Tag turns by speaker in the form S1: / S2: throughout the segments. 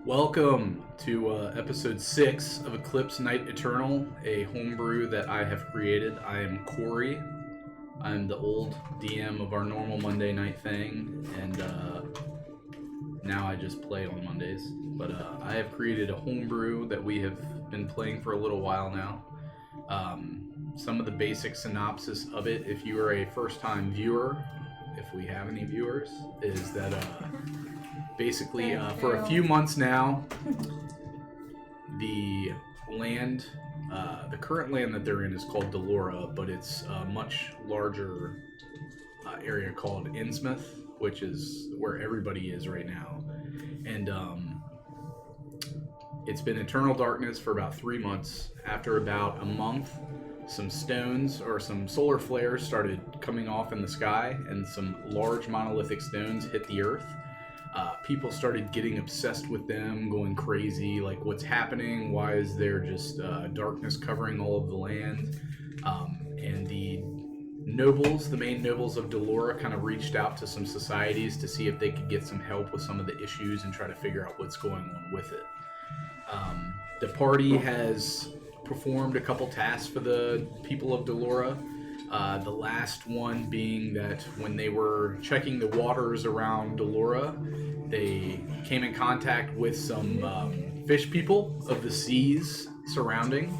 S1: Welcome to episode 6 of Eclipse Night Eternal, a homebrew that I have created. I am Corey. I'm the old DM of our normal Monday night thing, and now I just play on Mondays. But I have created a homebrew that we have been playing for a little while now. Some of the basic synopsis of it, if you are a first-time viewer, if we have any viewers, is that basically for a few months now, the land, the current land that they're in is called Delora, but it's a much larger area called Innsmouth, which is where everybody is right now. And it's been eternal darkness for about 3 months. After about a month, some stones or some solar flares started coming off in the sky, and some large monolithic stones hit the earth. People started getting obsessed with them, going crazy, like, what's happening? Why is there just darkness covering all of the land? And the nobles, the main nobles of Delora, kind of reached out to some societies to see if they could get some help with some of the issues and try to figure out what's going on with it. The party has performed a couple tasks for the people of Delora. The last one being that when they were checking the waters around Delora, they came in contact with some fish people of the seas surrounding.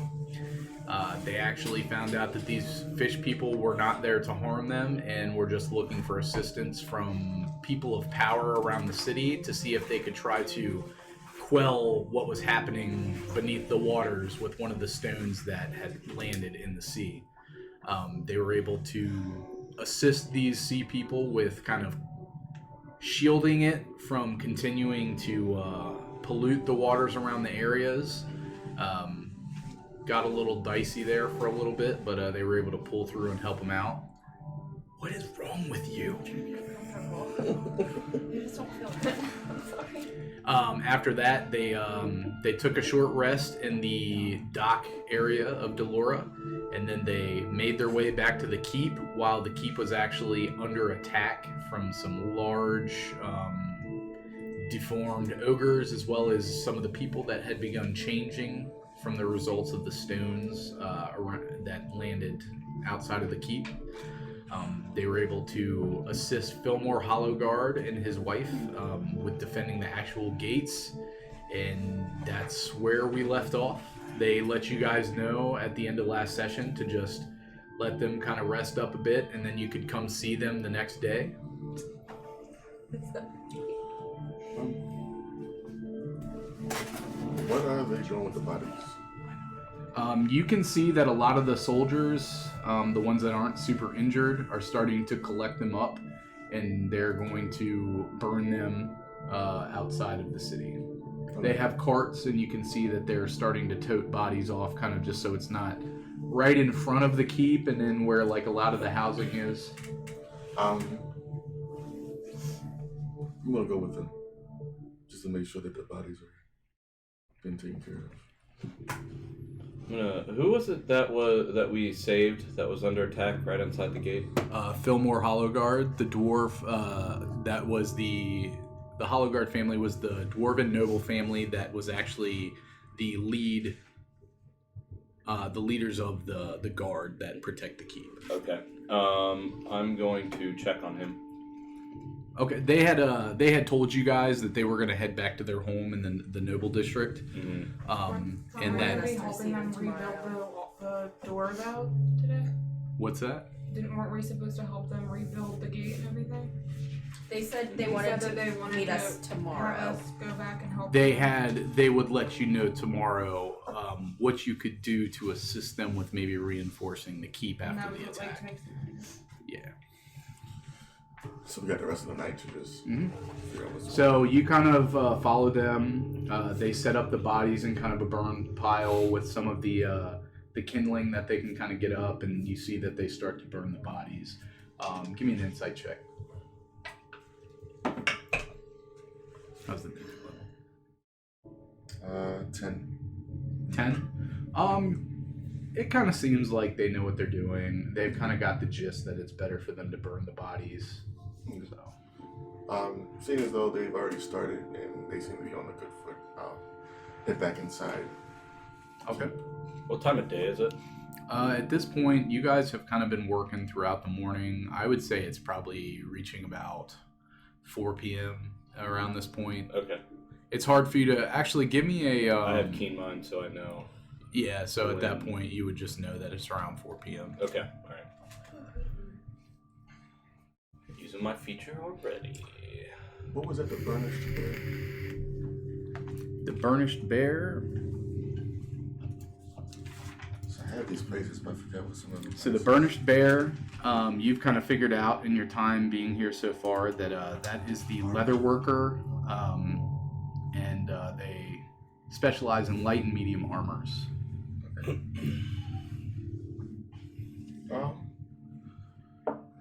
S1: They actually found out that these fish people were not there to harm them and were just looking for assistance from people of power around the city to see if they could try to quell what was happening beneath the waters with one of the stones that had landed in the sea. They were able to assist these sea people with kind of shielding it from continuing to pollute the waters around the areas. Got a little dicey there for a little bit, but they were able to pull through and help them out. What is wrong with you?
S2: You just don't feel good. I'm sorry.
S1: After that, they took a short rest in the dock area of Delora, and then they made their way back to the keep, while the keep was actually under attack from some large, deformed ogres, as well as some of the people that had begun changing from the results of the stones that landed outside of the keep. They were able to assist Fillmore Hollowguard and his wife with defending the actual gates, and that's where we left off. They let you guys know at the end of last session to just let them kind of rest up a bit, and then you could come see them the next day.
S3: What are they doing with the bodies?
S1: You can see that a lot of the soldiers, the ones that aren't super injured, are starting to collect them up, and they're going to burn them outside of the city. They have carts, and you can see that they're starting to tote bodies off, kind of just so it's not right in front of the keep, and then where like a lot of the housing is.
S3: I'm gonna go with them, just to make sure that the bodies are being taken care of.
S4: Who was it that we saved that was under attack right inside the gate?
S1: Fillmore Hollowguard, the dwarf. That was the Hollowguard family was the dwarven noble family that was actually the leaders of the guard that protect the keep.
S4: Okay. I'm going to check on him.
S1: Okay, they had told you guys that they were going to head back to their home in the noble district, and that.
S2: Were we helping them rebuild the door though today?
S1: What's that?
S2: Weren't we supposed to help them rebuild the gate and everything?
S5: They said they
S2: They
S5: wanted
S2: said
S5: to
S2: that they wanted
S5: meet
S2: to
S5: us tomorrow.
S2: Have us go back and help.
S1: They would let you know tomorrow what you could do to assist them with maybe reinforcing the keep
S2: And
S1: after
S2: that
S1: the
S2: was what,
S1: attack. Yeah.
S3: So we got the rest of the night to just figure out what's
S1: So you kind of follow them. They set up the bodies in kind of a burn pile with some of the kindling that they can kind of get up, and you see that they start to burn the bodies. Give me an insight check. How's the music level?
S3: 10.
S1: 10? It kind of seems like they know what they're doing. They've kind of got the gist that it's better for them to burn the bodies. So
S3: Seeing as though they've already started and they seem to be on a good foot, I'll head back inside.
S1: Okay.
S4: What time of day is it?
S1: At this point, you guys have kind of been working throughout the morning. I would say it's probably reaching about 4 p.m. around this point.
S4: Okay.
S1: It's hard for you to actually give me a.
S4: I have keen mind, so I know.
S1: Yeah, so at that point, you would just know that it's around 4 p.m.
S4: Okay, alright. Using my feature already.
S3: What was it, the burnished bear?
S1: The Burnished Bear.
S3: So I have these places, but I forgot what some of them.
S1: So the Burnished Bear, you've kind of figured out in your time being here so far that that is the leather worker, and they specialize in light and medium armors.
S3: Let's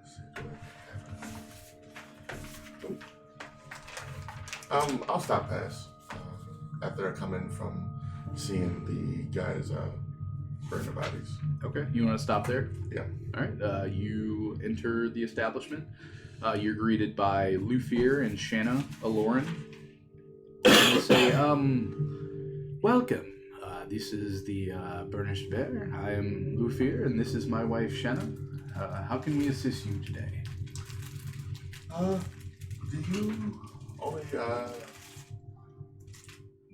S3: see, do I have it? I'll stop past after I come in from seeing the guys burn the bodies.
S1: Okay, you want to stop there?
S3: Yeah.
S1: All right. You enter the establishment. You're greeted by Lufier and Shanna Aloran. And they say, welcome. This is the Burnished Bear. I am Lufier, and this is my wife, Shanna. How can we assist you today?
S3: Do you only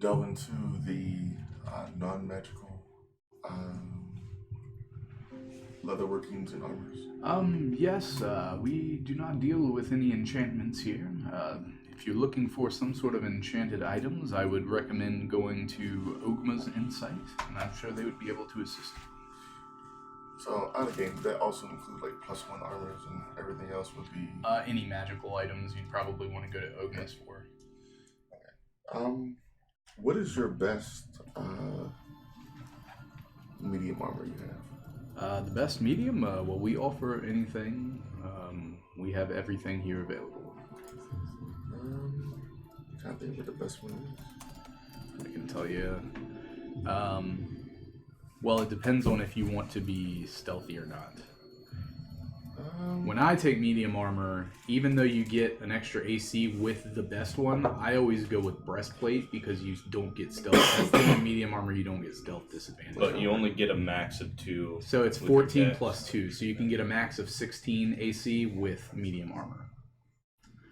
S3: delve into the non-magical leather workings and armors?
S1: Yes, we do not deal with any enchantments here. If you're looking for some sort of enchanted items, I would recommend going to Ogma's Insight, and I'm sure they would be able to assist you.
S3: So, out of game, that also include like +1 armors and everything else would be.
S1: Any magical items you'd probably want to go to Ogma's for.
S3: What is your best medium armor you have?
S1: The best medium? Well, we offer anything. We have everything here available.
S3: Can't think what the best one is.
S1: I can tell you. Well, it depends on if you want to be stealthy or not. When I take medium armor, even though you get an extra AC with the best one, I always go with breastplate because you don't get stealth. As in medium armor, you don't get stealth disadvantage.
S4: But you only get a max of 2.
S1: So it's
S4: with your
S1: 14
S4: dex.
S1: plus 2, so you can get a max of 16 AC with medium armor.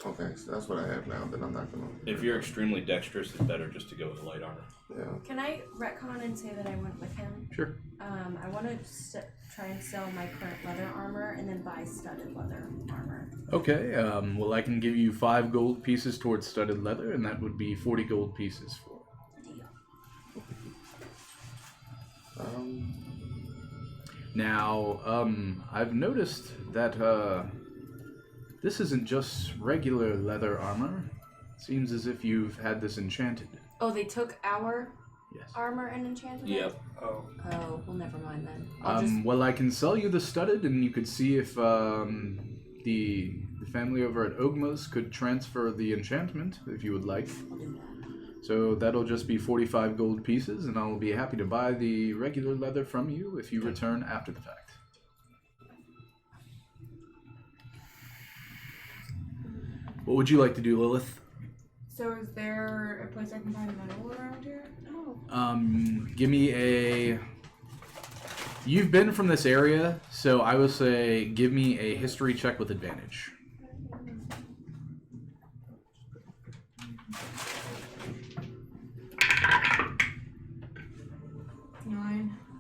S3: Okay, so that's what I have now. Then I'm not gonna.
S4: If you're extremely dexterous, it's better just to go with light armor.
S3: Yeah.
S5: Can I retcon and say that I went with him?
S1: Sure.
S5: I want to try and sell my current leather armor and then buy studded leather armor.
S1: Okay, well, I can give you 5 gold pieces towards studded leather, and that would be 40 gold pieces for.
S5: Deal.
S1: Now, I've noticed that this isn't just regular leather armor. Seems as if you've had this enchanted.
S5: Oh, they took our
S1: Yes.
S5: armor and enchanted it?
S4: Yep.
S5: Oh, well, never mind then. I'll
S1: Well, I can sell you the studded, and you could see if the family over at Ogma's could transfer the enchantment, if you would like.
S5: I'll do that.
S1: So that'll just be 45 gold pieces, and I'll be happy to buy the regular leather from you if you return after the fact. What would you like to do, Lilith?
S2: So is there a place I can find metal around here? No.
S1: Give me a... You've been from this area, so I would say give me a history check with advantage.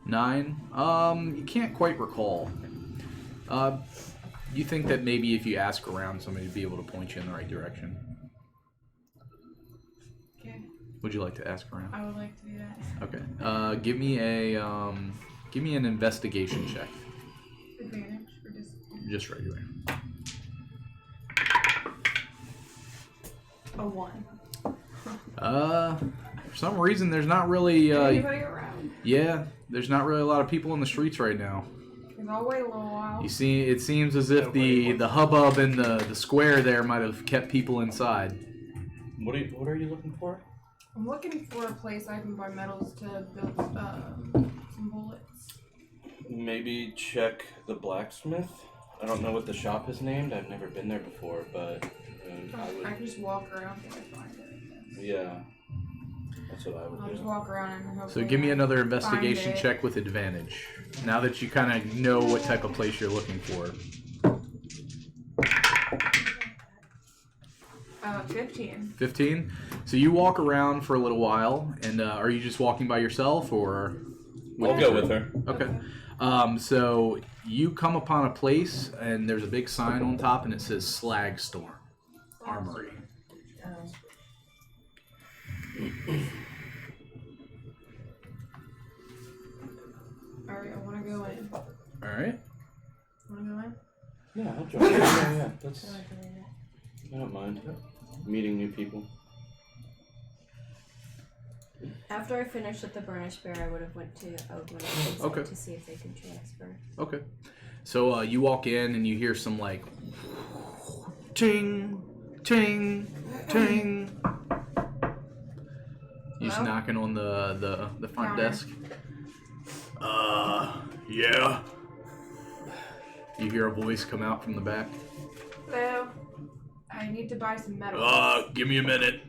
S1: Nine. You can't quite recall. You think that maybe if you ask around, somebody would be able to point you in the right direction.
S2: Okay.
S1: Would you like to ask around?
S2: I would like to do that.
S1: Okay. Give me an investigation check.
S2: Advantage or just.
S1: Just regular.
S2: A 1.
S1: For some reason, there's not really.
S2: Anybody around?
S1: Yeah, there's not really a lot of people in the streets right now.
S2: Because I'll wait a little while.
S1: You see, it seems as if the hubbub in the square there might have kept people inside.
S4: What are you looking for?
S2: I'm looking for a place I can buy metals to build some bullets.
S4: Maybe check the blacksmith. I don't know what the shop is named. I've never been there before, but
S2: I can just walk around till I find it.
S4: yeah, that's what I would
S2: I'll
S4: do.
S2: just walk around and hope.
S1: So give me another investigation check with advantage. Now that you kind of know what type of place you're looking for.
S2: 15.
S1: 15. So you walk around for a little while, and are you just walking by yourself, or?
S4: I'll go with her.
S1: Okay. So you come upon a place, and there's a big sign on top, and it says Slag Storm Armory.
S2: Alright, I want to go in.
S1: All right.
S2: Want to go in?
S4: Yeah, I'll join you. Yeah. That's. I don't mind meeting new people.
S5: After I finished at the Burnished Bear, I would have went to Oakland
S1: Okay.
S5: to see if they could transfer.
S1: Okay. So you walk in, and you hear some like ting, ting, ting. You just
S2: Hello?
S1: knocking on the front
S2: Counter.
S1: desk. Yeah. You hear a voice come out from the back.
S2: Hello. I need to buy some metal.
S1: Give me a minute.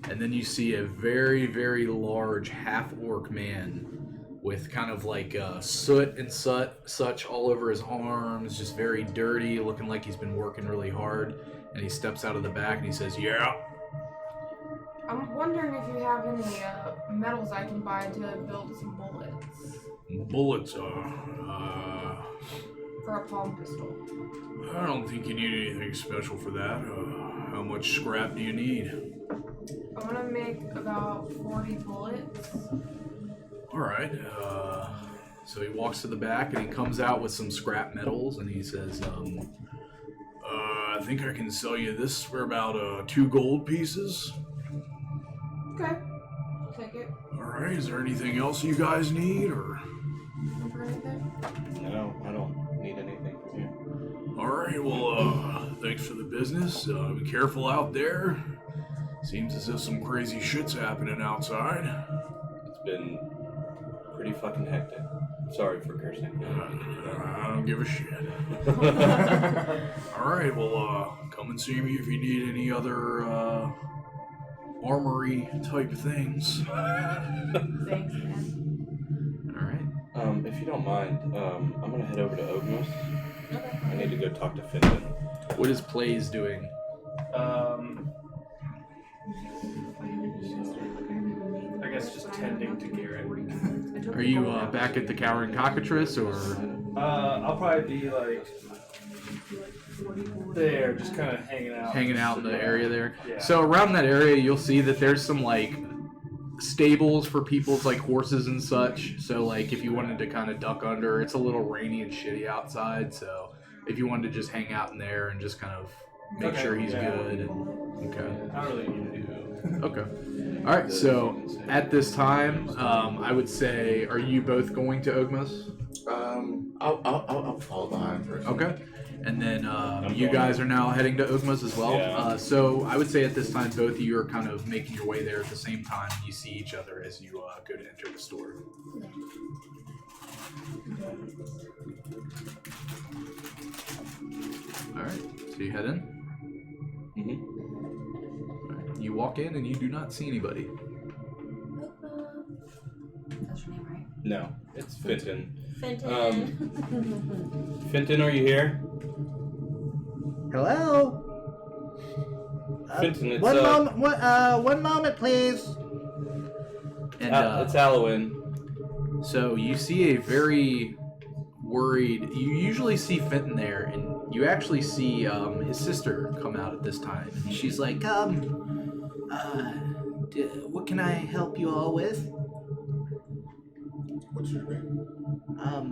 S1: And then you see a very, very large half-orc man with kind of like soot and such all over his arms, just very dirty, looking like he's been working really hard. And he steps out of the back and he says, "Yeah."
S2: I'm wondering if you have any metals I can buy to build some bullets
S1: Bullets
S2: for a palm pistol.
S1: I don't think you need anything special for that. How much scrap do you need?
S2: I want to make about 40 bullets.
S1: All right. So he walks to the back and he comes out with some scrap metals and he says, I think I can sell you this for about 2 gold pieces.
S2: Okay. I'll take it.
S1: All right. Is there anything else you guys need, or?
S2: Look for anything?
S4: No, I don't need anything from you.
S1: All right. Well, thanks for the business. Be careful out there. Seems as if some crazy shit's happening outside.
S4: It's been pretty fucking hectic. Sorry for cursing.
S1: I don't give a shit. All right, well, come and see me if you need any other armory type things.
S2: Thanks, man.
S1: All right.
S4: If you don't mind, I'm gonna head over to Ognos.
S2: Okay.
S4: I need to go talk to Finton.
S1: What is Plays doing?
S6: I guess just tending to Garrett.
S1: Are you back at the Cowering Cockatrice, or?
S6: I'll probably be like there, just kind of hanging out.
S1: Hanging out in the area there.
S6: Yeah.
S1: So around that area, you'll see that there's some like stables for people's like horses and such. So like if you wanted to kind of duck under, it's a little rainy and shitty outside. So if you wanted to just hang out in there and just kind of make
S6: Okay,
S1: sure he's
S6: yeah.
S1: good. And, okay.
S6: I don't really need to do that.
S1: Okay. All right. So at this time, I would say, are you both going to Ogmos?
S3: I'll follow behind first.
S1: Okay. And then you
S4: going.
S1: guys are now heading to Ogmos as well.
S4: Yeah.
S1: So I would say at this time, both of you are kind of making your way there at the same time. You see each other as you go to enter the store. All right. So you head in.
S4: Mm-hmm.
S1: All right. You walk in and you do not see anybody.
S5: That's your name, right?
S4: No, it's Finton.
S5: Fenton.
S4: Finton, are you here?
S7: Hello?
S4: Finton, it's
S7: One moment, please.
S1: And
S4: it's Alwyn.
S1: so you see a very worried. You usually see Fenton there, and you actually see his sister come out at this time. And she's like,
S7: What can I help you all with?
S3: What's your name?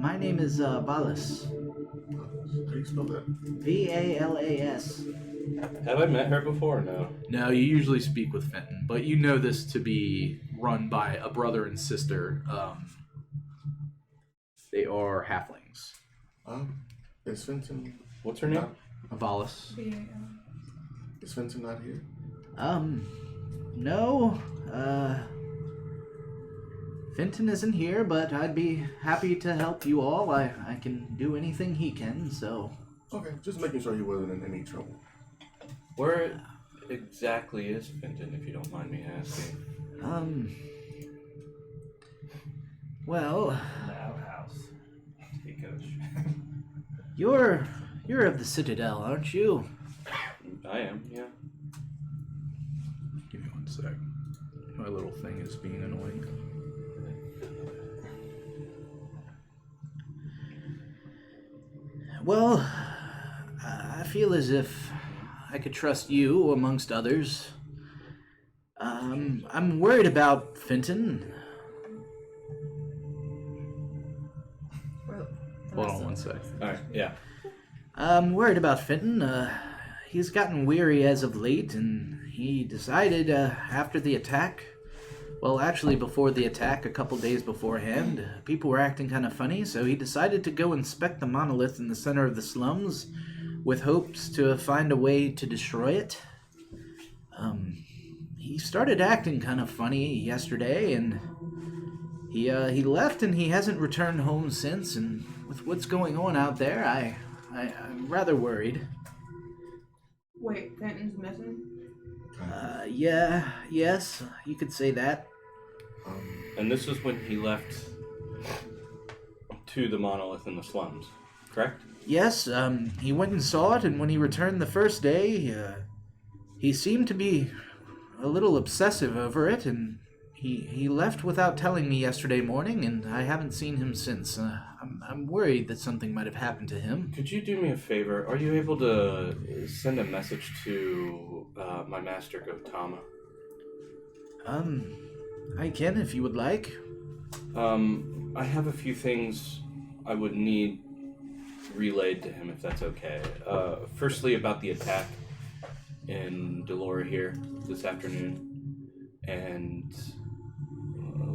S7: My name is Valas.
S3: How do you spell that?
S7: Valas.
S4: Have I met her before? No.
S1: No, you usually speak with Fenton, but you know this to be run by a brother and sister. They are halflings.
S3: Is Fenton
S4: What's her name?
S1: Valis.
S3: Is Fenton not here?
S7: No. Fenton isn't here, but I'd be happy to help you all. I can do anything he can, so...
S3: Okay, just making sure he wasn't in any trouble.
S4: Where exactly is Fenton, if you don't mind me asking?
S7: Well,
S6: In the outhouse. Hey, coach.
S7: you're of the Citadel, aren't you?
S4: I am, yeah.
S1: Give me one sec. My little thing is being annoying.
S7: Well, I feel as if I could trust you amongst others. I'm worried about Fenton.
S1: Hold on one sec.
S4: Alright, yeah.
S7: I'm worried about Fenton. He's gotten weary as of late, and he decided after the attack, well, actually before the attack, a couple days beforehand, people were acting kind of funny, so he decided to go inspect the monolith in the center of the slums with hopes to find a way to destroy it. He started acting kind of funny yesterday, and he left, and he hasn't returned home since, and with what's going on out there, I'm rather worried.
S2: Wait, Fenton's missing?
S7: Yes, you could say that.
S4: And this is when he left to the monolith in the slums, correct?
S7: Yes, he went and saw it, and when he returned the first day, he seemed to be a little obsessive over it, and he left without telling me yesterday morning, and I haven't seen him since. I'm worried that something might have happened to him.
S4: Could you do me a favor? Are you able to send a message to my master Gautama?
S7: I can if you would like.
S4: I have a few things I would need relayed to him, if that's okay. Firstly, about the attack in Delora here this afternoon, and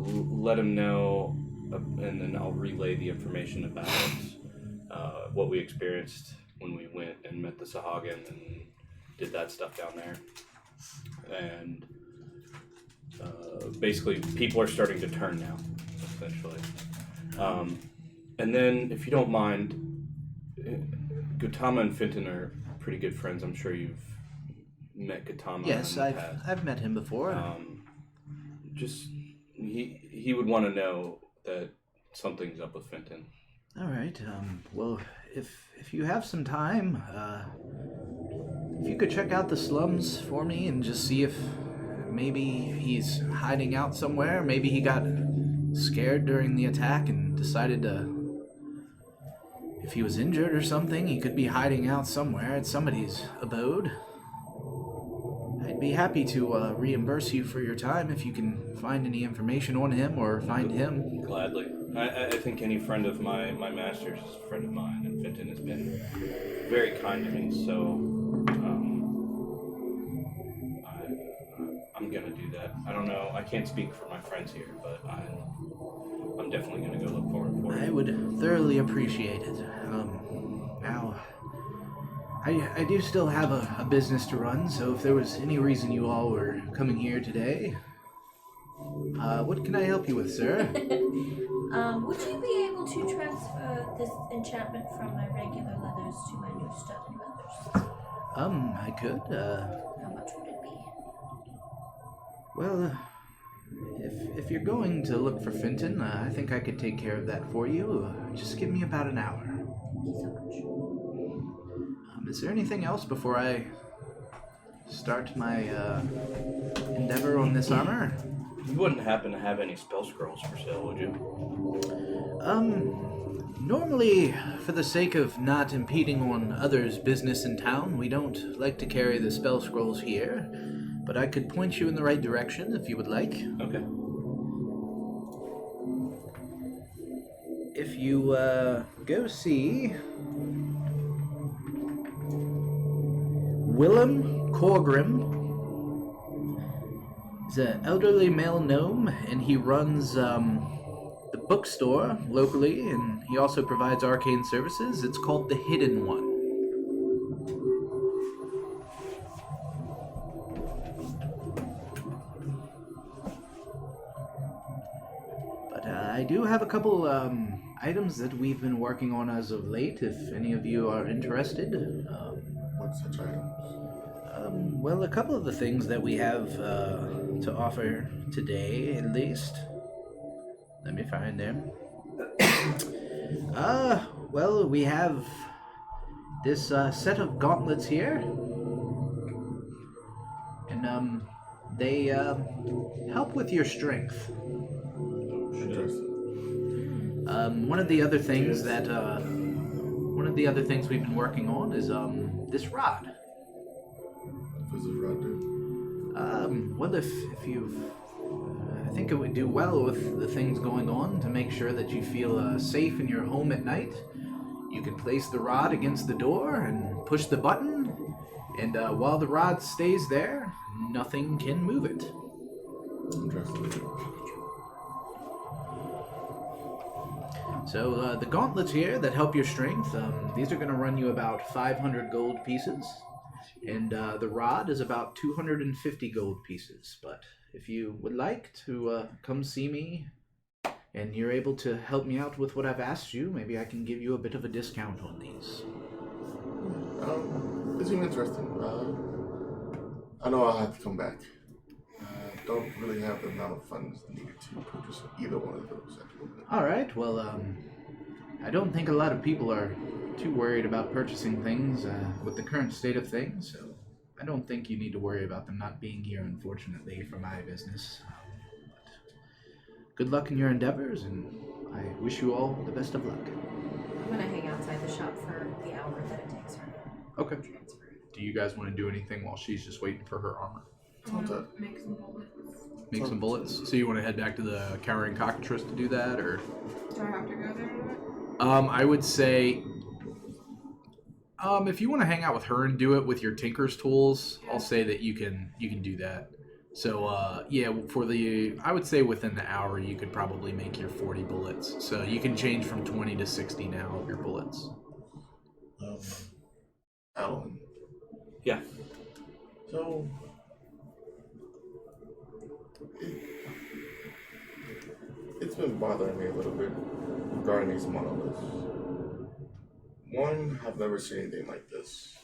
S4: let him know, and then I'll relay the information about what we experienced when we went and met the Sahagin and did that stuff down there. And basically, people are starting to turn now, essentially. And then, if you don't mind, Gautama and Fenton are pretty good friends. I'm sure you've met Gautama.
S7: Yes,
S4: in the past.
S7: I've met him before.
S4: Just he would want to know that something's up with Fenton.
S7: All right. Well, if you have some time, if you could check out the slums for me and just see if maybe he's hiding out somewhere. Maybe he got scared during the attack and decided to. If he was injured or something, he could be hiding out somewhere at somebody's abode. I'd be happy to reimburse you for your time if you can find any information on him or find him.
S4: Gladly. I think any friend of my master's is a friend of mine, and Fenton has been very kind to me, so I'm gonna do that. I don't know, I can't speak for my friends here, but I'm definitely gonna go look for
S7: I
S4: it.
S7: would thoroughly appreciate it. Now, I do still have a business to run, so if there was any reason you all were coming here today, what can I help you with, sir?
S5: Would you be able to transfer this enchantment from my regular leathers to my new studded leathers?
S7: I could.
S5: How much would it be?
S7: Well, if you're going to look for Fenton, I think I could take care of that for you. Just give me about an hour.
S5: Thank you so much.
S7: Is there anything else before I start my endeavor on this armor?
S4: You wouldn't happen to have any spell scrolls for sale, would you?
S7: Normally, for the sake of not impeding on others' business in town, we don't like to carry the spell scrolls here, but I could point you in the right direction if you would like.
S4: Okay.
S7: If you, go see Willem Corgrim. He's an elderly male gnome, and he runs the bookstore locally, and he also provides arcane services. It's called The Hidden One. But I do have a couple items that we've been working on as of late, if any of you are interested.
S3: What such items?
S7: Well, a couple of the things that we have to offer today, at least. Let me find them. Well, we have this set of gauntlets here. And, they help with your strength.
S3: Interesting.
S7: One of the other things we've been working on is this rod.
S3: What does this rod do?
S7: Well, if you've, I think it would do well with the things going on to make sure that you feel safe in your home at night. You can place the rod against the door and push the button, and while the rod stays there, nothing can move it.
S3: Interesting.
S7: So the gauntlets here that help your strength, these are going to run you about 500 gold pieces, and the rod is about 250 gold pieces. But if you would like to come see me, and you're able to help me out with what I've asked you, maybe I can give you a bit of a discount on these.
S3: It seems interesting. I know I'll have to come back. Don't really have the amount of funds needed to purchase either one of those at the moment.
S7: All right, well, I don't think a lot of people are too worried about purchasing things with the current state of things, so I don't think you need to worry about them not being here, unfortunately, for my business. Good luck in your endeavors, and I wish you all the best of luck.
S8: I'm gonna hang outside the shop for the hour that it takes her to
S1: Okay.
S8: transfer.
S1: Do you guys want to do anything while she's just waiting for her armor?
S2: I want to make some bullets.
S1: Make some bullets. So you want to head back to the Cowering Cockatrice to do that, or?
S2: Do I have to go there to do it?
S1: I would say, if you want to hang out with her and do it with your Tinker's tools, I'll say that you can do that. So yeah, I would say within the hour you could probably make your 40 bullets. So you can change from 20 to 60 now of your bullets.
S3: Alan.
S4: Yeah.
S3: So, it's been bothering me a little bit regarding these monoliths. One, I've never seen anything like this.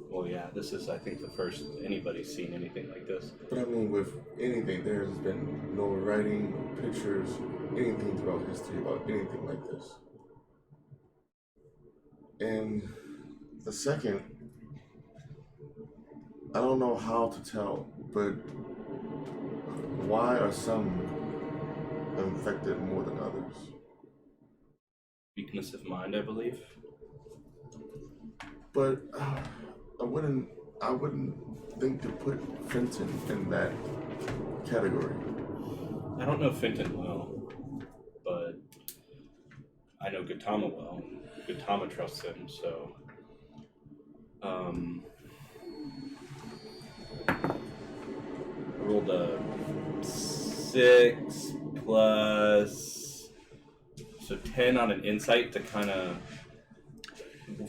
S4: Well, yeah, this is, I think, the first anybody's seen anything like this.
S3: But I mean, with anything, there's been no writing, no pictures, anything throughout history about anything like this. And the second, I don't know how to tell, but why are some infected more than others?
S4: Weakness of mind, I believe.
S3: But I wouldn't think to put Fenton in that category.
S4: I don't know Fenton well, but I know Gautama well. Gautama trusts him, so I rolled a 6 plus 10 on an insight to kind of,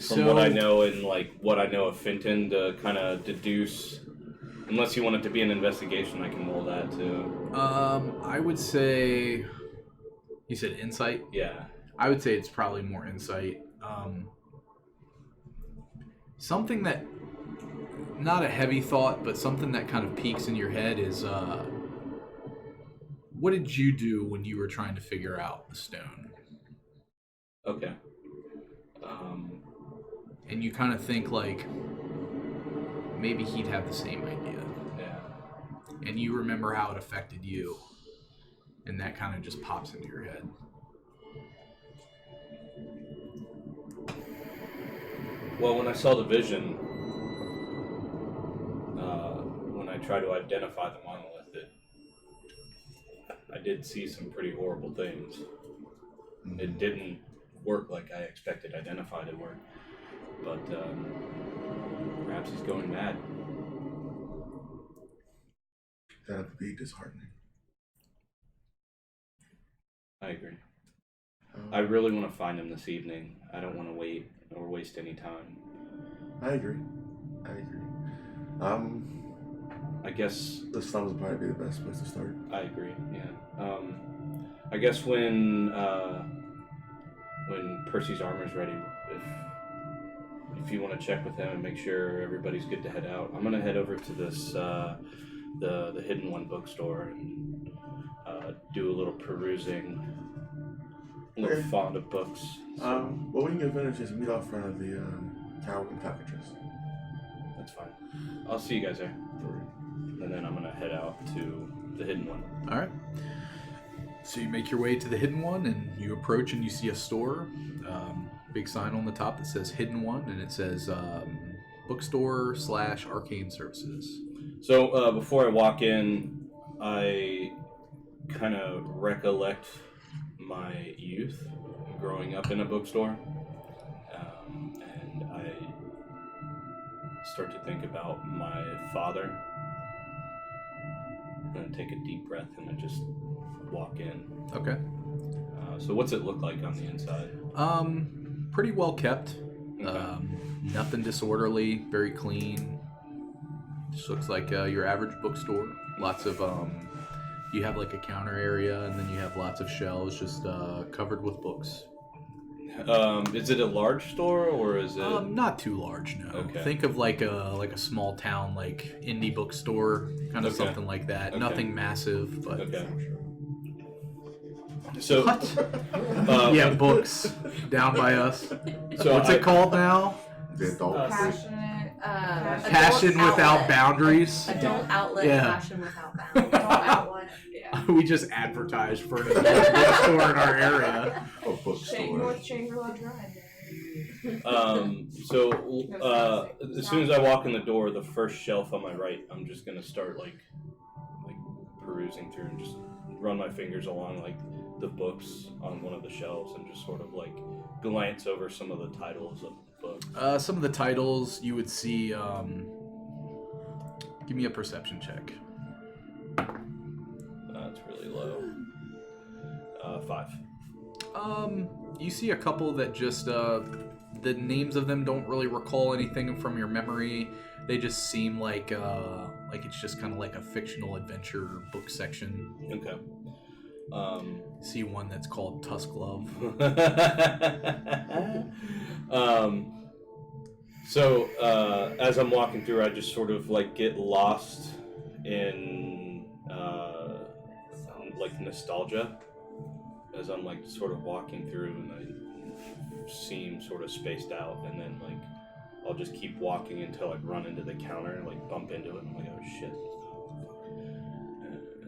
S4: from what I know and like what I know of Fenton, to kind of deduce. Unless you want it to be an investigation, I can roll that too.
S1: I would say, you said insight?
S4: Yeah.
S1: I would say it's probably more insight. Something that, not a heavy thought, but something that kind of peeks in your head is, what did you do when you were trying to figure out the stone?
S4: Okay.
S1: And you kind of think like, maybe he'd have the same idea.
S4: Yeah.
S1: And you remember how it affected you. And that kind of just pops into your head.
S4: Well, when I saw the vision, when I tried to identify the monolith, I did see some pretty horrible things. It didn't work like I expected Identify to work, but perhaps he's going mad.
S3: That would be disheartening.
S4: I agree. I really want to find him this evening. I don't want to wait or waste any time.
S3: I agree.
S4: I guess
S3: the slums would probably be the best place to start.
S4: I agree. Yeah. I guess when Percy's armor's ready, if you want to check with him and make sure everybody's good to head out, I'm gonna head over to this the Hidden One bookstore and do a little perusing. A little
S3: Okay.
S4: fond of books.
S3: Well, we can get finished and meet out front of the tower with cockatrice.
S4: That's fine. I'll see you guys there. And then I'm gonna head out to the Hidden One.
S1: All right. So you make your way to the Hidden One, and you approach, and you see a store. Big sign on the top that says Hidden One, and it says bookstore / arcane services.
S4: So before I walk in, I kind of recollect my youth growing up in a bookstore, and I start to think about my father. I'm gonna take a deep breath and I just walk in.
S1: Okay.
S4: So what's it look like on the inside?
S1: Pretty well kept.
S4: Okay.
S1: Nothing disorderly. Very clean. Just looks like your average bookstore. Lots of you have like a counter area, and then you have lots of shelves just covered with books.
S4: Is it a large store or is it?
S1: Not too large, no.
S4: Okay.
S1: Think of like a small town, like indie bookstore, kind of
S4: Okay.
S1: something like that.
S4: Okay.
S1: Nothing massive, but
S4: Okay. So
S1: yeah, books down by us.
S4: So
S1: What's it called now?
S3: The adult
S2: Passionate.
S5: Adult
S1: Passion without
S5: outlet.
S1: boundaries.
S5: Adult outlet,
S1: Yeah.
S5: passion without bounds.
S2: Adult outlet. Yeah.
S1: We just advertised for an adult bookstore in our area.
S3: Oh, bookstore.
S2: North Chamberlain Drive.
S4: As soon as I walk in the door, the first shelf on my right, I'm just gonna start like perusing through and just run my fingers along like the books on one of the shelves and just sort of like glance over some of the titles of the book.
S1: Some of the titles you would see. Give me a perception check.
S4: That's really low. 5.
S1: You see a couple that just the names of them don't really recall anything from your memory. They just seem like it's just kind of like a fictional adventure book section.
S4: Okay.
S1: See one that's called Tusk Love.
S4: So as I'm walking through, I just sort of like get lost in like nostalgia as I'm like sort of walking through, and I seem sort of spaced out, and then like I'll just keep walking until I run into the counter and like bump into it. And I'm like, oh shit.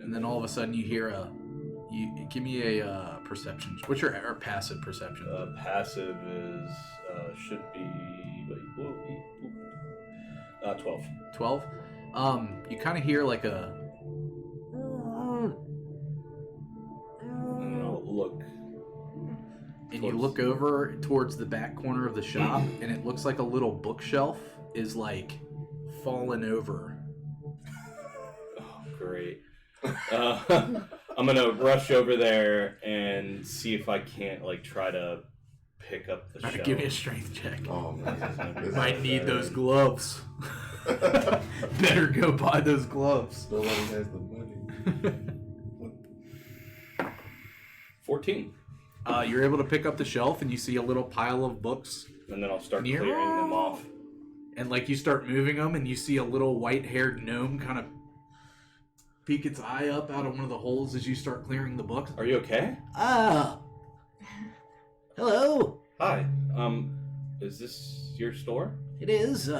S1: And then all of a sudden you hear you give me a perception. What's your or passive perception?
S4: Passive is should be like 12.
S1: 12. You kind of hear like a.
S4: And I'll look.
S1: And you look over towards the back corner of the shop, and it looks like a little bookshelf is like fallen over.
S4: Oh, great. I'm gonna rush over there and see if I can't like try to pick up the shelf.
S1: Give me a strength check.
S3: Oh man, This
S1: Might
S3: is
S1: need
S3: bad.
S1: those gloves. Better go buy those gloves.
S3: Nobody has the money.
S4: 14.
S1: You're able to pick up the shelf, and you see a little pile of books,
S4: And then I'll start
S1: And you're-
S4: clearing them off.
S1: and like you start moving them, and you see a little white-haired gnome kind of peek its eye up out of one of the holes as you start clearing the books.
S4: Are you okay?
S7: Ah. Hello.
S4: Hi. Is this your store?
S7: It is.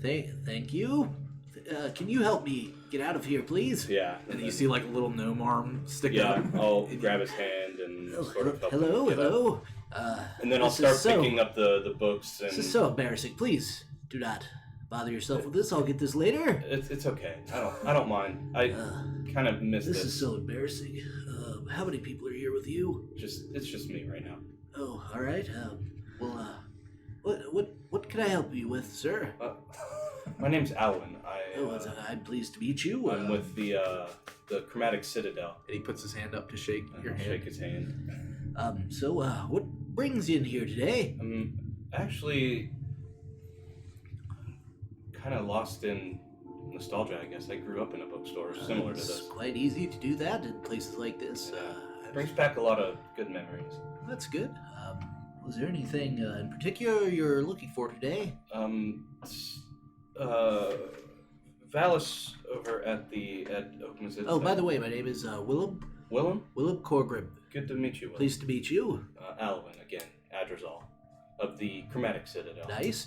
S7: Thank you. Can you help me get out of here, please?
S4: Yeah.
S1: And you see like a little gnome arm stick
S4: Yeah,
S1: up.
S4: I'll grab his hand and sort of help him
S7: Hello,
S4: get up.
S7: hello.
S4: And then I'll
S7: This
S4: start
S7: is so-
S4: picking up the books and
S7: This is so embarrassing. Please do not bother yourself with this. I'll get this later.
S4: it's okay. I don't mind. I kind of miss
S7: This
S4: this.
S7: is so embarrassing. How many people are here with you?
S4: It's just me right now.
S7: Oh, all right. What can I help you with, sir?
S4: My name's Alan.
S7: I'm pleased to meet you.
S4: I'm with the Chromatic Citadel.
S1: And he puts his hand up to shake your
S4: I'll
S1: hand.
S4: shake his hand.
S7: What brings you in here today?
S4: I'm actually kind of lost in nostalgia, I guess. I grew up in a bookstore similar to
S7: It's
S4: this.
S7: quite easy to do that in places like this.
S4: brings back a lot of good memories.
S7: That's good. Was there anything in particular you're looking for today?
S4: Valis over at Oakman's.
S7: Oh, by the way, my name is Willem.
S4: Willem?
S7: Willem Corgrib.
S4: Good to meet you, Willem.
S7: Pleased to meet you.
S4: Alvin, again, Adrazal, of the Chromatic Citadel.
S7: Nice.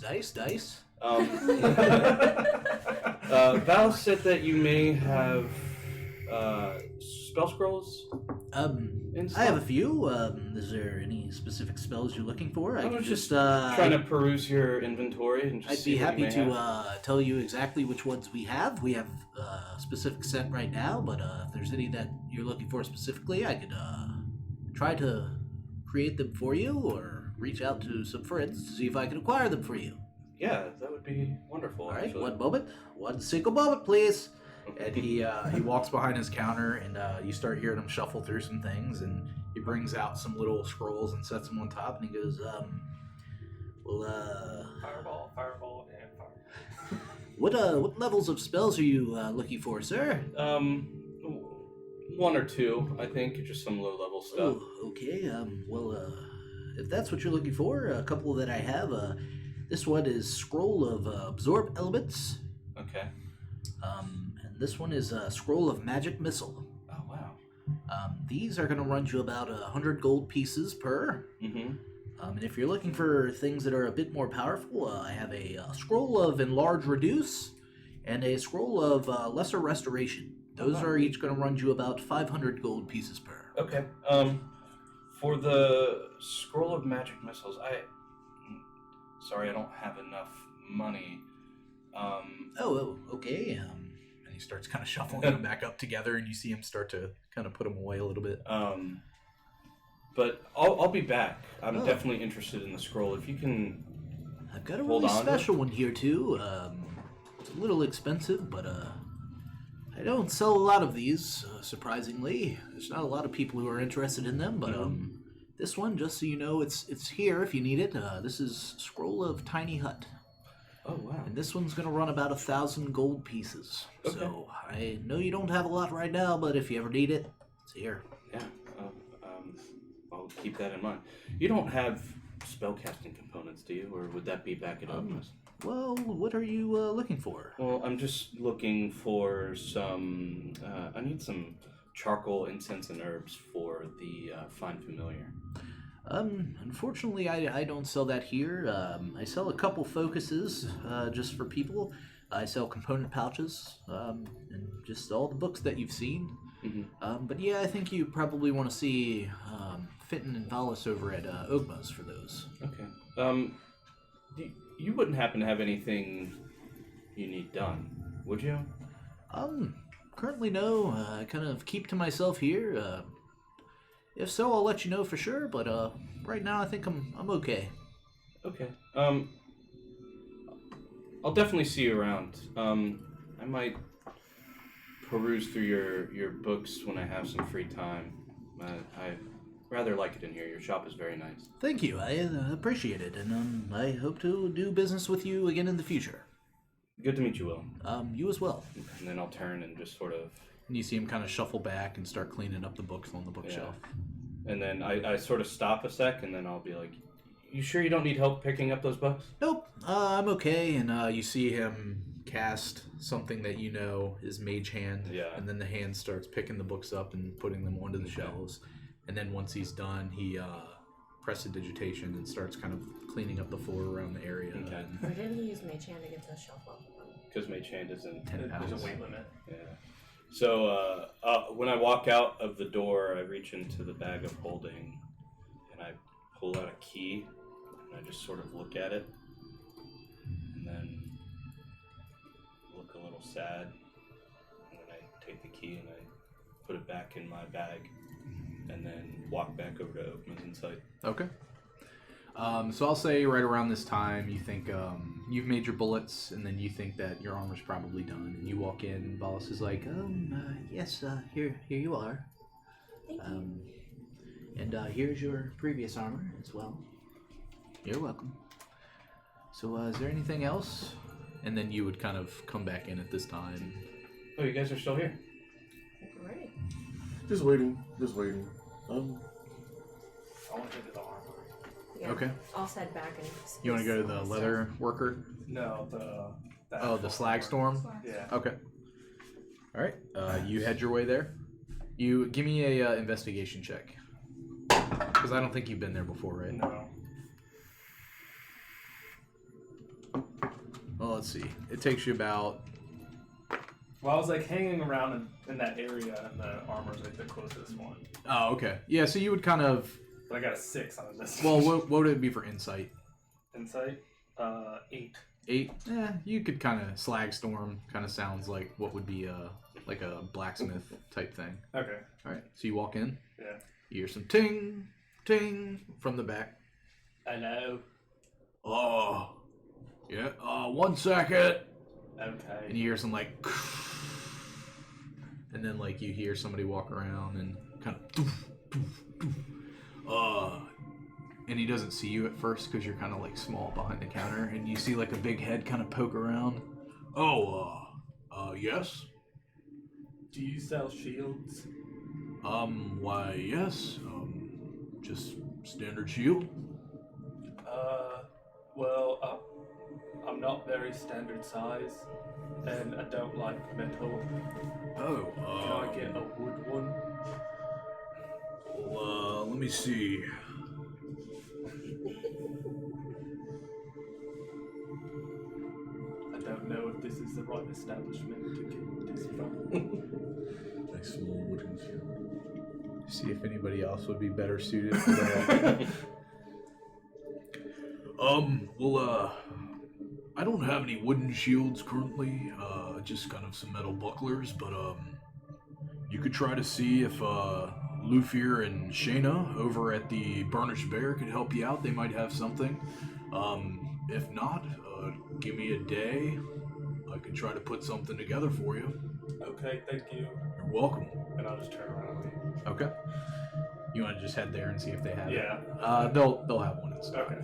S4: Valis said that you may have spell scrolls.
S7: I have a few. Is there any specific spells you're looking for?
S4: I was just trying to peruse your inventory and just
S7: I'd
S4: see
S7: be
S4: what you
S7: happy
S4: may
S7: to
S4: have.
S7: tell you exactly which ones we have. We have a specific set right now, but if there's any that you're looking for specifically, I could try to create them for you or reach out to some friends to see if I can acquire them for you.
S4: Yeah, that would be wonderful.
S7: All right,
S4: actually.
S7: one moment. One single moment, please. And he walks behind his counter, and you start hearing him shuffle through some things, and he brings out some little scrolls and sets them on top, and he goes,
S6: Fireball, and fire.
S7: what levels of spells are you looking for, sir?
S4: One or two, I think, just some low-level stuff.
S7: Oh, okay. If that's what you're looking for, a couple that I have. This one is Scroll of Absorb Elements.
S4: Okay.
S7: And this one is Scroll of Magic Missile.
S4: Oh, wow.
S7: These are going to run you about 100 gold pieces per.
S4: Mm-hmm.
S7: And if you're looking for things that are a bit more powerful, I have a Scroll of Enlarge Reduce and a Scroll of Lesser Restoration. Those are each going to run you about 500 gold pieces per.
S4: Okay. For the Scroll of Magic Missiles, sorry, I don't have enough money.
S7: Okay. And he starts kind of shuffling them back up together, and you see him start to kind of put them away a little bit.
S4: But I'll be back. I'm definitely interested in the scroll. If you can,
S7: I've got a
S4: hold
S7: really
S4: on to
S7: special one here too. It's a little expensive, but I don't sell a lot of these. Surprisingly, there's not a lot of people who are interested in them. But this one, just so you know, it's here if you need it. This is Scroll of Tiny Hut.
S4: Oh wow.
S7: And this one's gonna run about 1,000 gold pieces.
S4: Okay.
S7: So I know you don't have a lot right now, but if you ever need it, it's here.
S4: Yeah. I'll keep that in mind. You don't have spellcasting components, do you? Or would that be back at Oakman's?
S7: Well, what are you looking for?
S4: Well, I'm just looking for some. I need some charcoal, incense, and herbs for the Find Familiar.
S7: Unfortunately, I don't sell that here. I sell a couple focuses just for people. I sell component pouches and just all the books that you've seen.
S4: Mm-hmm.
S7: But yeah, I think you probably want to see Fenton and Valis over at Ogma's for those.
S4: Okay. You wouldn't happen to have anything you need done, would you?
S7: Currently no. I kind of keep to myself here. If so, I'll let you know for sure. But right now, I think I'm okay.
S4: Okay. I'll definitely see you around. I might peruse through your books when I have some free time. I rather like it in here. Your shop is very nice.
S7: Thank you. I appreciate it, and I hope to do business with you again in the future.
S4: Good to meet you, Will.
S7: You as well.
S4: And then I'll turn and just sort of...
S1: And you see him kind of shuffle back and start cleaning up the books on the bookshelf.
S4: Yeah. And then I sort of stop a sec, and then I'll be like, you sure you don't need help picking up those books?
S7: Nope.
S1: I'm okay. And you see him cast something that you know is Mage Hand.
S4: Yeah.
S1: And then the hand starts picking the books up and putting them onto the shelves. And then once he's done, he prestidigitation and starts kind of cleaning up the floor around the area.
S4: Okay.
S8: Why didn't he use Mage Hand to get to the shelf up?
S4: Because Mage Hand isn't...
S1: 10 pounds.
S6: There's a weight limit.
S4: Yeah. So when I walk out of the door, I reach into the bag of holding, and I pull out a key, and I just sort of look at it, and then look a little sad, and then I take the key and I put it back in my bag, and then walk back over to Oakman's inside.
S1: Okay. So I'll say right around this time, you think you've made your bullets, and then you think that your armor's probably done. And you walk in, and Valis is like,
S7: yes, here you are.
S8: Thank you.
S7: And here's your previous armor as well. You're welcome. So, is there anything else? And then you would kind of come back in at this time.
S4: Oh, you guys are still here?
S8: Great.
S3: Just waiting.
S6: I want to go to the armory.
S8: Yeah.
S7: Okay.
S8: I'll head back and.
S7: You want to go to the leather worker?
S6: No, the
S7: Oh, the slag storm?
S6: Yeah.
S7: Okay. All right. You head your way there. You give me a investigation check. Because I don't think you've been there before, right?
S6: No.
S7: Well, let's see. It takes you about...
S6: Well, I was like hanging around in that area, and the armor's like the closest one.
S7: Oh, okay. Yeah, so you would kind of...
S6: But I got a 6 on this.
S7: Well, what would it be for insight?
S6: Insight? 8.
S7: 8? You could kind of... Slag storm kind of sounds like what would be like a blacksmith type thing.
S6: Okay.
S7: All right, so you walk in.
S6: Yeah.
S7: You hear some ting, ting from the back.
S6: Hello.
S7: Oh, yeah. 1 second.
S6: Okay.
S7: And you hear some like, and then like you hear somebody walk around and kind of, and he doesn't see you at first because you're kind of like small behind the counter, and you see like a big head kind of poke around. Yes.
S6: Do you sell shields?
S7: Why, yes. Just standard shield.
S6: Well, I'm not very standard size, and I don't like metal. Can I get a wood one?
S7: Well, let me see.
S6: I don't know if this is the right establishment to get this from.
S3: Like small wooden shield.
S7: See if anybody else would be better suited for that. I don't have any wooden shields currently, just kind of some metal bucklers, but, you could try to see if, Lufier and Shayna over at the Burnished Bear could help you out. They might have something. If not, give me a day. I can try to put something together for you.
S6: Okay, thank you.
S7: You're welcome.
S6: And I'll just turn around and leave.
S7: Okay. You want to just head there and see if they have it?
S6: Yeah.
S7: They'll have one in stock.
S6: Okay.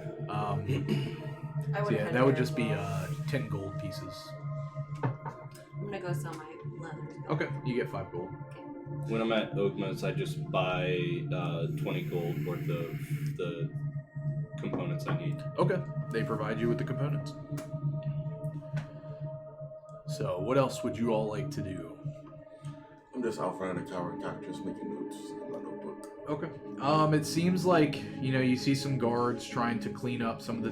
S8: I
S7: So
S8: would
S7: yeah,
S8: head
S7: that would
S8: there
S7: just
S8: as
S7: be
S8: well.
S7: 10 gold pieces.
S8: I'm gonna go sell my leather.
S7: Okay, you get 5 gold.
S4: When I'm at Oakman's, I just buy 20 gold worth of the components I need.
S7: Okay, they provide you with the components. So, what else would you all like to do?
S3: I'm just out front of the tower and just making notes in my notebook.
S7: Okay. It seems like, you see some guards trying to clean up some of the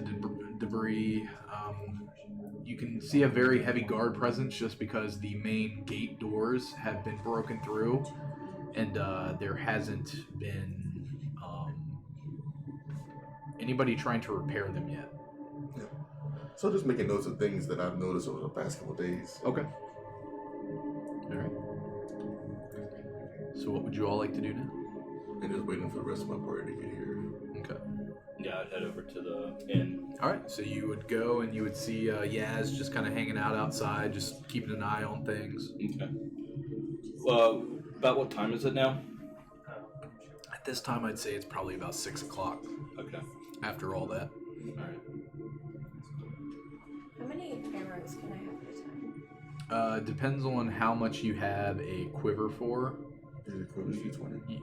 S7: debris. You can see a very heavy guard presence just because the main gate doors have been broken through, and there hasn't been anybody trying to repair them yet.
S3: Yeah. So just making notes of things that I've noticed over the past couple of days.
S7: Okay. Alright. So what would you all like to do now?
S3: And just waiting for the rest of my party to get here.
S7: Okay.
S4: Yeah, I'd head over to the inn.
S7: Alright, so you would go and you would see Yaz just kind of hanging out outside, just keeping an eye on things.
S4: Okay. Well, about what time is it now?
S7: At this time, I'd say it's probably about 6 o'clock
S4: Okay.
S7: after all that.
S4: Alright.
S8: How many arrows can I have at a time?
S7: Depends on how much you have a quiver for.
S3: Is it equivalent to 20?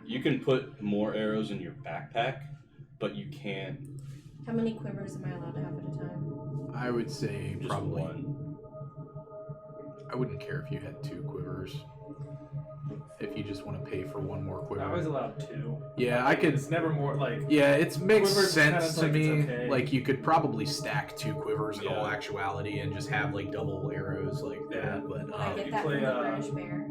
S4: You can put more arrows in your backpack, but you can't.
S8: How many quivers am I allowed to have at a time?
S7: I would say
S4: Just
S7: probably.
S4: one.
S7: I wouldn't care if you had 2 quivers. If you just want to pay for 1 more quiver.
S6: I was allowed 2.
S7: Yeah, I could.
S6: It's never more like.
S7: Yeah, it makes
S6: Quivers
S7: sense
S6: kinda
S7: to
S6: like
S7: me.
S6: it's okay.
S7: Like you could probably stack 2 quivers in all
S4: Yeah.
S7: actuality and just have like double arrows like
S6: Yeah.
S7: that. But
S8: I get
S6: you
S8: that
S6: play,
S8: from the British Bear.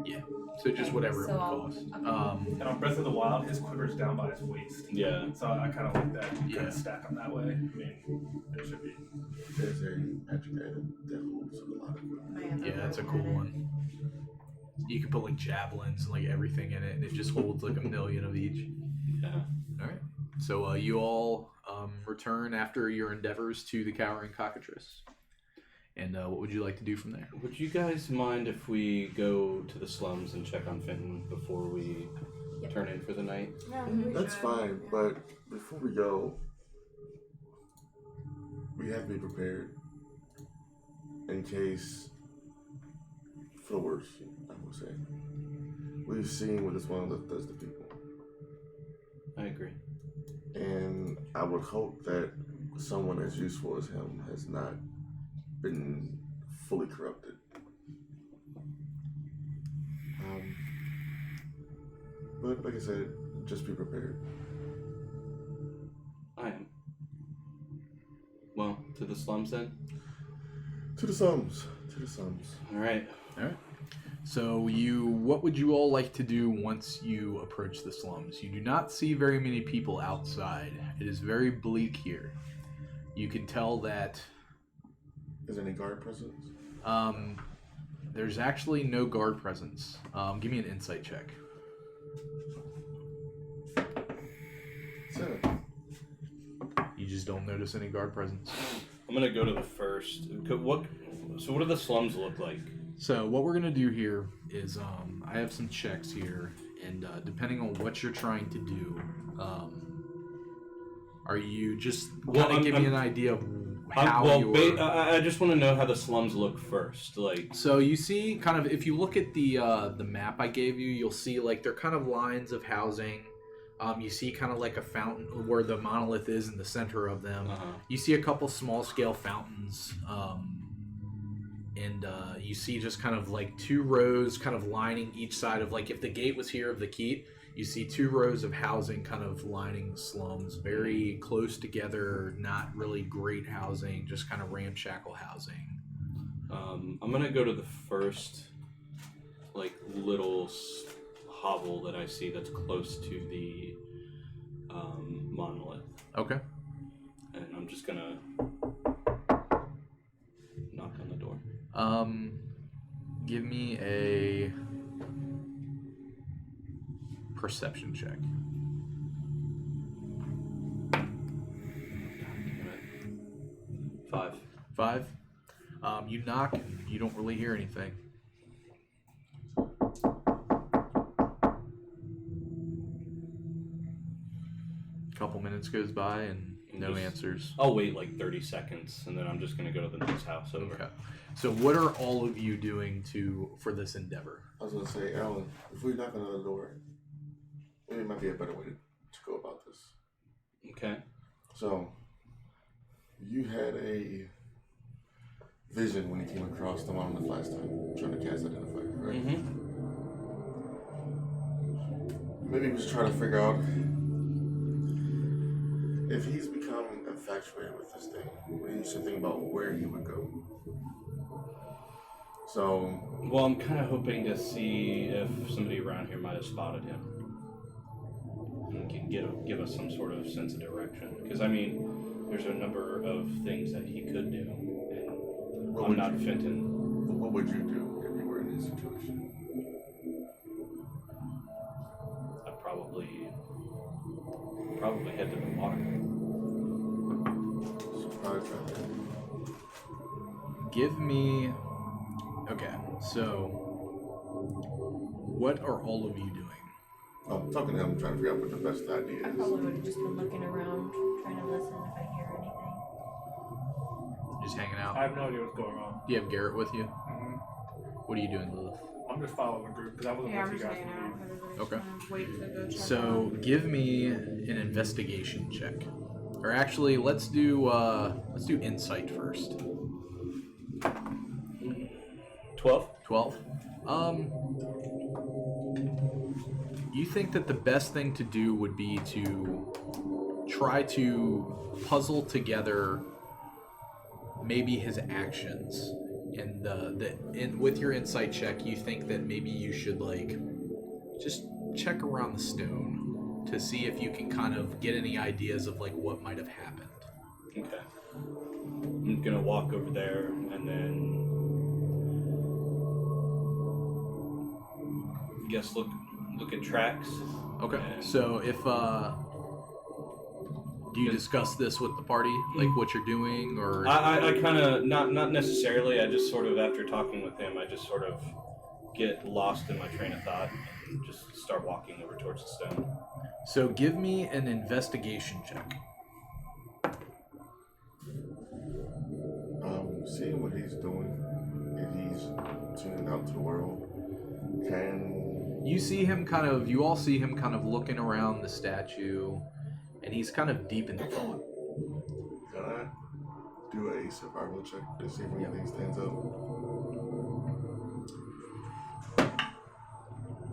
S7: so just
S8: Okay,
S7: whatever
S8: so
S7: it would
S8: I'll-
S7: cost.
S8: okay.
S6: And on Breath of the Wild, his quiver's down by his waist.
S4: Yeah.
S6: So I kind of like that. You
S7: Yeah.
S6: kind of stack them that way. I mean, there should be.
S3: There's a magic item that holds a lot of equipment.
S8: I have
S7: Yeah, that's a
S8: had
S7: cool
S8: it.
S7: one. You can put like javelins and like everything in it, and it just holds like 1,000,000 of each.
S4: Yeah.
S7: All right. So you all return after your endeavors to the Cowering Cockatrice. And what would you like to do from there?
S4: Would you guys mind if we go to the slums and check on Fenton before we
S8: Yep.
S4: turn in for the night?
S2: Yeah,
S8: Mhm.
S2: we
S3: That's
S2: should.
S3: fine, but before we go, we have to be prepared in case, for the worst, I would say. We've seen what this one does to people.
S4: I agree.
S3: And I would hope that someone as useful as him has not been fully corrupted. But like I said, just be prepared.
S4: I am. Well, to the slums then?
S3: To the sums. To the sums.
S4: All right.
S1: So what would you all like to do once you approach the slums? You do not see very many people outside. It is very bleak here. You can tell that
S3: Is there any guard presence?
S1: there's actually no guard presence. Give me an insight check.
S3: 7.
S1: You just don't notice any guard presence.
S4: I'm gonna go to the first. So what do the slums look like?
S1: So what we're gonna do here is I have some checks here, and depending on what you're trying to do, are you just kind of give me an idea of how
S4: I just want to know how the slums look first. Like,
S1: so you see, kind of, if you look at the map I gave you, you'll see like they're kind of lines of housing. You see kind of like a fountain where the monolith is in the center of them. You see a couple small scale fountains. And you see just kind of like 2 rows kind of lining each side of, like, if the gate was here of the keep, you see 2 rows of housing kind of lining the slums, very close together, not really great housing, just kind of ramshackle housing.
S4: I'm gonna go to the first like little hovel that I see that's close to the monolith.
S1: Okay.
S4: And I'm just gonna knock on the door.
S1: Give me a perception check.
S4: Five.
S1: 5. You knock, and you don't really hear anything. A couple minutes goes by and no answers.
S4: I'll wait like 30 seconds, and then I'm just gonna go to the next house over.
S1: Okay. So what are all of you doing for this endeavor?
S3: I was gonna say, Alan, if we knock on the door, maybe it might be a better way to go about this.
S4: Okay.
S3: So, you had a vision when you came across the monolith last time, trying to cast Identify, right?
S4: Mm-hmm.
S3: Maybe we should try to figure out if he's become infatuated with this thing. We should think about where he would go. So,
S4: Well, I'm kind of hoping to see if somebody around here might have spotted him and can give us some sort of sense of direction. Because I mean, there's a number of things that he could do, and I'm not Fenton.
S3: What would you do if you were in his situation?
S4: I'd probably head to the water.
S3: Surprise right there.
S1: Give me... Okay, so what are all of you doing?
S3: I'm talking to him, trying to figure out what the best idea
S5: I
S3: is.
S5: probably would have just been looking around, trying to listen if I hear anything.
S1: Just hanging out?
S6: I have no idea what's going on.
S1: Do you have Garrett with you?
S6: Mm-hmm.
S1: What are you doing, Lilith?
S6: I'm just following the group because I wasn't
S2: Yeah, I'm
S6: with
S2: just
S6: you guys.
S2: hanging out. Everybody's
S1: Okay.
S2: kind of waiting to go check
S1: So
S2: out.
S1: give me an investigation check. Or actually, let's do insight first.
S4: 12.
S1: 12. You think that the best thing to do would be to try to puzzle together maybe his actions, and with your insight check, you think that maybe you should like just check around the stone to see if you can kind of get any ideas of like what might have happened.
S4: Okay. I'm gonna walk over there and then look at tracks.
S1: Okay.
S4: And
S1: So if do you discuss this with the party, like what you're doing, or
S4: I kind of not necessarily. I just sort of, after talking with him, I just sort of get lost in my train of thought and just start walking over towards the stone.
S1: so give me an investigation check.
S3: Seeing what he's doing, if he's tuning out to the world, can
S7: You see him you all see him kind of looking around the statue, and he's kind of deep in thought.
S3: Can I do a survival check to see if anything stands out?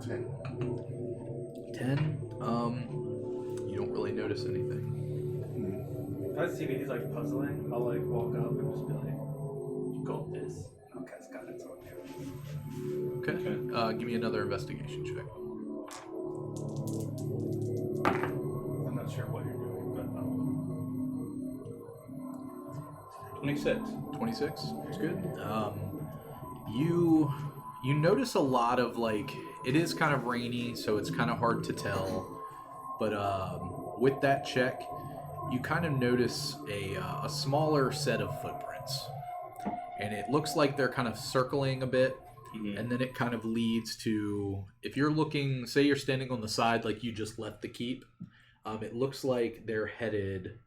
S3: 10.
S7: 10. You don't really notice anything.
S6: If I see that he's like puzzling, I'll like walk up and just be like, "You got this." And I'll cast guidance on you.
S7: Okay. Give me another investigation check.
S6: I'm not sure what you're doing, but
S4: 26.
S7: 26. That's good. You notice a lot of it is kind of rainy, so it's kind of hard to tell. But with that check, you kind of notice a smaller set of footprints, and it looks like they're kind of circling a bit.
S4: Mm-hmm.
S7: And then it kind of leads to, if you're looking, say you're standing on the side like you just left the keep, it looks like they're headed,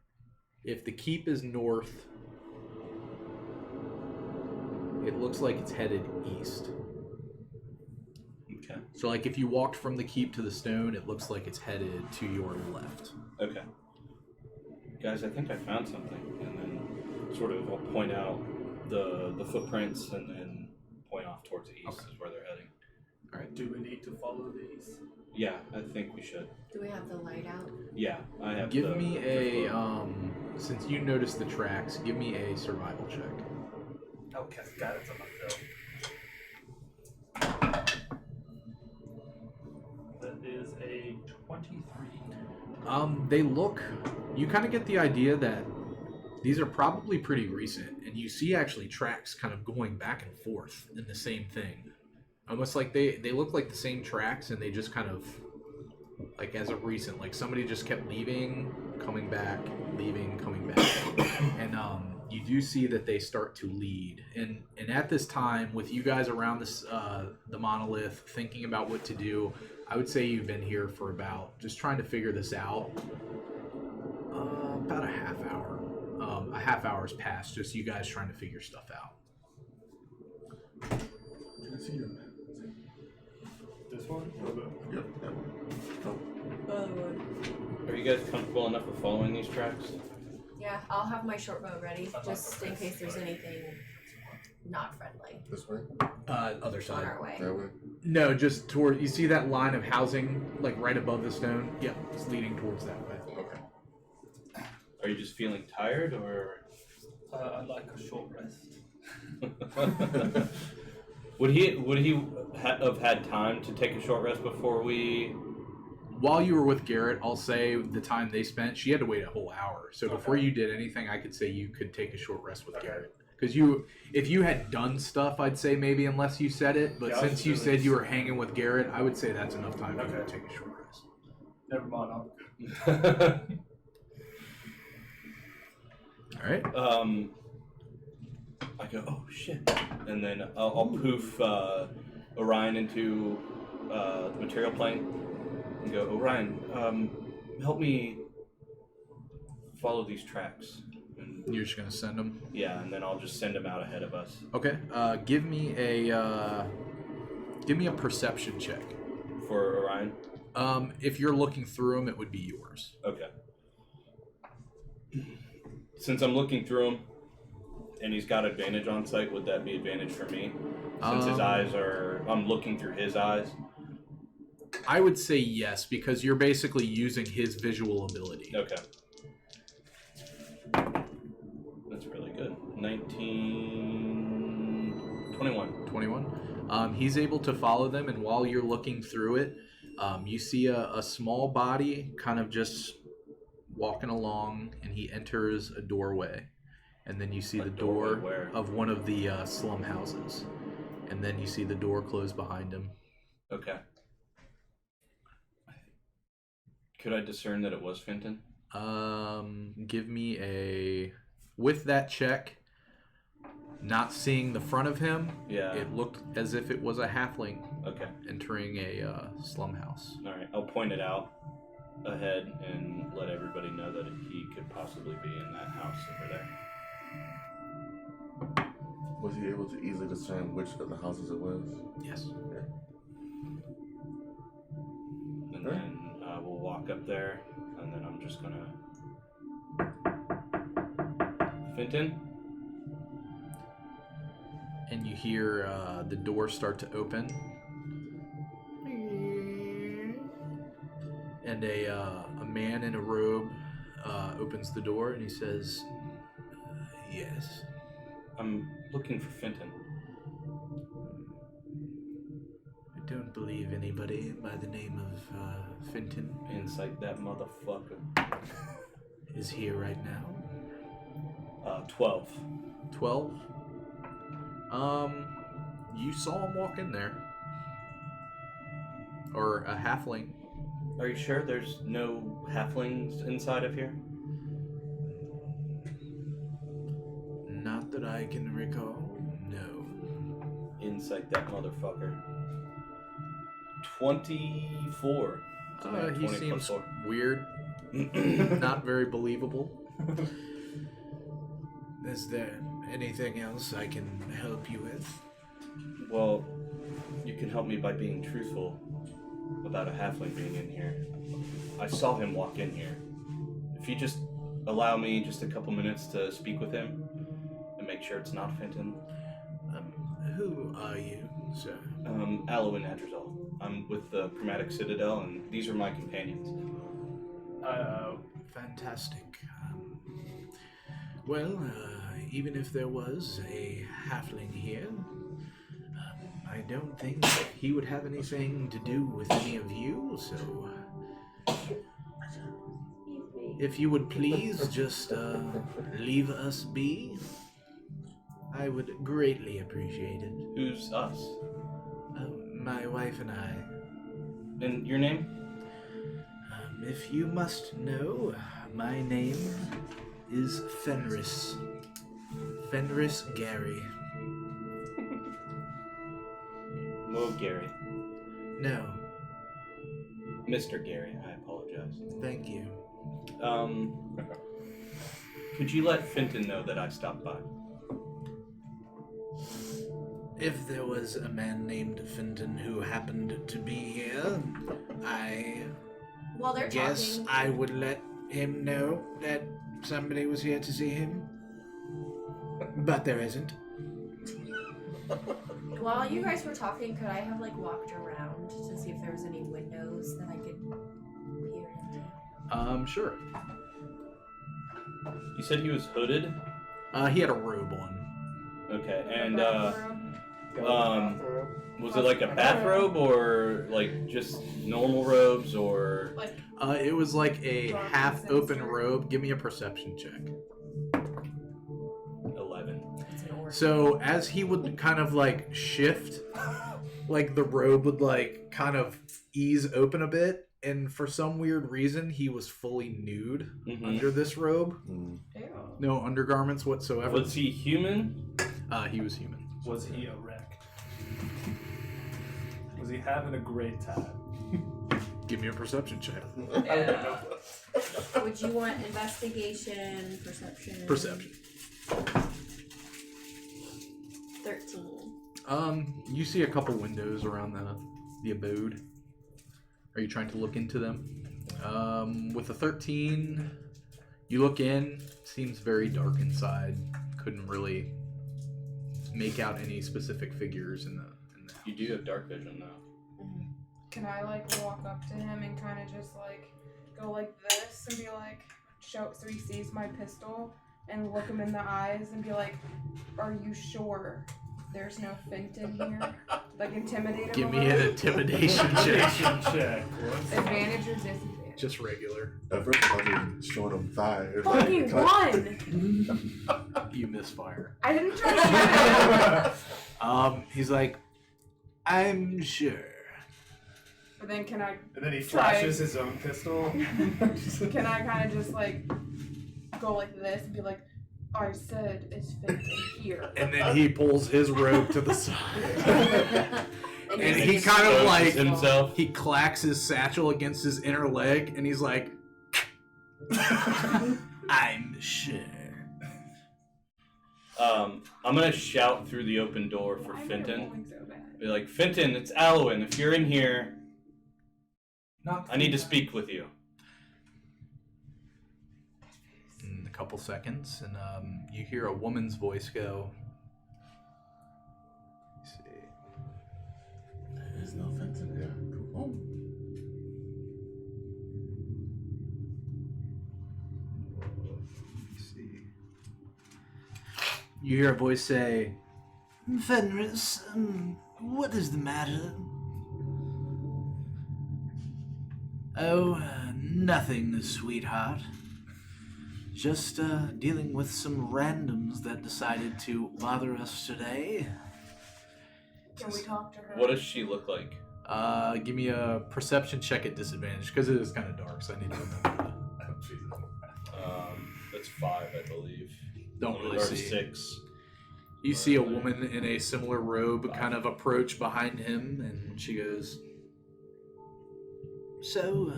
S7: if the keep is north, it looks like it's headed east.
S4: Okay.
S7: So if you walked from the keep to the stone, it looks like it's headed to your left.
S4: Okay. Guys, I think I found something. And then sort of I'll point out the footprints and then point off towards the east is where they're heading.
S7: All right.
S6: do we need to follow these?
S4: Yeah, I think we should.
S8: Do we have the light out?
S4: Yeah, I have.
S7: Give me since you noticed the tracks, give me a survival check.
S6: I'll cast guidance on myself. That is a 23.
S7: They look, you kind of get the idea that these are probably pretty recent, and you see actually tracks kind of going back and forth in the same thing. Almost like they look like the same tracks, and they just kind of, as of recent, somebody just kept leaving, coming back, leaving, coming back. And you do see that they start to lead. And at this time, with you guys around this the monolith, thinking about what to do, I would say you've been here for about, just trying to figure this out, about a half hour. A half hour's passed, just you guys trying to figure stuff out.
S3: Can I see your map?
S6: This one?
S3: Yep, that one.
S4: Are you guys comfortable enough with following these tracks?
S8: Yeah, I'll have my short bow ready just in case there's anything not friendly
S3: This way?
S7: Other
S8: on
S7: side.
S8: our way.
S3: That way?
S7: No, just toward, you see that line of housing, right above the stone? Yep, it's leading towards that way.
S3: Okay.
S4: Are you just feeling tired, or
S6: I'd like a short rest.
S4: would he have had time to take a short rest before we?
S7: While you were with Garrett, I'll say the time they spent, she had to wait a whole hour. So before you did anything, I could say you could take a short rest with Garrett. Because if you had done stuff, I'd say maybe unless you said it. But since you said you were hanging with Garrett, I would say that's enough time for you to take a short rest.
S6: Never mind, I'm
S7: All right.
S4: I go, oh shit, and then I'll poof Orion into the material plane and go, Orion, help me follow these tracks. And,
S7: You're just gonna send them.
S4: yeah, and then I'll just send them out ahead of us.
S7: Okay. Give me a perception check.
S4: For Orion?
S7: If you're looking through them, it would be yours.
S4: Okay. Since I'm looking through him, and he's got advantage on sight, would that be advantage for me? Since his eyes are, I'm looking through his eyes.
S7: I would say yes, because you're basically using his visual ability.
S4: Okay. That's really good. 19... 21.
S7: 21. He's able to follow them, and while you're looking through it, you see a small body kind of just walking along, and he enters a doorway. And then you see the door of one of the slum houses. And then you see the door close behind him.
S4: Okay. Could I discern that it was Fenton?
S7: Give me a... With that check, not seeing the front of him,
S4: Yeah.
S7: it looked as if it was a halfling
S4: Okay.
S7: entering a slum house.
S4: Alright, I'll point it out ahead and let everybody know that he could possibly be in that house over there.
S3: Was he able to easily discern which of the houses it was?
S7: Yes.
S4: and then we'll walk up there, and then I'm just gonna... Fenton?
S7: And you hear the door start to open. And a man in a robe opens the door, and he says, yes.
S4: I'm looking for Fenton.
S7: I don't believe anybody by the name of Fenton
S4: Inside that motherfucker.
S7: is here right now.
S4: 12.
S7: 12? You saw him walk in there. Or a halfling.
S4: Are you sure there's no halflings inside of here?
S7: Not that I can recall, no.
S4: Inside that motherfucker. 24.
S7: He
S4: 20
S7: seems
S4: plus 4.
S7: weird. Not very believable. Is there anything else I can help you with?
S4: Well, you can help me by being truthful about a halfling being in here. I saw him walk in here. If you just allow me just a couple minutes to speak with him and make sure it's not Fenton.
S7: Who are you, sir?
S4: Alwyn Adrazal. I'm with the Chromatic Citadel, and these are my companions.
S7: Fantastic. Well, even if there was a halfling here, I don't think he would have anything to do with any of you, so... If you would please just leave us be, I would greatly appreciate it.
S4: Who's us?
S7: My wife and I.
S4: And your name?
S7: If you must know, my name is Fenris. Fenris Gary.
S4: Mo Gary.
S7: No,
S4: Mr. Gary, I apologize.
S7: thank you.
S4: Could you let Fenton know that I stopped by?
S7: If there was a man named Fenton who happened to be here, I
S8: While they're
S7: guess
S8: talking,
S7: I would let him know that somebody was here to see him. But there isn't.
S8: while you guys were talking, could I have walked around to see if there was any windows that I could peer into?
S7: Sure.
S4: You said he was hooded?
S7: He had a robe on.
S4: Okay, and
S2: Bathroom.
S4: was it like a bathrobe or just normal robes or...
S7: It was like a
S2: Dark
S7: half-open
S2: sensor.
S7: robe. Give me a perception check.
S4: 11.
S8: It's an orc.
S7: So as he would kind of shift, the robe would kind of ease open a bit, and for some weird reason he was fully nude under this robe.
S3: Mm.
S2: Ew.
S7: No undergarments whatsoever.
S4: Was he human?
S7: He was human.
S6: Was he erect? Was he having a great time?
S7: Give me a perception check.
S8: Yeah. Would you want investigation, perception?
S7: Perception.
S8: 13.
S7: You see a couple windows around the abode. Are you trying to look into them? With a 13, you look in. Seems very dark inside. Couldn't really make out any specific figures in the house.
S4: You do have dark vision, though.
S2: Can I walk up to him and kind of just go like this and be show so he sees my pistol and look him in the eyes and be like, "Are you sure there's no Fenton here?" Intimidate him.
S7: Give
S2: a
S7: me an
S2: little.
S7: intimidation check.
S6: Check.
S2: Advantage or disadvantage?
S7: Just regular.
S3: At first, I was showing him thighs.
S8: Fucking one!
S7: You misfire.
S2: I didn't try to get it.
S7: He's like, I'm sure.
S2: But then can I
S6: And then he flashes his own pistol.
S2: can I kind of just go like this and be like, "I said it's Fenton here."
S7: And then he pulls his robe to the side.
S8: And
S7: And
S8: you
S7: he
S8: see
S7: kind of
S4: Exposes himself.
S7: he clacks his satchel against his inner leg, and he's like, I'm sure.
S4: I'm gonna shout through the open door for
S2: Why am I
S4: Fenton.
S2: rolling so bad?
S4: Be like, Fenton, it's Alwyn. If you're in here,
S6: Not
S4: I need to speak with you.
S7: In a couple seconds, and you hear a woman's voice go. Let's see.
S3: There's no offense in there. Come home.
S7: Let's see. You hear a voice say, "Fenris, what is the matter?" "Oh, nothing, sweetheart. Just dealing with some randoms that decided to bother us today."
S2: Can we talk to her?
S4: What does she look like?
S7: Give me a perception check at disadvantage, because it is kind of dark, so I need to remember
S4: That's 5, I believe.
S7: Don't really
S4: or
S7: see.
S4: 6.
S7: You see a woman in a similar robe kind of approach behind him, and she goes, "So,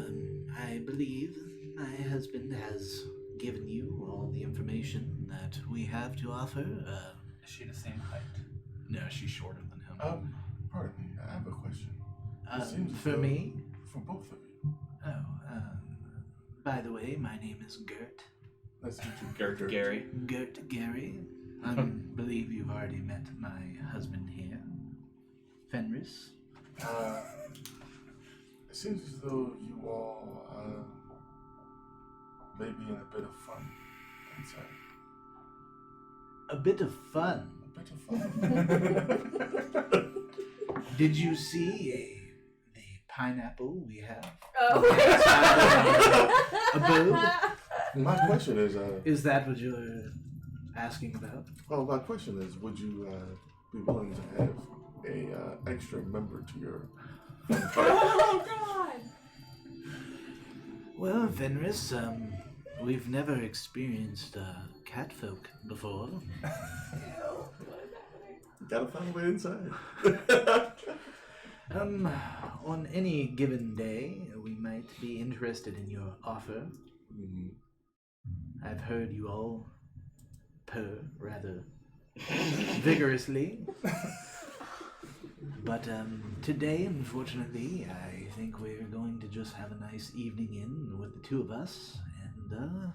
S7: I believe my husband has given you all the information that we have to offer."
S6: Is she the same height?
S7: No, she's shorter than him.
S3: Pardon me, I have a question. It seems as
S7: For
S3: though-
S7: me?
S3: For both of you.
S7: Oh, by the way, my name is Gert.
S3: Nice to meet you.
S4: Gert Gary.
S7: Gert Gary. I believe you've already met my husband here, Fenris.
S3: It seems as though you all may be in a bit of fun inside.
S7: A bit of fun.
S3: A bit of fun.
S7: Did you see the pineapple we have?
S8: Oh.
S7: Abode?
S3: My question is,
S7: Is that what you're asking about?
S3: well, my question is, would you be willing to have a extra member to your
S2: Oh God!
S7: Well, Fenris, we've never experienced catfolk before.
S3: Gotta find a way inside.
S7: On any given day, we might be interested in your offer.
S3: Mhm.
S7: I've heard you all purr rather vigorously. But today, unfortunately, I think we're going to just have a nice evening in with the two of us and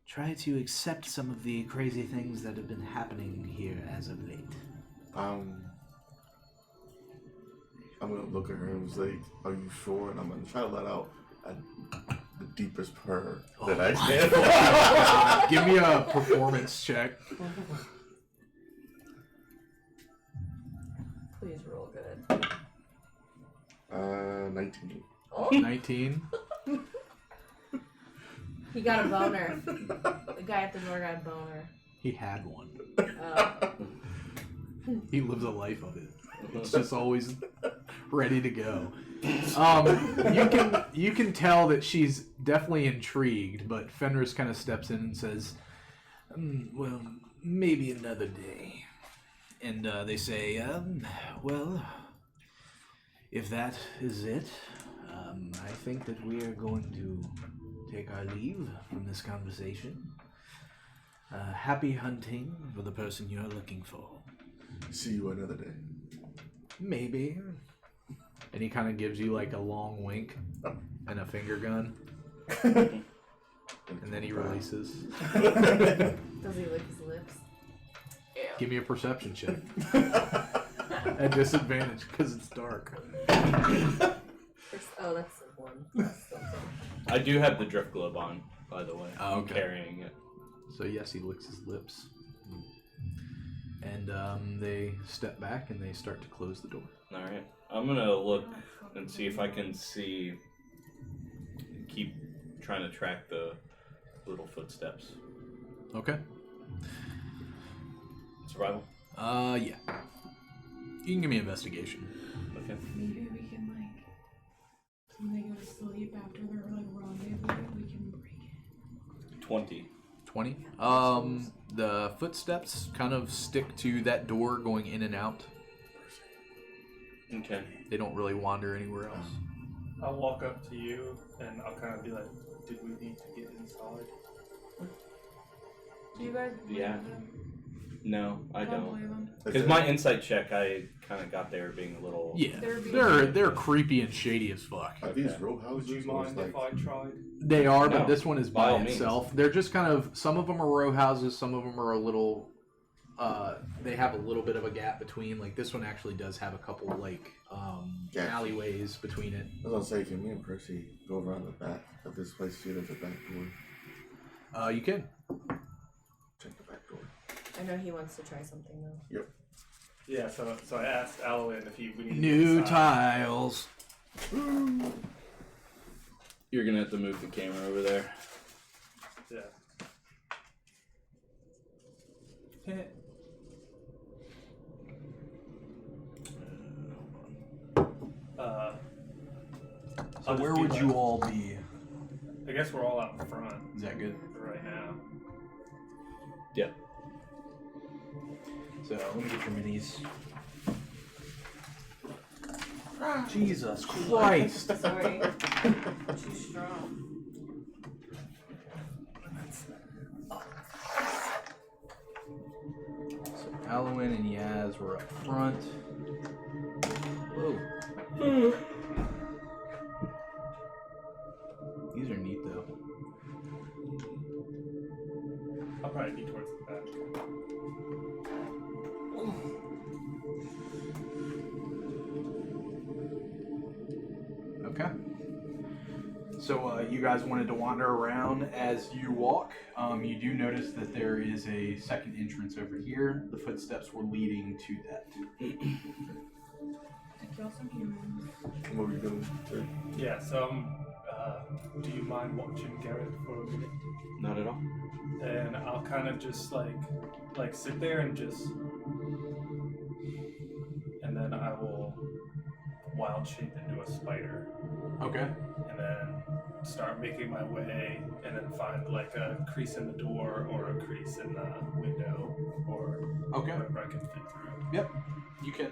S7: try to accept some of the crazy things that have been happening here as of late.
S3: I'm gonna look at her and say, "Are you sure?" And I'm gonna try to let out the deepest purr that I can.
S7: Give me a performance check.
S8: Please roll good.
S3: 19.
S8: Oh,
S7: 19.
S8: he got a boner. The guy at the door got a boner.
S7: He had one.
S8: Oh.
S7: He lives a life of it. It's just always ready to go. You can tell that she's definitely intrigued, but Fenris kind of steps in and says, "Well, maybe another day." And they say, "Well, if that is it, I think that we are going to take our leave from this conversation. Happy hunting for the person you're looking for."
S3: See you another day.
S7: Maybe. And he kind of gives you like a long wink and a finger gun, and then he releases.
S8: Does he lick his lips?
S7: Give me a perception check. At disadvantage because it's dark.
S8: Oh, that's the one. That's something.
S4: I do have the drift globe on, by the way.
S7: Oh,
S4: I'm
S7: okay.
S4: carrying it.
S7: So yes, he licks his lips. And they step back and they start to close the door.
S4: Alright. I'm gonna look and see if I can keep trying to track the little footsteps.
S7: Okay.
S4: Survival?
S7: Yeah. You can give me investigation.
S4: Okay.
S2: Maybe we can when they go to sleep after their rendezvous, we can break it.
S4: 20.
S7: 20. The footsteps kind of stick to that door going in and out.
S4: Okay.
S7: They don't really wander anywhere else.
S6: I'll walk up to you and I'll kind of be like, "Did we need to get inside?"
S2: Do you guys believe
S4: Yeah.
S2: them?
S4: No, I don't.
S2: believe him.
S4: Because my insight check, I kind of got there being a little.
S1: Yeah,
S2: They're
S1: they're creepy and shady as fuck.
S3: Are these
S4: Okay.
S3: row
S6: Would
S3: houses?
S6: you
S3: or it's
S6: mind if I tried?
S1: They are, but
S4: No,
S1: this one is
S4: by
S1: by
S4: all means.
S1: itself. They're just kind of, some of them are row houses, some of them are a little, they have a little bit of a gap between. Like this one actually does have a couple like
S3: Gaps.
S1: alleyways between it.
S3: I was gonna say, can me and Percy go around the back of this place, see there's a back door?
S1: You can.
S3: Check the back door.
S8: I know he wants to try something though.
S6: Yeah, so I asked Alwyn if we need to
S1: New
S6: decide.
S1: tiles.
S4: You're gonna have to move the camera over there.
S6: Yeah.
S1: So
S6: I'll just
S1: where
S6: be
S1: would
S6: like-
S1: you all be?
S6: I guess we're all out front
S1: Is that good?
S6: right now.
S4: Yeah.
S1: So let me get your minis. Jesus Christ!
S8: Sorry. Too strong.
S1: So Alwyn and Yaz were up front. Whoa. These are neat though.
S6: I'll probably be towards the back.
S1: Okay. So you guys wanted to wander around. As you walk, you do notice that there is a second entrance over here. The footsteps were leading to that.
S2: To kill some humans.
S3: What were you doing?
S6: Yeah, so do you mind watching Garrett for a minute?
S4: Not at all.
S6: And I'll kind of just like sit there and just, and then I will wild shape into a spider,
S1: Okay.
S6: and then start making my way, and then find like a crease in the door or a crease in the window or
S1: Okay.
S6: wherever I can fit through.
S1: Yep. You can.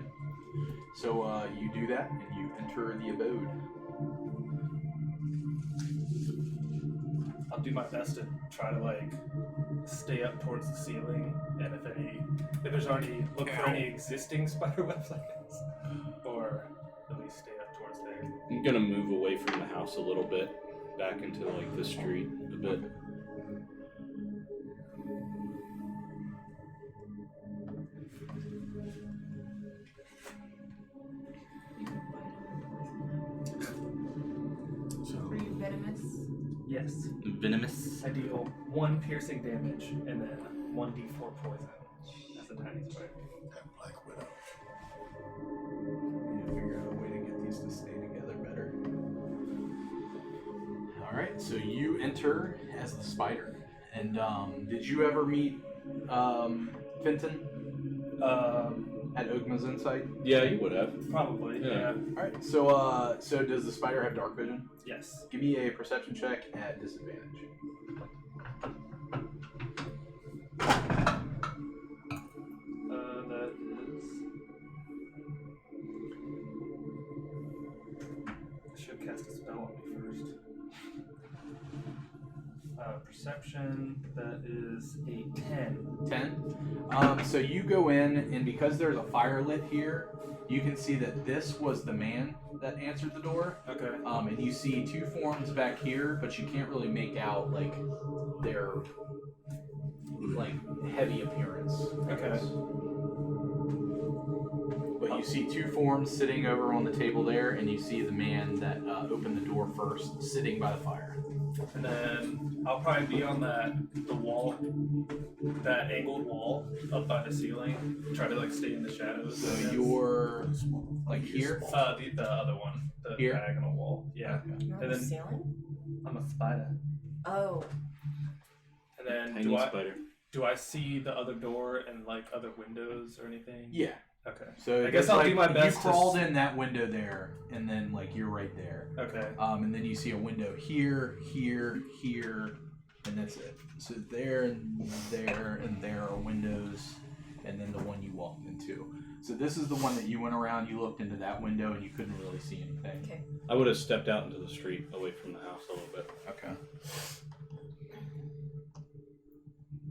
S1: So you do that and you enter the abode.
S6: I'll do my best to try to like stay up towards the ceiling, and if there's already look for any existing spider webs, I guess, or at least stay up towards there.
S4: I'm gonna move away from the house a little bit, back into like the street a bit.
S2: Pretty venomous.
S6: Yes.
S4: Venomous.
S6: I deal 1 piercing damage and then 1d4 poison. That's a tiny spider.
S3: That Black Widow.
S1: Need to figure out a way to get these to stay together better. Alright, so you enter as the spider. And did you ever meet Fenton at Ogma's Insight?
S4: Yeah, you would have.
S6: Probably,
S4: Yeah.
S6: yeah.
S1: Alright, so does the spider have dark vision?
S6: Yes.
S1: Give me a perception check at disadvantage.
S6: That is. I should cast a spell on me first. Perception, that is a 10.
S1: 10. So you go in, and because there's a fire lit here, you can see that this was the man that answered the door.
S6: Okay.
S1: And you see two forms back here, but you can't really make out like their like heavy appearance. I
S6: Okay.
S1: guess. But you see two forms sitting over on the table there, and you see the man that opened the door first, sitting by the fire.
S6: And then I'll probably be on the wall, that angled wall up by the ceiling. Try to like stay in the shadows. I
S1: So
S6: guess.
S1: you're like here.
S6: The other one, the
S1: Here?
S6: diagonal wall. Yeah.
S8: You're on
S6: And
S8: the
S6: then-
S8: ceiling?
S6: I'm a spider.
S8: Oh.
S6: And then
S4: Hanging spider.
S6: do I see the other door and like other windows or anything?
S1: Yeah.
S6: Okay.
S1: So
S6: I guess
S1: it's
S6: I'll
S1: like
S6: do my best
S1: You
S6: to
S1: crawled in that window there, and then like you're right there.
S6: Okay.
S1: And then you see a window here, here, here, and that's it. So there and there and there are windows, and then the one you walked into. So this is the one that you went around, you looked into that window, and you couldn't really see anything.
S8: Okay.
S4: I would have stepped out into the street away from the house a little bit.
S1: Okay.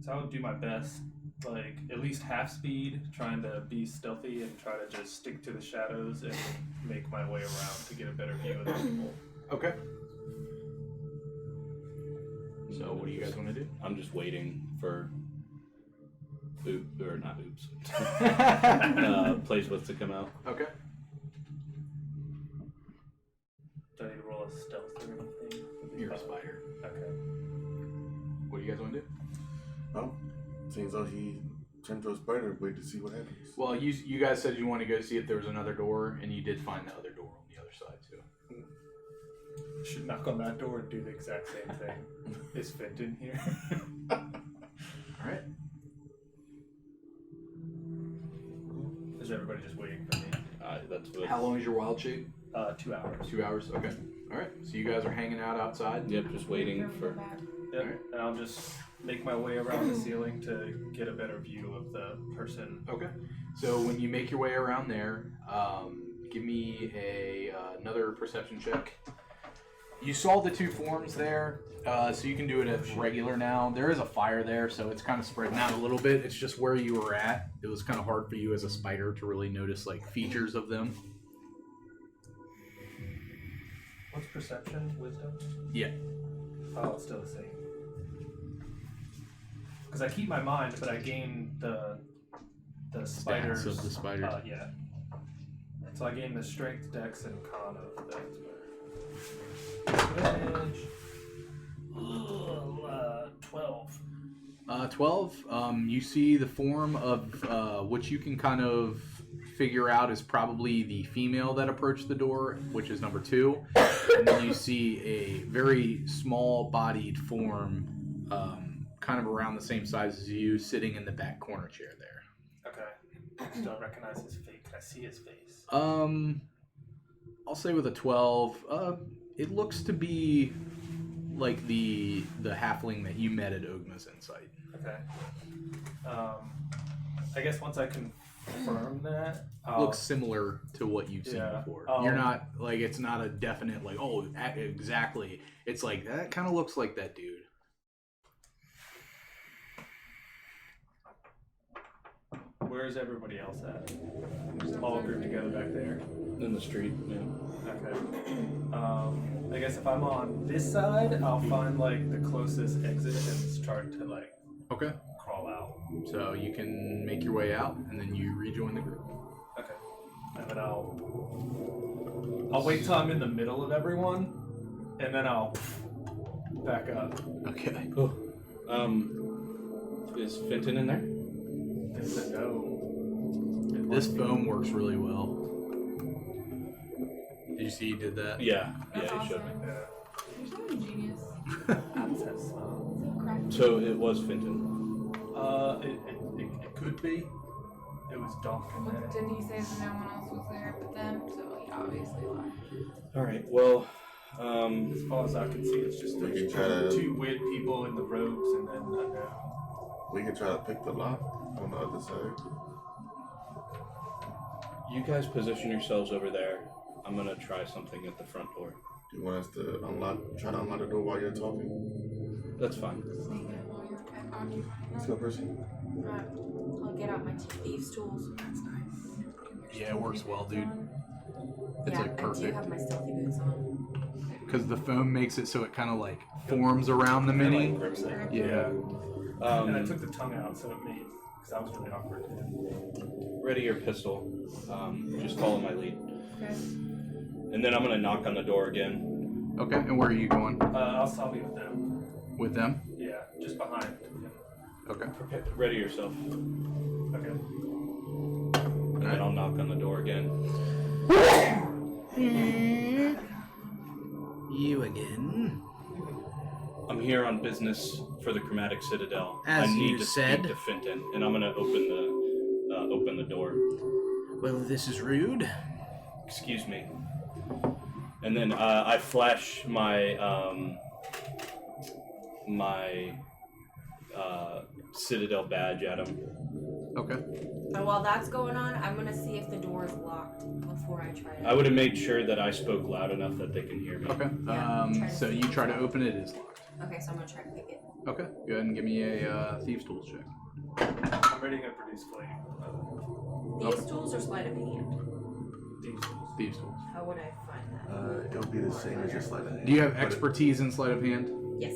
S6: So I would do my best like at least half speed, trying to be stealthy and try to just stick to the shadows and make my way around to get a better view of the people.
S1: Okay. So what do you guys want to do?
S4: I'm just waiting for oops. Placewith to come out.
S1: Okay.
S6: Do I need to roll a stealth or anything?
S1: You're a spider.
S6: Okay.
S1: What do you guys want to do?
S3: Well, seems though he turned to a spider. Wait to see what happens.
S1: Well, you guys said you want to go see if there was another door, and you did find the other door on the other side too.
S6: Should knock on that door and do the exact same thing. Is Fenton here?
S1: All right.
S6: Is everybody just waiting for me?
S4: That's what.
S1: How long is your wild shape?
S6: 2 hours.
S1: 2 hours. Okay. All right. So you guys are hanging out outside.
S4: Yep, just waiting for.
S6: Yep.
S1: Alright.
S6: And I'll just make my way around the ceiling to get a better view of the person.
S1: Okay. So when you make your way around there, give me another perception check. You saw the two forms there, so you can do it at regular now. There is a fire there, so it's kind of spreading out a little bit. It's just where you were at. It was kind of hard for you as a spider to really notice like features of them.
S6: What's perception? Wisdom?
S1: Yeah.
S6: Oh, it's still the same. Because I keep my mind, but I gain the spiders.
S1: Stats of the spider.
S6: Yeah. So I gain the strength, dex, and con of the damage. 12.
S1: 12. You see the form of which you can kind of figure out is probably the female that approached the door, which is number 2. And then you see a very small-bodied form, kind of around the same size as you, sitting in the back corner chair there.
S6: Okay. I just don't recognize his face. Can I see his face?
S1: I'll say with a 12, it looks to be like the halfling that you met at Ogma's Insight.
S6: Okay. I guess once I confirm that,
S1: Looks similar to what you've seen before. You're not like, it's not a definite like, oh, exactly. It's like that kind of looks like that dude.
S6: Where's everybody else at? All grouped together back there.
S4: In the street, yeah.
S6: Okay. I guess if I'm on this side, I'll find like the closest exit and start to like
S1: Okay.
S6: crawl out.
S1: So you can make your way out, and then you rejoin the group.
S6: Okay. And then I'll wait till I'm in the middle of everyone, and then I'll back up.
S1: Okay.
S4: Cool. Is Fenton in there?
S6: It's a no.
S1: This foam works really well. Did you see he did that?
S4: Yeah.
S2: That's
S4: Yeah, he showed me.
S2: awesome.
S6: Yeah.
S2: You're such a genius.
S6: That's that smell.
S4: So it was Fenton.
S6: It could be. It was dark in there.
S2: Didn't he say that no one else was there but them? So he obviously lied.
S4: All right. Well,
S6: As far as I can see, it's just
S3: We
S6: those
S3: can try to-
S6: two weird people in the robes, and then
S3: We can try to pick the lock on the other side.
S4: you guys position yourselves over there. I'm gonna try something at the front door.
S3: Do you want us to try to unlock the door while you're talking?
S4: That's fine.
S2: Sneak it while you're occupying
S3: Let's
S2: them.
S3: go, Percy.
S8: I'll get out my thieves' tools.
S2: That's nice.
S1: Yeah, it works well, dude. It's
S8: Yeah,
S1: like
S8: I do
S1: perfect.
S8: have my stealthy boots on.
S1: Because the foam makes it so it kind of like forms around the mini.
S6: grips it.
S1: Yeah.
S6: And I took the tongue out, so it made because that was really awkward.
S4: Ready your pistol. Just follow my lead.
S2: Okay.
S4: And then I'm gonna knock on the door again.
S1: Okay, and where are you going?
S6: I'll be with them.
S1: With them?
S6: Yeah, just behind.
S1: Okay.
S4: Ready yourself.
S6: Okay.
S4: And then I'll knock on the door again.
S7: You again?
S4: I'm here on business for the Chromatic Citadel.
S7: As
S4: I need
S7: you
S4: to
S7: said.
S4: speak to Fenton, and I'm gonna open the door.
S7: Well, this is rude.
S4: Excuse me. And then I flash my Citadel badge at him.
S1: Okay.
S8: And while that's going on, I'm gonna see if the door is locked before I try to.
S4: I would have made sure that I spoke loud enough that they can hear me.
S1: Okay.
S8: Yeah,
S1: So you try to open it, it is locked.
S8: Okay, so I'm gonna try to pick it.
S1: Okay. Go ahead and give me a thieves tools check.
S6: I'm ready to produce flame.
S8: These tools or sleight of hand?
S6: These tools.
S1: Thieves' tools.
S8: How would I find that?
S3: It'll be the same as your sleight of hand.
S1: Do you have
S3: but
S1: expertise in sleight of hand?
S8: Yes.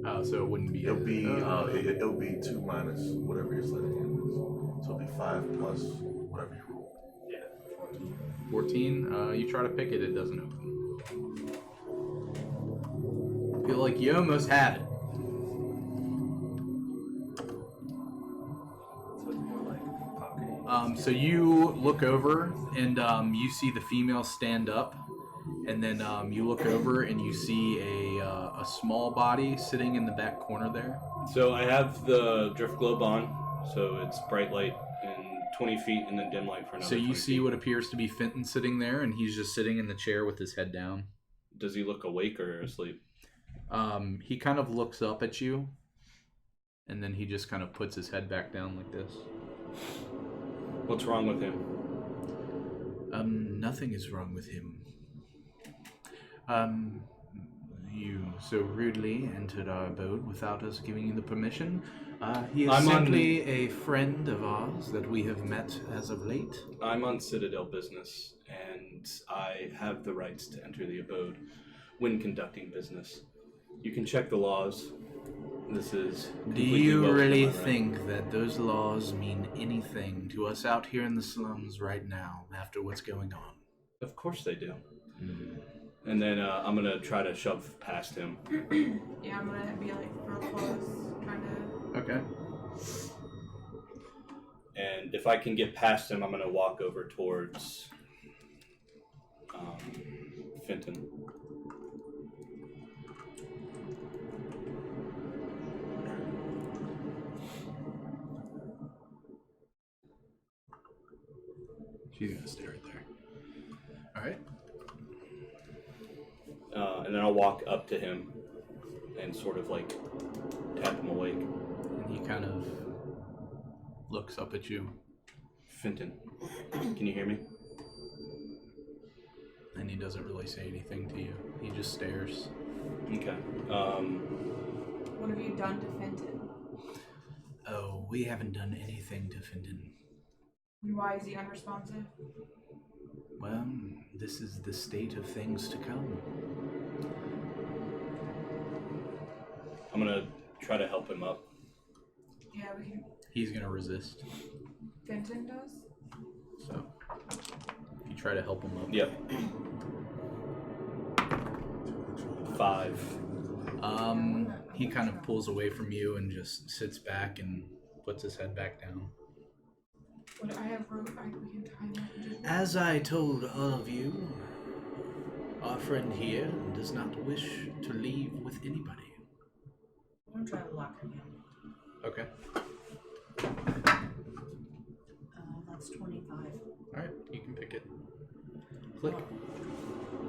S1: Oh, so it wouldn't be.
S3: It'll be it'll be 2 minus whatever your sleight of hand is. So it'll be 5 plus whatever you roll.
S6: Yeah.
S8: 14.
S1: 14. You try to pick it, it doesn't open. Feel like you almost had it.
S6: So it's more like pocket.
S1: So you look over and you see the female stand up, and then you look over and you see a small body sitting in the back corner there.
S4: So I have the drift globe on, so it's bright light and 20 feet, and then dim light for another.
S1: So you
S4: 20
S1: see
S4: feet.
S1: what appears to be Fenton sitting there, and he's just sitting in the chair with his head down.
S4: Does he look awake or asleep?
S1: He kind of looks up at you, and then he just kind of puts his head back down like this.
S4: What's wrong with him?
S7: Nothing is wrong with him. You so rudely entered our abode without us giving you the permission. He is
S4: I'm on-
S7: simply a friend of ours that we have met as of late.
S4: I'm on Citadel business, and I have the rights to enter the abode when conducting business. You can check the laws. This is
S7: Do
S4: completely
S7: you
S4: well within
S7: really
S4: my right.
S7: think that those laws mean anything to us out here in the slums right now after what's going on?
S4: Of course they do. And then I'm gonna try to shove past him.
S2: Yeah, I'm gonna be like real close, trying to.
S1: Okay.
S4: And if I can get past him, I'm gonna walk over towards Fenton.
S1: She's gonna stay right there. All right.
S4: And then I'll walk up to him and sort of like tap him awake.
S1: And he kind of looks up at you,
S4: Fenton, can you hear me?
S1: and he doesn't really say anything to you. He just stares.
S4: Okay.
S2: What have you done to Fenton?
S7: Oh, we haven't done anything to Fenton.
S2: And why is he unresponsive?
S7: Well, this is the state of things to come.
S4: I'm gonna try to help him up.
S2: Yeah, we can.
S1: He's gonna resist.
S2: Fenton does?
S1: So if you try to help him up.
S4: Yep. 5.
S1: He kind of pulls away from you and just sits back and puts his head back down.
S2: Would I have rope? We can tie that and just.
S7: As I told all of you, our friend here does not wish to leave with anybody.
S8: I'm gonna try to lock him in.
S1: Okay.
S8: That's 25.
S1: All right. You can pick it. Click.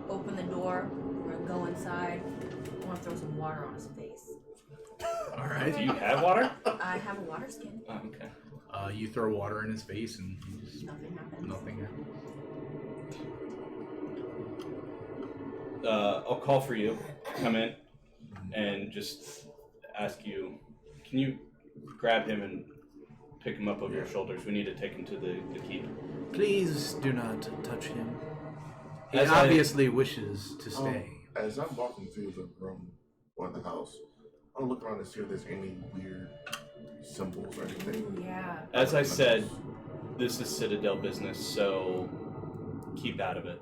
S8: Open the door. We're gonna go inside. I want to throw some water on his face.
S1: All right.
S4: Do you have water?
S8: I have a water skin.
S4: Oh, okay.
S1: You throw water in his face and he just,
S8: Nothing happens.
S1: nothing happens.
S4: I'll call for you. Come in and just ask you, can you grab him and pick him up over your shoulders? We need to take him to the keep.
S7: Please do not touch him. He
S4: As I-
S7: obviously wishes to stay.
S3: As I'm walking through the room or the house, I'll look around and see if there's any weird symbols or anything.
S8: Yeah.
S4: As I said, this is Citadel business, so keep out of it.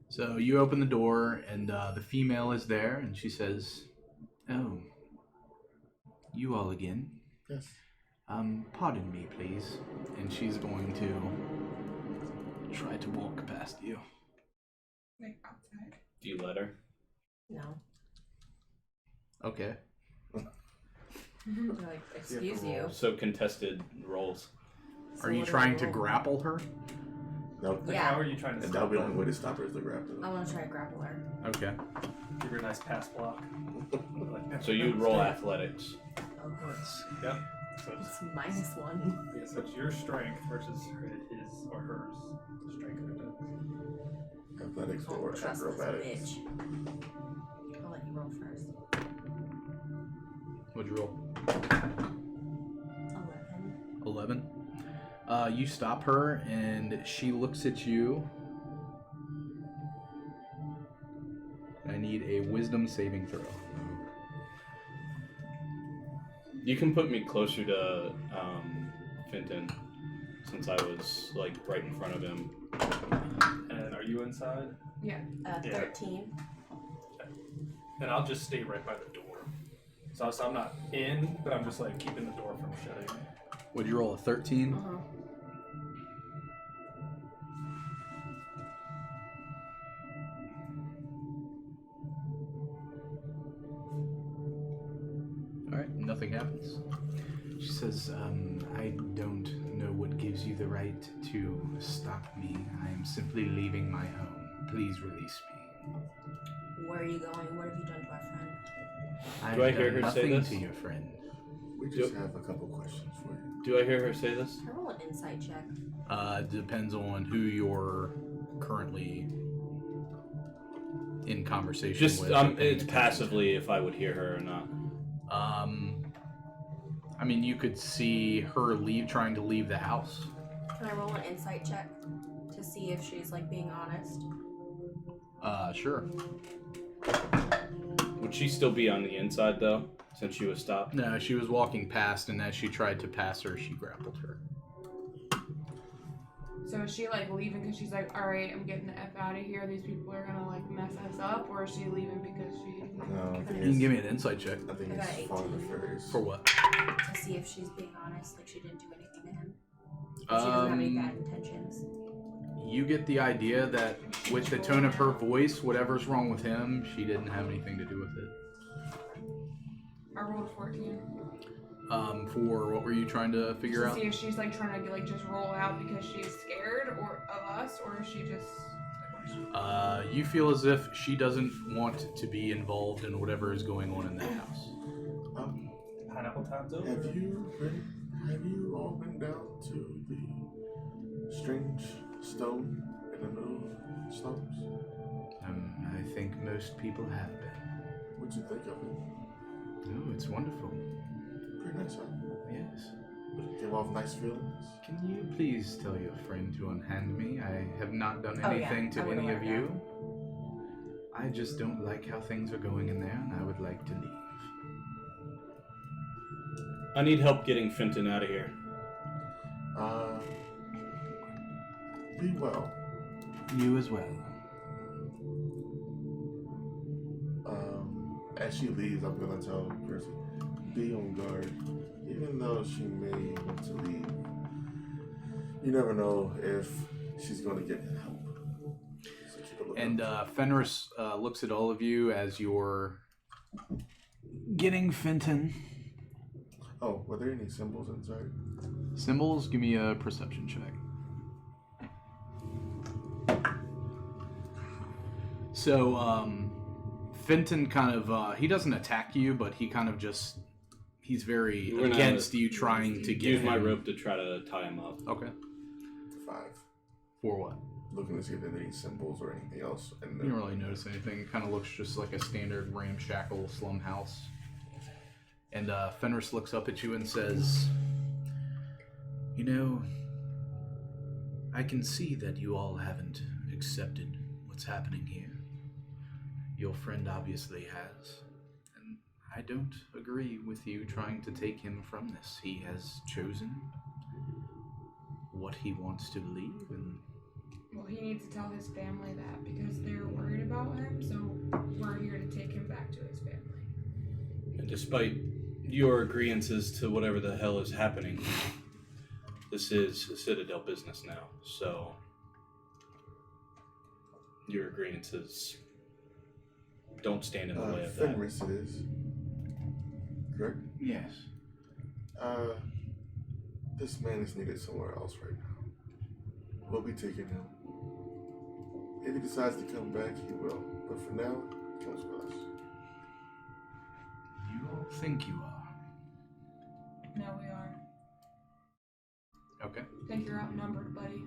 S1: So you open the door and the female is there and she says,
S7: Oh, you all again?
S3: Yes.
S7: Pardon me, please.
S1: and she's going to try to walk past you.
S2: Like outside.
S4: Do you let her?
S8: No.
S1: Okay.
S8: You're like, excuse you.
S4: So contested roles.
S1: Are you
S8: what do
S1: trying
S8: I
S1: to
S8: roll?
S1: grapple her?
S3: Nope.
S6: Like,
S8: Yeah.
S6: how are you trying to
S3: And
S6: stop
S3: that'll be the
S6: her?
S3: only way to stop her is to grab
S8: I
S3: them.
S8: want to try to grapple her.
S1: Okay.
S6: Give her a nice pass block. Like,
S4: So you roll athletics.
S8: Oh, course.
S6: Yep. So it's,
S8: It's -1.
S6: yeah, so it's your strength versus his or hers. The strength of it.
S3: Athletics
S8: Oh,
S3: or
S8: trust this
S3: acrobatics.
S8: bitch. I'll let you roll first.
S1: What'd you roll?
S8: 11.
S1: you stop her, and she looks at you. I need a wisdom saving throw.
S4: You can put me closer to Fenton, since I was like right in front of him.
S6: And are you inside?
S2: Yeah.
S8: 13.
S6: Then I'll just stay right by the door. So I'm not in, but I'm just like keeping the door from shutting.
S1: Would you roll a 13?
S2: Uh-huh.
S1: Alright, nothing happens. She says, I don't know what gives you the right to stop me. I am simply leaving my home. Please release me.
S8: Where are you going? What have you done to our friend?
S1: I've
S4: Do I hear
S1: done
S4: her say
S1: nothing
S4: this?
S1: to your friend.
S3: We just have a couple questions for you.
S4: Do I hear her say this?
S8: Can I roll an insight check?
S1: Depends on who you're currently in conversation
S4: Just
S1: with. or paying
S4: it's
S1: attention
S4: passively if I would hear her or not.
S1: to. I mean, you could see her trying to leave the house.
S8: Can I roll an insight check to see if she's like being honest?
S1: Sure.
S4: Would she still be on the inside though, since she was stopped?
S1: No, she was walking past, and as she tried to pass her, she grappled her.
S2: So is she like leaving because she's like, all right, I'm getting the F out of here. These people are gonna like mess us up, or is she leaving because she?
S3: No, I think
S1: You can give me an insight check.
S3: I think
S8: I got
S3: it's
S8: 18.
S3: following the fairies.
S1: For what?
S8: To see if she's being honest, like she didn't do anything to him. If she doesn't have any bad intentions.
S1: You get the idea that with the tone of her voice, whatever's wrong with him, she didn't have anything to do with it.
S2: I rolled a 14.
S1: For what were you trying to figure
S2: To
S1: out?
S2: see if she's like trying to like just roll out because she's scared or of us, or if she just.
S1: You feel as if she doesn't want to be involved in whatever is going on in that house.
S6: Pineapple time's over.
S3: Have you all been down to the strange stone in the middle of the slums?
S1: I think most people have been.
S3: What'd you think of it?
S1: Oh, it's wonderful.
S3: Pretty nice, huh?
S1: Yes.
S3: Give off nice feelings.
S1: Can you please tell your friend to unhand me? I have not done
S8: Oh, yeah.
S1: anything
S8: I
S1: to
S8: would've
S1: any
S8: let
S1: of
S8: her
S1: you. I just don't like how things are going in there, and I would like to leave.
S4: I need help getting Fenton out of here.
S3: Be well.
S1: You as well.
S3: As she leaves, I'm gonna tell Percy, be on guard. Even though she may want to leave, you never know if she's gonna get help. So keep a lookout.
S1: And Fenris looks at all of you as you're getting Fenton.
S3: Oh, were there any symbols inside?
S1: Symbols, give me a perception check. So, Fenton kind of, he doesn't attack you, but he kind of just, he's very
S4: We're gonna
S1: against you trying to get
S4: Use my
S1: him.
S4: rope to try to tie him up.
S1: Okay.
S3: 5.
S1: For what?
S3: Looking to see if there are any symbols or anything else. And
S1: You don't really notice anything. It kind of looks just like a standard ramshackle slum house. And Fenris looks up at you and says, you know, I can see that you all haven't accepted what's happening here. Your friend obviously has. And I don't agree with you trying to take him from this. He has chosen what he wants to believe, and
S2: Well, he needs to tell his family that because they're worried about him. So we're here to take him back to his family.
S4: And despite your agreeances to whatever the hell is happening, this is a Citadel business now, so your agreeances don't stand in the way of that.
S3: Fenris it is. Correct?
S1: yes.
S3: This man is needed somewhere else right now. We'll be taking him. If he decides to come back, he will. But for now, he comes with us.
S1: You all think you are.
S2: No, we are.
S1: Okay.
S2: I think you're outnumbered, buddy.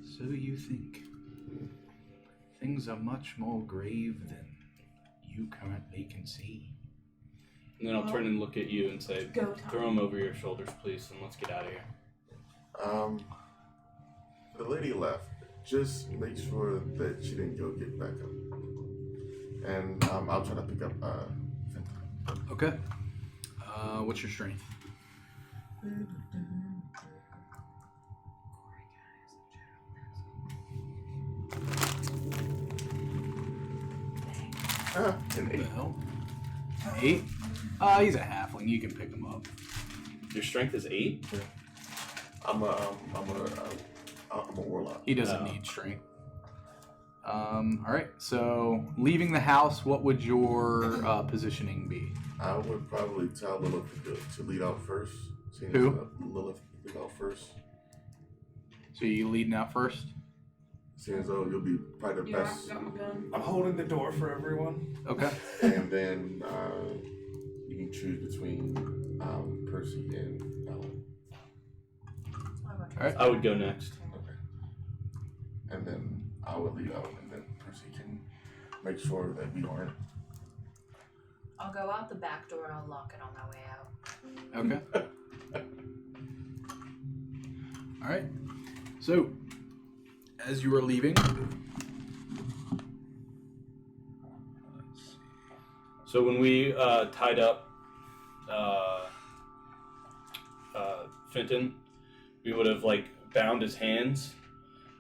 S1: So you think. Things are much more grave than you currently can see.
S4: And then I'll turn and look at you and say,
S2: Go, Tom.
S4: throw him over your shoulders, please, and let's get out of here.
S3: The lady left. Just make sure that she didn't go get back up. And I'll try to pick up Fenton.
S1: Okay. What's your strength?
S3: An 8.
S1: Well, 8? He's a halfling. You can pick him up.
S4: Your strength is 8?
S3: Yeah. I'm a warlock.
S1: He doesn't need strength. Alright, so leaving the house, what would your positioning be?
S3: I would probably tell Lilith to lead out first.
S1: Who?
S3: Lilith lead out first.
S1: So you leading out first?
S3: Seeing as though you'll be probably the
S2: Yeah,
S3: best.
S2: I got my gun.
S6: I'm holding the door for everyone.
S1: Okay.
S3: And then you can choose between Percy and Alan.
S1: Alright.
S4: I would go next.
S3: Okay. And then I would lead out, and then Percy can make sure that we aren't.
S8: I'll go out the back door and I'll lock it on my way out.
S1: Okay. Alright. So, as you are leaving... Let's see.
S4: So when we tied up Fenton, we would have like bound his hands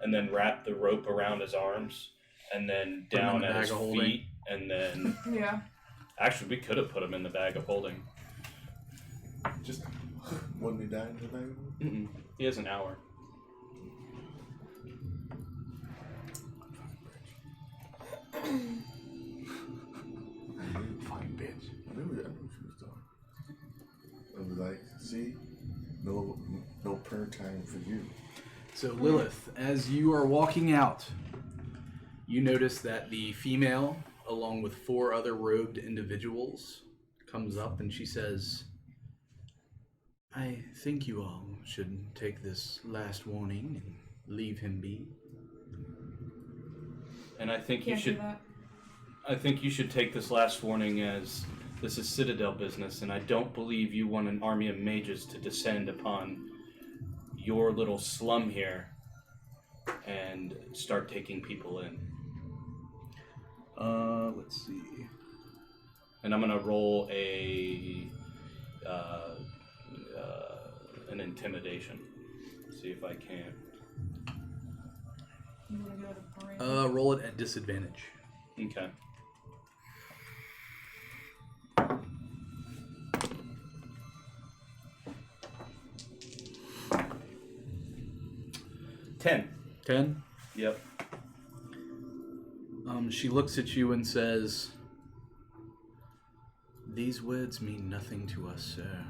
S4: and then wrapped the rope around his arms and then
S1: Put him in
S4: down
S1: the
S4: at
S1: bag
S4: his
S1: of holding.
S4: feet and then
S2: Yeah.
S4: actually we could have put him in the bag of holding.
S3: Just wouldn't he die in the night?
S4: Mm-mm. He has an hour.
S1: Fine bitch.
S3: I knew what she was doing. I was like, see, no prayer time for you.
S1: So Lilith, as you are walking out, you notice that the female, along with 4 other robed individuals, comes up and she says, I think you all should take this last warning and leave him be.
S4: And I think you
S2: Can't do
S4: should
S2: that.
S4: I think you should take this last warning as this is Citadel business, and I don't believe you want an army of mages to descend upon your little slum here and start taking people in.
S1: Let's see.
S4: And I'm gonna roll an intimidation. See if I can.
S2: You wanna go to parade?
S1: Roll it at disadvantage.
S4: Okay. Ten.
S1: 10.
S4: Yep.
S1: She looks at you and says, these words mean nothing to us, sir.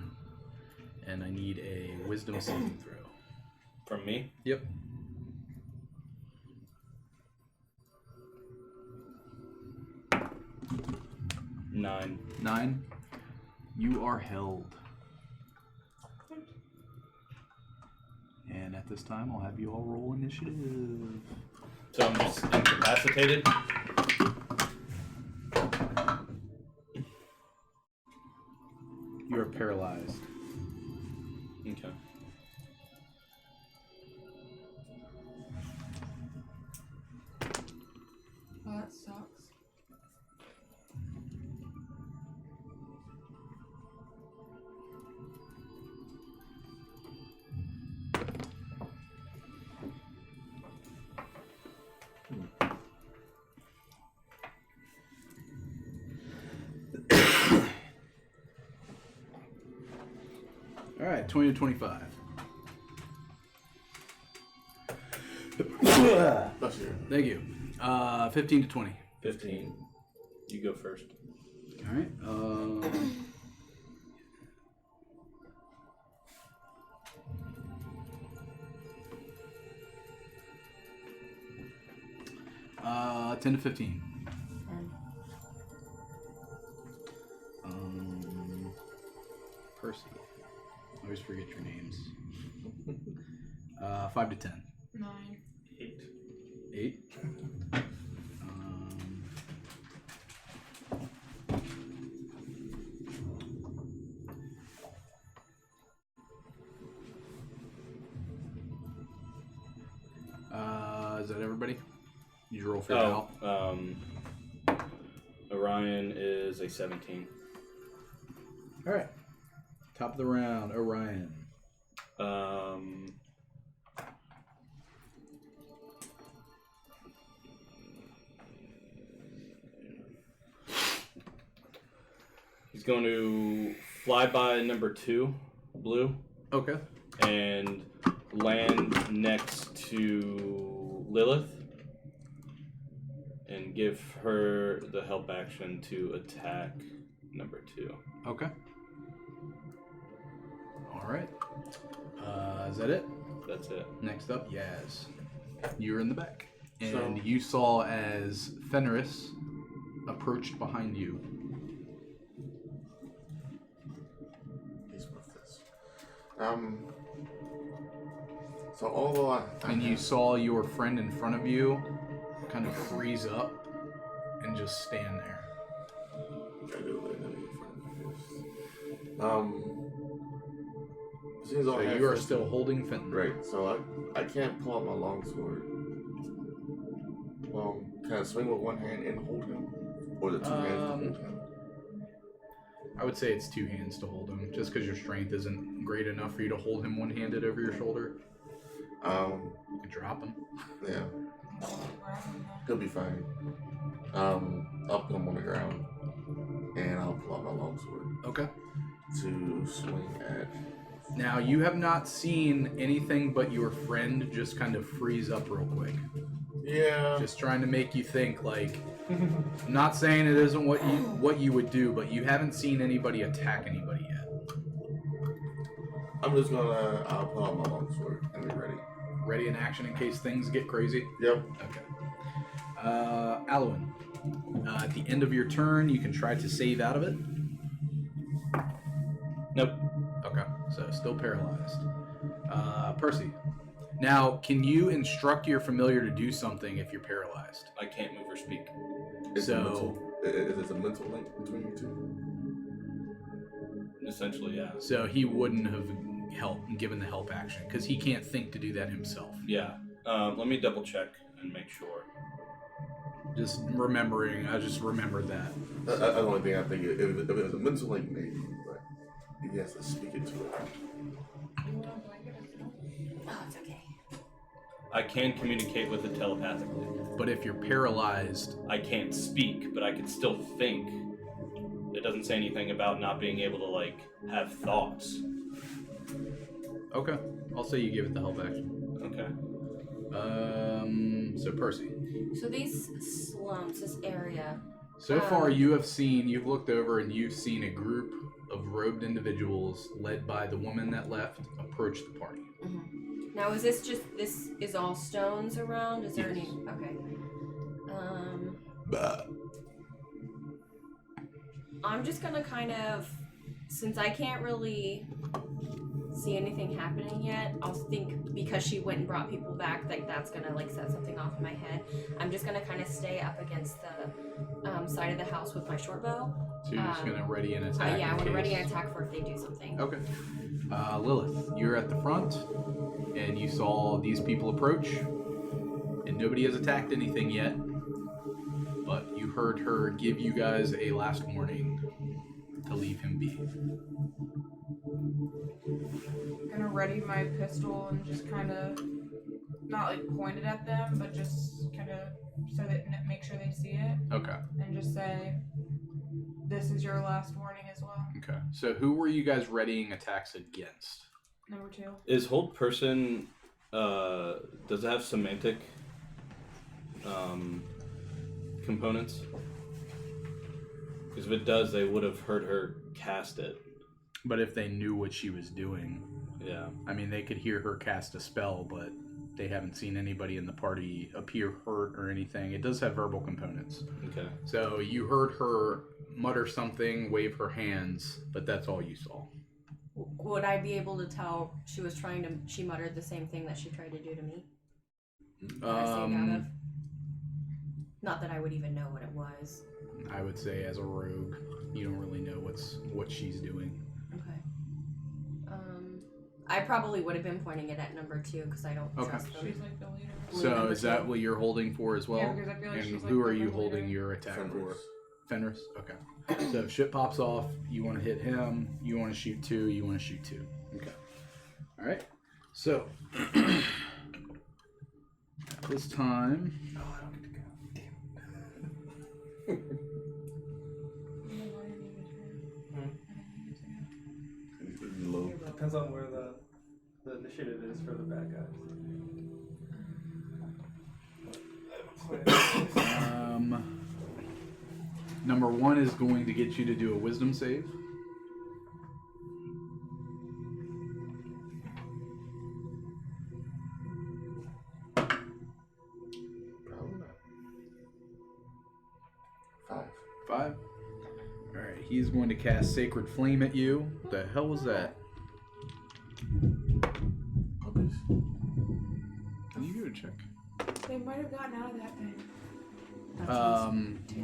S1: And I need a wisdom saving throw.
S4: From me?
S1: Yep.
S4: Nine.
S1: 9. You are held. And at this time, I'll have you all roll initiative.
S4: So I'm just incapacitated?
S1: You are paralyzed.
S4: Okay.
S2: Oh, that sucks.
S1: All right, 20 to 25.
S3: That's your.
S1: Thank you. 15 to 20.
S4: 15. You go first.
S1: All right. 10 to 15. Percy. I always forget your names. 5 to 10.
S2: 9.
S6: 8.
S1: 8. that everybody? Did you roll for your
S4: Oh, Orion is a 17.
S1: All right. Top of the round, Orion.
S4: He's going to fly by number 2, blue.
S1: Okay.
S4: And land next to Lilith. And give her the help action to attack number 2.
S1: Okay. All right. Is that it?
S4: That's it.
S1: Next up, Yaz. You're in the back. And
S3: So-
S1: you saw as Fenris approached behind you.
S3: He's with this. So although I
S1: And you saw your friend in front of you kind of freeze up and just stand there.
S3: I do let him in front of this. Seems
S1: So
S3: all
S1: you are still holding Fenton.
S3: right. So I can't pull out my longsword. Well, can I swing with one hand and hold him, or the two hands to hold him?
S1: I would say it's 2 hands to hold him, just because your strength isn't great enough for you to hold him one-handed over your shoulder. You can drop him.
S3: Yeah, he'll be fine. I'll put him on the ground, and I'll pull out my longsword
S1: Okay.
S3: to swing at.
S1: Now, you have not seen anything but your friend just kind of freeze up real quick.
S3: Yeah.
S1: Just trying to make you think, like, I'm not saying it isn't what you would do, but you haven't seen anybody attack anybody yet.
S3: I'm just gonna. I'll pull out my longsword and be ready.
S1: Ready in action in case things get crazy?
S3: Yep.
S1: Okay. Alwyn, at the end of your turn, you can try to save out of it.
S4: Nope.
S1: Okay, so still paralyzed. Percy, now can you instruct your familiar to do something if you're paralyzed?
S4: I can't move or speak.
S3: Is it a mental link between you two?
S4: Essentially, yeah.
S1: So he wouldn't have given the help action because he can't think to do that himself.
S4: Yeah. Let me double check and make sure.
S1: Just remembering, I just remembered that.
S3: That's the only thing I think. If it was a mental link, maybe, but he has to speak it to it.
S8: Oh, it's okay.
S4: I can communicate with it telepathically.
S1: But if you're paralyzed,
S4: I can't speak, but I can still think. It doesn't say anything about not being able to, like, have thoughts.
S1: okay, I'll say you give it the help action.
S4: Okay.
S1: So Percy.
S8: So these slums, this area.
S1: So far, you've looked over and you've seen a group of robed individuals led by the woman that left approach the party.
S8: Mm-hmm. Now, is this is all stones around? Is there
S1: Yes.
S8: any? Okay. I'm just gonna kind of, since I can't really see anything happening yet, I'll think because she went and brought people back, like that's gonna like set something off in my head. I'm just gonna kind of stay up against the side of the house with my short bow.
S1: So you're just gonna ready an attack.
S8: Yeah, I
S1: in
S8: want to ready
S1: case.
S8: an attack for if they do something.
S1: Okay. Lilith, you're at the front, and you saw these people approach, and nobody has attacked anything yet. But you heard her give you guys a last warning to leave him be.
S2: I'm gonna ready my pistol and just kind of not like point it at them, but just kind of so that make sure they see it,
S1: Okay.
S2: and just say, "This is your last warning as well."
S1: Okay. So who were you guys readying attacks against?
S2: Number 2.
S4: Is hold person, does it have semantic components? Because if it does, they would have heard her cast it.
S1: But if they knew what she was doing,
S4: Yeah.
S1: I mean, they could hear her cast a spell, but they haven't seen anybody in the party appear hurt or anything. It does have verbal components.
S4: Okay.
S1: So you heard her mutter something, wave her hands, but that's all you saw.
S8: Would I be able to tell she muttered the same thing that she tried to do to me? That I saved out of? Not that I would even know what it was.
S1: I would say as a rogue, you don't really know what she's doing.
S8: Okay. I probably would have been pointing it at number 2 because I don't
S1: Okay.
S8: trust them.
S2: She's like the leader.
S8: blue
S1: So
S8: number
S1: is that
S8: 2.
S1: what you're holding for as well?
S2: Yeah, because I feel like
S1: and
S2: she's,
S1: who
S2: like,
S1: are
S2: the
S1: you
S2: ringleader.
S1: holding your attack for?
S3: Fenris.
S1: Fenris? Okay. So if shit pops off, you want to hit him, you want to shoot 2, you want to shoot 2. Okay. Alright. So, this time...
S6: Oh, I don't get to go. Damn.
S3: Low.
S6: Depends on where the initiative is for the bad guys.
S1: Number 1 is going to get you to do a wisdom save.
S3: Probably not. 5.
S1: 5. Alright, he's going to cast Sacred Flame at you. What the hell was that?
S3: Puppies.
S1: Can you go check?
S2: They might have gotten out of that thing.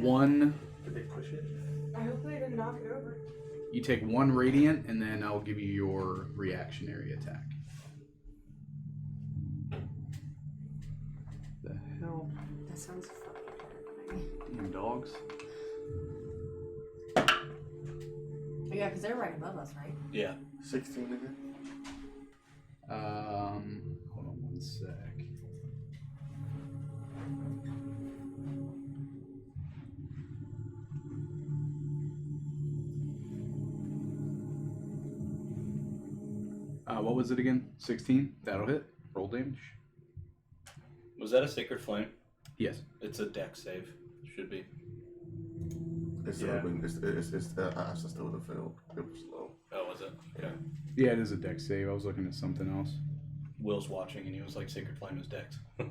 S1: One.
S6: Did they push it?
S2: I hope they didn't knock it over.
S1: You take 1 radiant, and then I'll give you your reactionary attack. The hell?
S8: That sounds funny.
S1: Damn dogs.
S8: Yeah, because they're right above us, right?
S4: Yeah.
S3: 16 again.
S1: Hold on 1 sec. What was it again? 16? That'll hit. Roll damage.
S4: Was that a Sacred Flame?
S1: Yes.
S4: It's a deck save. Should be.
S3: It's
S6: Yeah.
S3: I still would have failed. It was low.
S4: Oh, was it? Okay.
S1: Yeah, it is a dex save. I was looking at something else.
S4: Will's watching and he was like, Sacred Flame is dex.
S3: For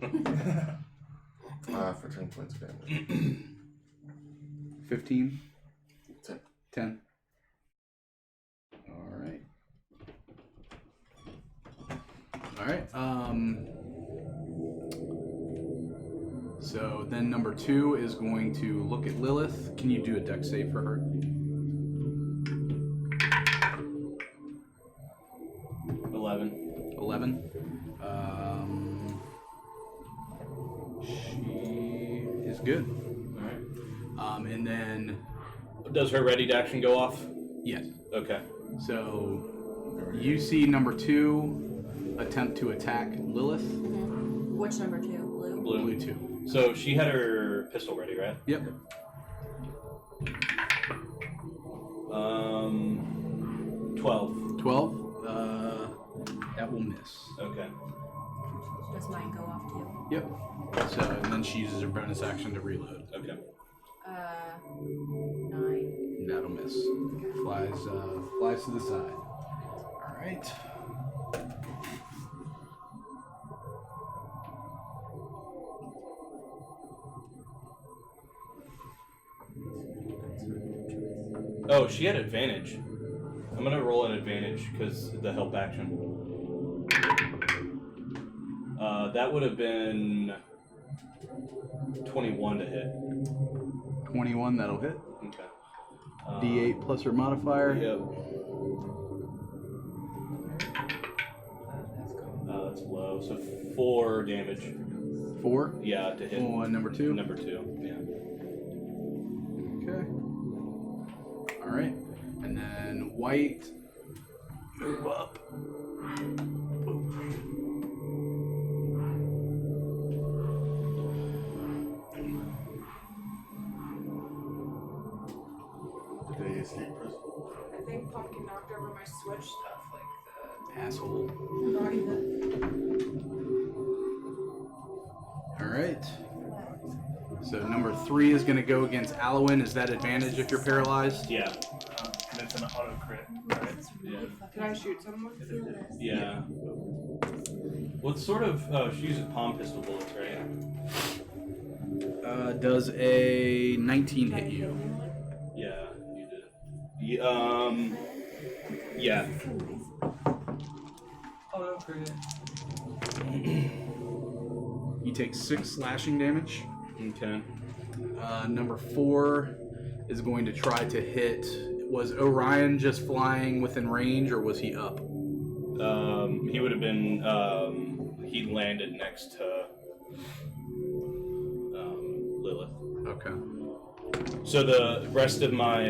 S3: 10 points of damage.
S1: 15?
S3: 10.
S1: 10. Alright. Alright, so then number 2 is going to look at Lilith. Can you do a dex save for her?
S4: 11.
S1: 11. She is good.
S4: Alright.
S1: And then,
S4: Does her ready to action go off?
S1: yes.
S4: Okay.
S1: So you see number 2 attempt to attack Lilith.
S8: Which number 2? Blue?
S1: Blue 2.
S4: So she had her pistol ready, right?
S1: Yep.
S4: 12.
S1: 12. That will miss.
S4: Okay.
S8: Does mine go off too?
S1: Yep. So and then she uses her bonus action to reload.
S4: Okay.
S8: 9.
S1: That'll miss. Flies to the side. All right.
S4: Oh, she had advantage. I'm gonna roll an advantage because the help action. That would have been 21 to hit.
S1: 21. That'll hit.
S4: Okay.
S1: D8 plus her modifier.
S4: Yep. That's low. So 4 damage.
S1: 4.
S4: Yeah, to hit.
S1: On number 2.
S4: Number 2. Yeah.
S1: Okay. All right. And then white. Move up.
S3: Did they escape prison?
S2: I think Pumpkin knocked over my Switch stuff, like
S1: Asshole.
S2: not even.
S1: All right. So number 3 is going to go against Alwyn. Is that advantage if you're paralyzed?
S4: Yeah.
S6: And it's an auto crit, right?
S4: Yeah.
S2: Can I shoot someone?
S4: Yeah. Well, it's sort of. Oh, she uses palm pistol bullets, right?
S1: Does a 19 hit you?
S4: Yeah, you did. Yeah.
S6: Auto crit.
S1: You take 6 slashing damage.
S4: Okay.
S1: Number 4 is going to try to hit. Was Orion just flying within range, or was he up?
S4: He would have been. He landed next to Lilith.
S1: Okay.
S4: So the rest of my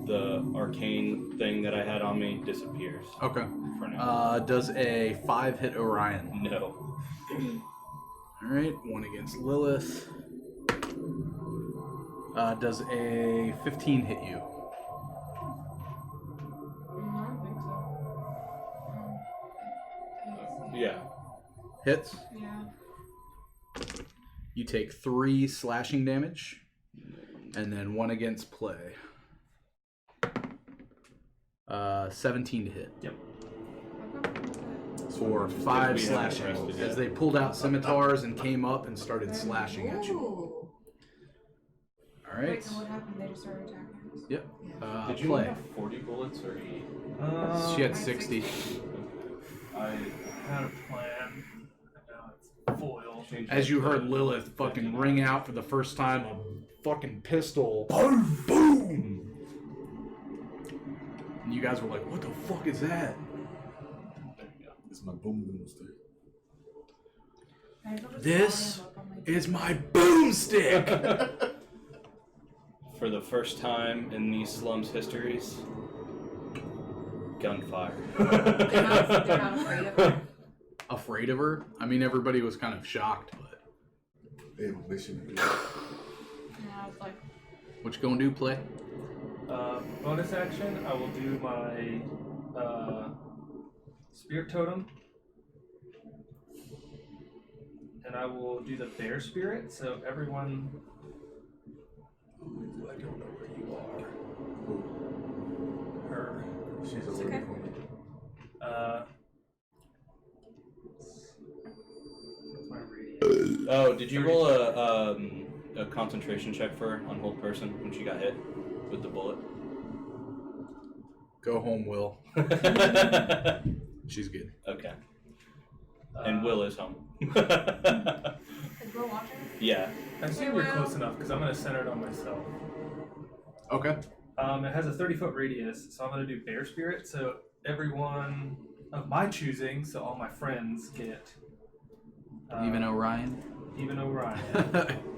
S4: the arcane thing that I had on me disappears
S1: Okay.
S4: for now.
S1: Does a 5 hit Orion?
S4: No.
S1: All right. 1 against Lilith. Does a 15 hit you?
S2: I don't think so.
S4: Yeah.
S1: Hits.
S2: Yeah.
S1: You take 3 slashing damage, and then 1 against play. 17 to hit.
S6: Yep.
S1: For 5
S4: we haven't
S1: slashing
S4: rested yet.
S1: as they pulled out scimitars and came up and started slashing at you.
S5: Ooh.
S1: All right.
S2: Wait, so what happened? They just started attacking us?
S1: Yep.
S4: Did you
S1: Play.
S4: have 40 bullets or 80?
S1: She had 60.
S6: I had a plan. And now it's foil.
S1: As you heard Lilith fucking ring out for the first time a fucking pistol. Boom! Boom! And you guys were like, what the fuck is that?
S3: It's my boomstick.
S1: This is my boomstick!
S4: For the first time in these slums histories, gunfire.
S8: They're not afraid of her.
S1: Afraid of her? I mean, everybody was kind of shocked, but.
S3: They have a mission to do.
S2: Yeah, I was like,
S1: What you gonna do, play?
S6: Bonus action, I will do my spirit totem. And I will do the bear spirit, so everyone. Ooh, I don't know where you are. Her.
S3: She's
S8: It's
S3: already
S8: okay.
S3: pointed.
S6: What's my radius?
S4: Oh, did you roll a concentration check for her on hold person when she got hit with the bullet?
S1: Go home, Will. She's good.
S4: Okay. And Will is home.
S2: is Will watching?
S4: Yeah.
S6: I assume you're close enough because I'm going to center it on myself.
S1: Okay.
S6: It has a 30-foot radius, so I'm going to do bear spirit. So everyone of my choosing, so all my friends get.
S1: Even Orion?
S6: Even Orion.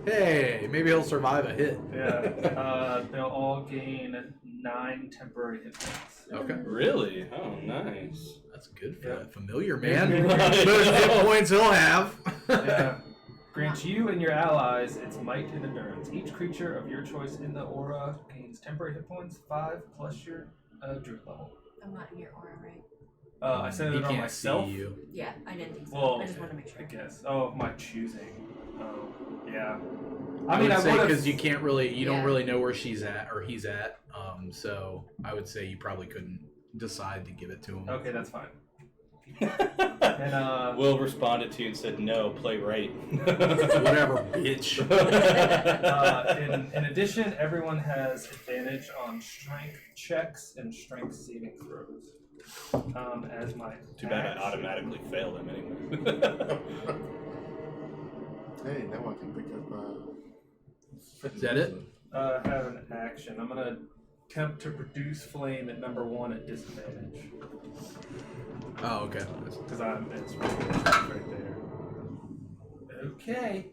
S1: Hey, maybe he'll survive a hit.
S6: Yeah. They'll all gain 9 temporary hit points.
S1: Okay.
S4: Really? Oh, nice.
S1: That's good for
S6: Yeah.
S1: that familiar man.
S6: Yeah.
S1: Those hit points he'll have.
S6: Yeah. Grants you and your allies its might and endurance. Each creature of your choice in the aura gains temporary hit points 5 plus your druid level.
S8: I'm not in your aura, right?
S6: I said
S1: He
S6: it on
S1: can't
S6: myself.
S1: see you.
S8: Yeah, I didn't think so.
S6: Well,
S8: I just want to make sure.
S6: I guess. Oh, of my choosing. Oh, yeah.
S1: I would say
S6: would've-
S1: because you can't really, you don't
S8: Yeah.
S1: really know where she's at or he's at. So I would say you probably couldn't decide to give it to him.
S6: Okay, that's fine. And
S4: Will responded to you and said, no, play right.
S1: Whatever, bitch.
S6: in addition, everyone has advantage on strength checks and strength saving throws. As my
S4: Too bad I
S6: action.
S4: automatically failed him anyway.
S3: Hey, now I can pick up.
S1: Is that it?
S6: Have an action. I'm gonna attempt to produce flame at number 1 at disadvantage
S1: Oh, okay.
S6: because it's right there. Okay,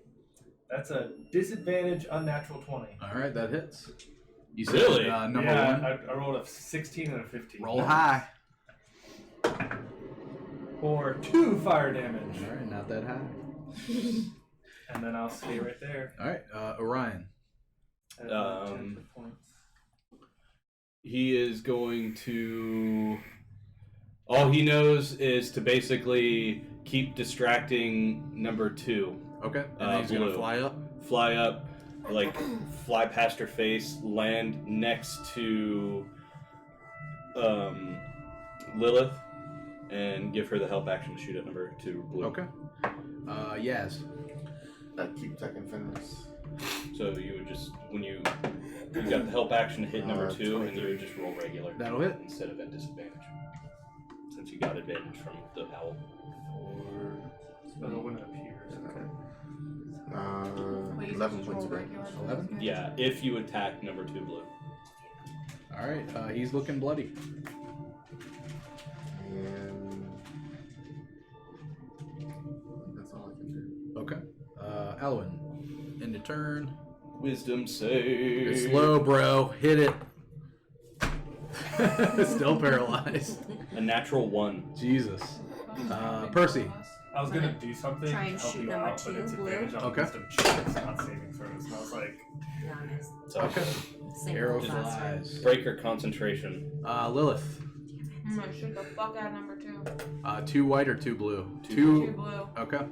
S6: that's a disadvantage unnatural 20.
S1: All right, that hits. You said
S4: Really?
S1: number
S6: yeah,
S1: one.
S6: I rolled a 16 and a 15.
S1: Roll high.
S6: For 2 fire damage,
S1: All right, not that high.
S6: and then I'll stay right there.
S1: All right, Orion.
S6: At 10 hit points.
S4: He is going to. All he knows is to basically keep distracting number 2.
S1: Okay, and then he's gonna
S4: Blue.
S1: fly up.
S4: Fly up, like fly past her face, land next to Lilith, and give her the help action to shoot at number 2 blue.
S1: Okay. Yes.
S3: Keep taking fingers.
S4: So you would just when you got the help action to hit number 2, and you would just roll regular.
S1: That'll hit.
S4: Instead of at disadvantage, since you got advantage from the owl.
S6: Oh, when it appears. Okay.
S3: 11 points of
S2: regular
S3: damage.
S1: 11?
S4: Yeah, if you attack number 2 blue.
S1: All right, he's looking bloody.
S3: And that's all.
S1: Alwyn, end of turn.
S4: Wisdom save.
S1: It's low, bro. Hit it. Still paralyzed.
S4: A natural 1.
S1: Jesus. Percy.
S6: I was gonna do something
S8: Try
S6: to
S8: and
S6: help
S8: shoot
S6: you
S8: number
S6: out, but
S8: 2,
S6: it's
S8: blue.
S6: advantage on
S1: Okay.
S6: wisdom checks, not saving throws. And I was like,
S8: Yeah, I missed.
S4: It's okay.
S8: Same
S1: Arrow
S8: rules last time.
S1: flies.
S4: Breaker concentration.
S1: Lilith.
S2: I'm gonna shoot the fuck out of number 2.
S1: 2 white or 2 blue?
S2: 2 blue.
S1: Okay.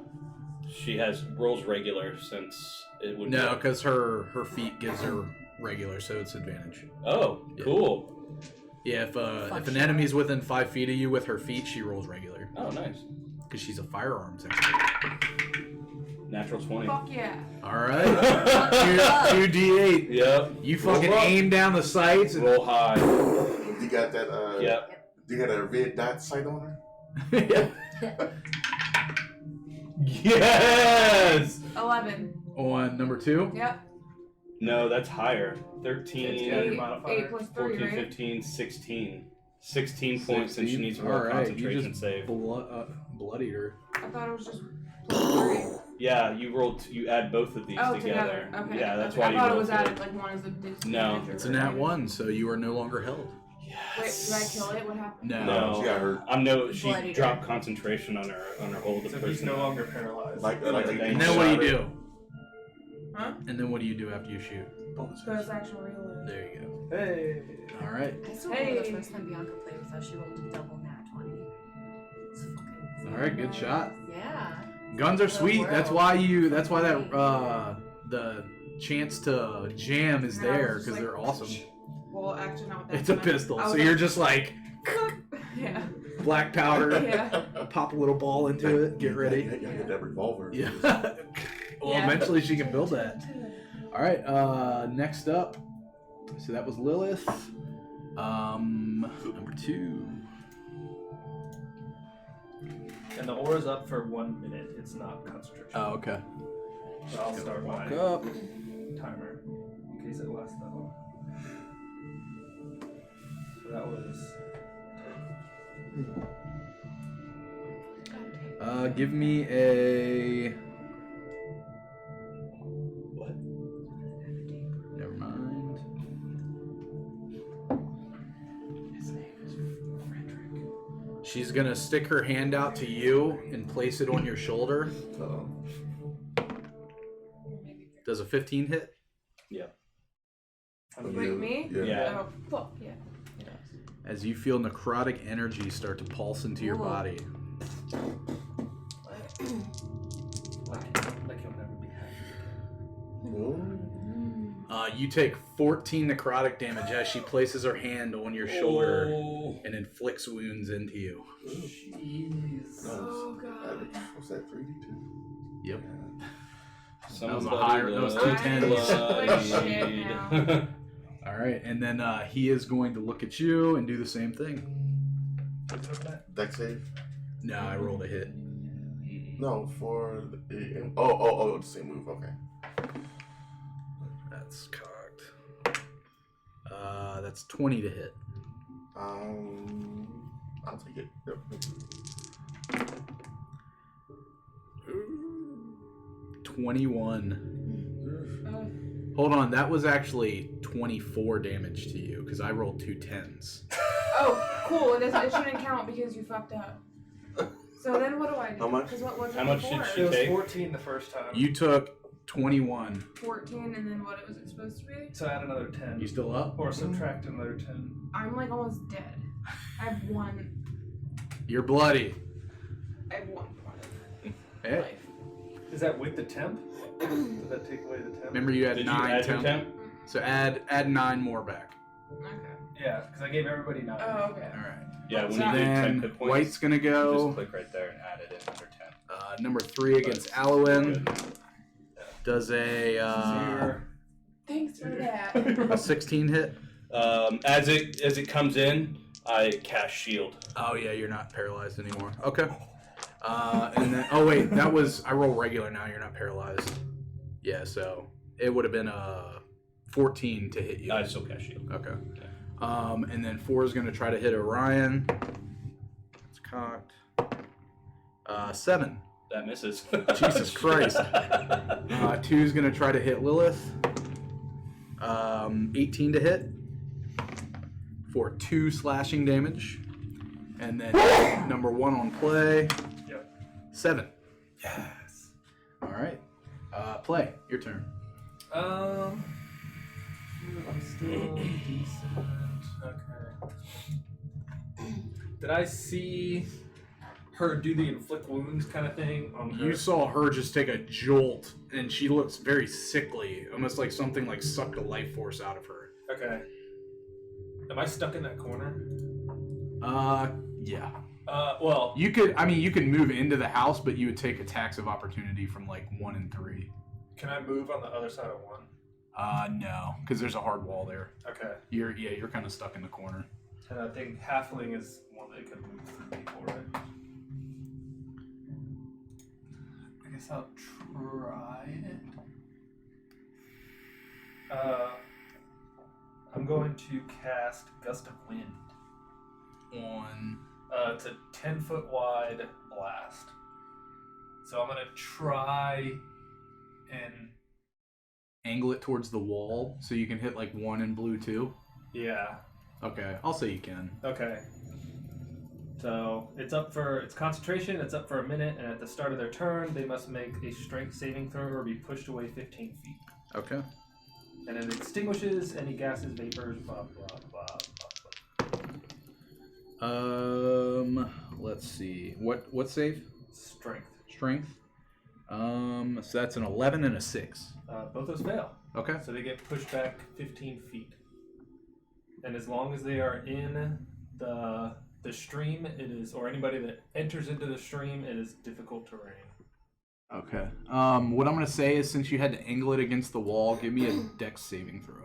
S4: She has rolls regular since it would.
S1: No,
S4: be-
S1: because her feet gives her regular, so it's advantage.
S4: Oh,
S1: Yeah.
S4: cool.
S1: Yeah, if
S8: Fuck
S1: an
S8: yeah.
S1: enemy's within 5 feet of you with her feet, she rolls regular.
S4: Oh, nice.
S1: Because she's a firearms expert.
S4: Natural 20.
S2: Fuck yeah.
S1: Alright. 2 D8.
S4: Yep.
S1: You fucking
S4: Roll up.
S1: aim down the sights and
S4: Roll high.
S3: You got that,
S4: Yep.
S3: you got a red dot sight on her?
S4: Yes!
S2: 11.
S1: On number 2.
S2: Yep.
S4: No, that's higher.
S6: it's
S4: 13,
S6: got your
S2: 8
S6: modifier.
S2: plus 3,
S4: 14,
S2: right?
S4: 15, 16. 16 points, and she
S1: 16?
S4: needs to roll a
S1: Alright, you
S4: concentration
S1: just
S4: save.
S1: blood eater.
S2: I thought it was just plus 3.
S4: Yeah, you rolled. You add both of these
S2: Oh,
S4: together.
S2: Okay.
S4: Yeah, that's
S2: okay.
S4: why
S2: I
S4: you
S2: thought it
S4: rolled
S2: was
S4: two.
S2: added like one as a disadvantage.
S4: No.
S1: It's a nat 1, so you are no longer held.
S2: Wait, did I kill it? What happened?
S1: No.
S4: No,
S3: She got hurt.
S4: She
S8: Blood eater.
S4: dropped concentration on her hold the
S6: So he's
S4: person.
S6: no longer paralyzed.
S3: Like
S4: And
S1: And then what do you do?
S2: Huh?
S1: And then what do you do after you shoot?
S2: Bonus action reload.
S1: There you go.
S6: Hey.
S1: Alright.
S8: I still remember the
S2: Hey.
S8: first time Bianca played with us, she rolled a double nat 20. It's fucking
S1: Alright, good shot.
S8: Yeah.
S1: Guns are
S8: The
S1: sweet. That's
S8: world.
S1: why that the chance to jam is
S2: And I was
S1: there
S2: just
S1: because
S2: like,
S1: they're awesome.
S2: Well, actually, not with that.
S1: It's a
S2: one.
S1: pistol,
S2: I
S1: so
S2: was
S1: you're
S2: like,
S1: just like
S2: yeah.
S1: black powder,
S2: Yeah.
S1: pop a little ball into it, get ready.
S3: Yeah, get that revolver.
S1: Yeah. Well,
S2: Yeah.
S1: eventually she can build that. All right. Next up, so that was Lilith. Number 2.
S6: And the aura's up for 1 minute. It's not concentration.
S1: Oh, okay.
S6: So I'll start my
S1: Walk up.
S6: timer in case it lasts that long. So that was.
S1: Give me a.
S4: What?
S1: Never mind. She's gonna stick her hand out to you and place it on your shoulder. Does a 15 hit?
S2: Wait, me?
S4: Yeah.
S2: Oh, fuck yeah.
S1: As you feel necrotic energy start to pulse into your
S8: Whoa.
S1: body.
S6: Like he'll never be happy.
S1: You take 14 necrotic damage as she places her hand on your shoulder
S4: Oh.
S1: and inflicts wounds into you.
S6: Jeez.
S2: Oh, God.
S3: What's that, 3D2?
S1: Yep.
S4: Somebody
S1: was a higher- that was
S4: loves
S1: 210s.
S2: Like shit
S4: blood.
S1: All right, and then he is going to look at you and do the same thing.
S3: Deck save?
S1: No, I rolled a hit.
S3: No, for the the same move. Okay.
S1: That's cocked. That's 20 to hit.
S3: I'll take it. Yep.
S1: 21. Hold on, that was actually 24 damage to you because I rolled 2 10s.
S2: Oh, cool. It shouldn't count because you fucked up. So then what do I do?
S3: How much?
S2: 'Cause what was
S4: How
S2: it
S4: much
S2: before?
S4: did she
S6: It was
S4: take?
S6: 14 the first time.
S1: You took 21.
S2: 14, and then what was it supposed to be?
S6: So add another 10.
S1: You still up?
S6: Or subtract another 10.
S2: I'm like almost dead. I have one.
S1: You're bloody.
S2: I have one point
S1: Hey,
S2: life.
S6: Is that with the temp? Does that take away the temp?
S1: remember you had
S4: Did you
S1: 9
S4: add your
S1: temp?
S4: temp?
S1: So add 9 more back.
S2: Okay.
S6: Yeah, because I gave everybody 9.
S2: Oh, okay.
S1: All right.
S4: Yeah, when
S2: So
S4: you do 10
S1: Then
S4: hit points,
S1: White's gonna
S4: you
S1: go.
S4: just click right there and add it in under 10.
S1: Number 3 against Alwyn. Does a
S2: Thanks for that.
S1: a 16 hit?
S4: As it comes in, I cast shield.
S1: Oh yeah, you're not paralyzed anymore. Okay. And then wait, that was I roll regular now. You're not paralyzed. Yeah, so it would have been a 14 to hit you.
S4: I still cast shield.
S1: Okay. And then 4 is gonna try to hit Orion. It's cocked. 7.
S4: That misses.
S1: Jesus Christ. 2's gonna try to hit Lilith. 18 to hit for 2 slashing damage. And then number 1 on play.
S6: Yep.
S1: 7.
S6: Yes.
S1: Alright. Play. Your turn.
S6: I'm still decent. Okay. Did I see her do the inflict wounds kind of thing on her?
S1: You saw her just take a jolt, and she looks very sickly, almost like something like sucked a life force out of her.
S6: Okay. Am I stuck in that corner?
S1: Yeah.
S6: Well,
S1: You could move into the house, but you would take attacks of opportunity from like 1 and 3.
S6: can I move on the other side of 1?
S1: No, because there's a hard wall there.
S6: Okay.
S1: You're kind of stuck in the corner.
S6: And I think halfling is one that can move through people, right? I guess I'll try it. I'm going to cast Gust of Wind.
S1: On
S6: It's a 10-foot wide blast. So I'm going to try and...
S1: angle it towards the wall, so you can hit like 1 in blue too.
S6: Yeah.
S1: Okay, I'll say you can.
S6: Okay. So it's concentration, it's up for a minute, and at the start of their turn, they must make a strength saving throw or be pushed away 15 feet.
S1: Okay.
S6: And it extinguishes any gases, vapors, blah, blah, blah, blah.
S1: Let's see. What save?
S6: Strength.
S1: Strength. So that's an 11 and a 6.
S6: Both those fail.
S1: Okay.
S6: So they get pushed back 15 feet. And as long as they are in the stream, it is, or anybody that enters into the stream, it is difficult terrain.
S1: Okay. What I'm gonna say is, since you had to angle it against the wall, give me a dex saving throw.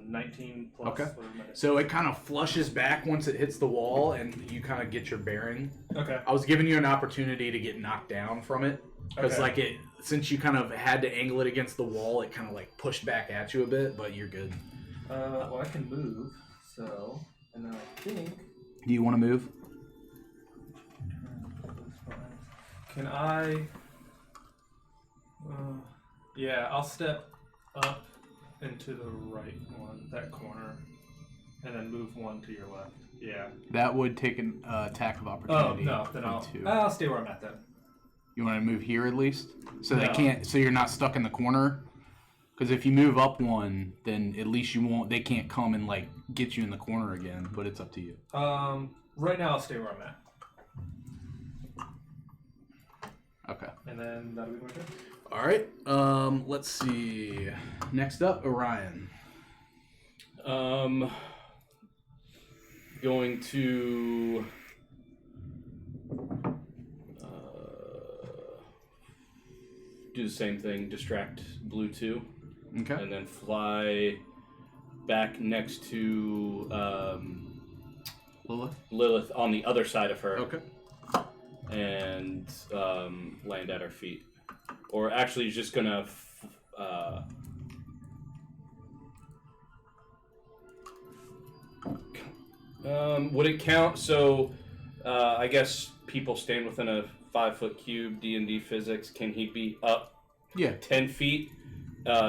S6: 19 plus.
S1: Okay.
S6: Whatever my dex-
S1: So it kind of flushes back once it hits the wall, and you kind of get your bearing.
S6: Okay.
S1: I was giving you an opportunity to get knocked down from it, because
S6: Okay.
S1: like since you kind of had to angle it against the wall, it kind of like pushed back at you a bit, but you're good.
S6: Well, I can move, so, and then I think...
S1: Do you want to move?
S6: Can I... yeah, I'll step up into the right one, that corner, and then move 1 to your left. Yeah.
S1: That would take an attack of
S6: Oh,
S1: opportunity.
S6: no, then
S1: from
S6: I'll stay where I'm at then.
S1: You want to move here at least, so they
S6: No.
S1: can't. So you're not stuck in the corner. Because if you move up 1, then at least you won't. They can't come and like get you in the corner again. But it's up to you.
S6: Right now I'll stay where I'm at.
S1: Okay.
S6: And then that'll be my turn.
S1: All right. Let's see. Next up, Orion.
S4: Going to do the same thing, distract Blue 2,
S1: Okay.
S4: and then fly back next to
S1: Lilith.
S4: Lilith on the other side of her,
S1: Okay.
S4: and land at her feet. Or actually, he's just gonna would it count? So, I guess people stand within a 5-foot cube. D&D physics. Can he be up?
S1: Yeah.
S4: 10 feet,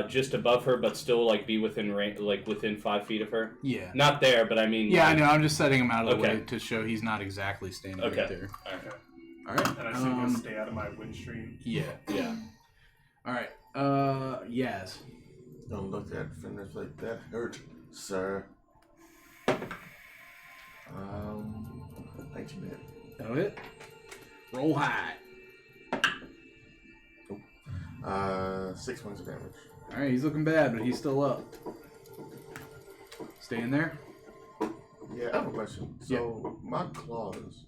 S4: just above her, but still like be within range, like within 5 feet of her.
S1: Yeah.
S4: Not there, but I mean.
S1: Yeah,
S4: like,
S1: I know. I'm just setting him out of the
S4: Okay.
S1: way to show he's not exactly standing
S4: Okay.
S1: right there.
S6: Okay.
S1: All right.
S6: And I assume he'll stay out of my wind stream.
S1: Yeah.
S4: Yeah.
S1: All right. Yaz.
S3: Don't look at Fenris like that hurt, sir. 19 hit.
S1: That'll hit. Roll high.
S3: 6 points of damage.
S1: All right. He's looking bad, but he's still up. Staying there.
S3: Yeah, I have a question. So, my claws,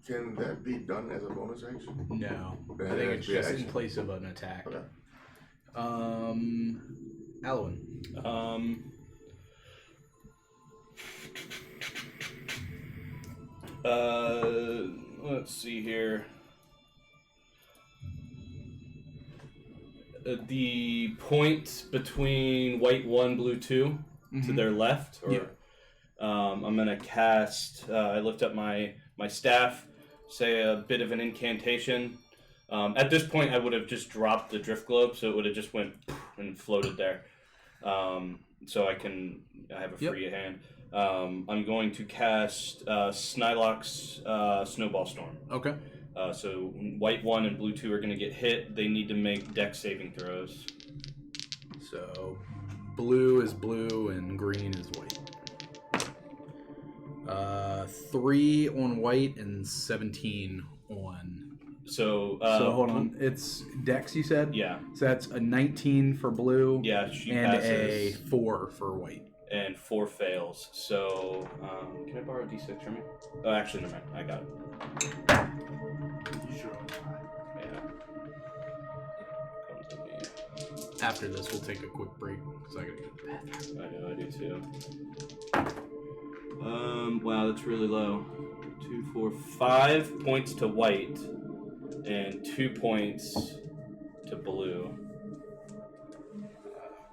S3: can that be done as a bonus action?
S1: No.
S3: Then
S1: I think
S3: that'd
S1: it's
S3: be an
S1: just in
S3: action.
S1: place of an attack.
S3: Okay.
S1: Alwyn.
S4: Let's see here. The point between white 1, blue 2 to their left. Or,
S1: Yeah.
S4: I'm gonna cast. I lift up my staff, say a bit of an incantation. At this point, I would have just dropped the drift globe, so it would have just went and floated there. So I have a free hand. I'm going to cast Snylock's Snowball Storm.
S1: Okay.
S4: So white 1 and blue 2 are going to get hit. They need to make dex saving throws.
S1: So blue is blue and green is white. 3 on white and 17 on.
S4: So
S1: hold on. It's Dex, you said?
S4: Yeah.
S1: So that's a 19 for blue.
S4: Yeah, she
S1: and
S4: passes.
S1: a 4 for white.
S4: And 4 fails. So can I borrow a d6 from you? Oh, actually, never mind. I got it.
S6: You sure?
S4: Yeah. Come to me.
S1: After this, we'll take a quick break because I gotta go to the bathroom.
S4: I know, I do too. Wow, that's really low. 2, 4, 5 points to white, and 2 points to blue.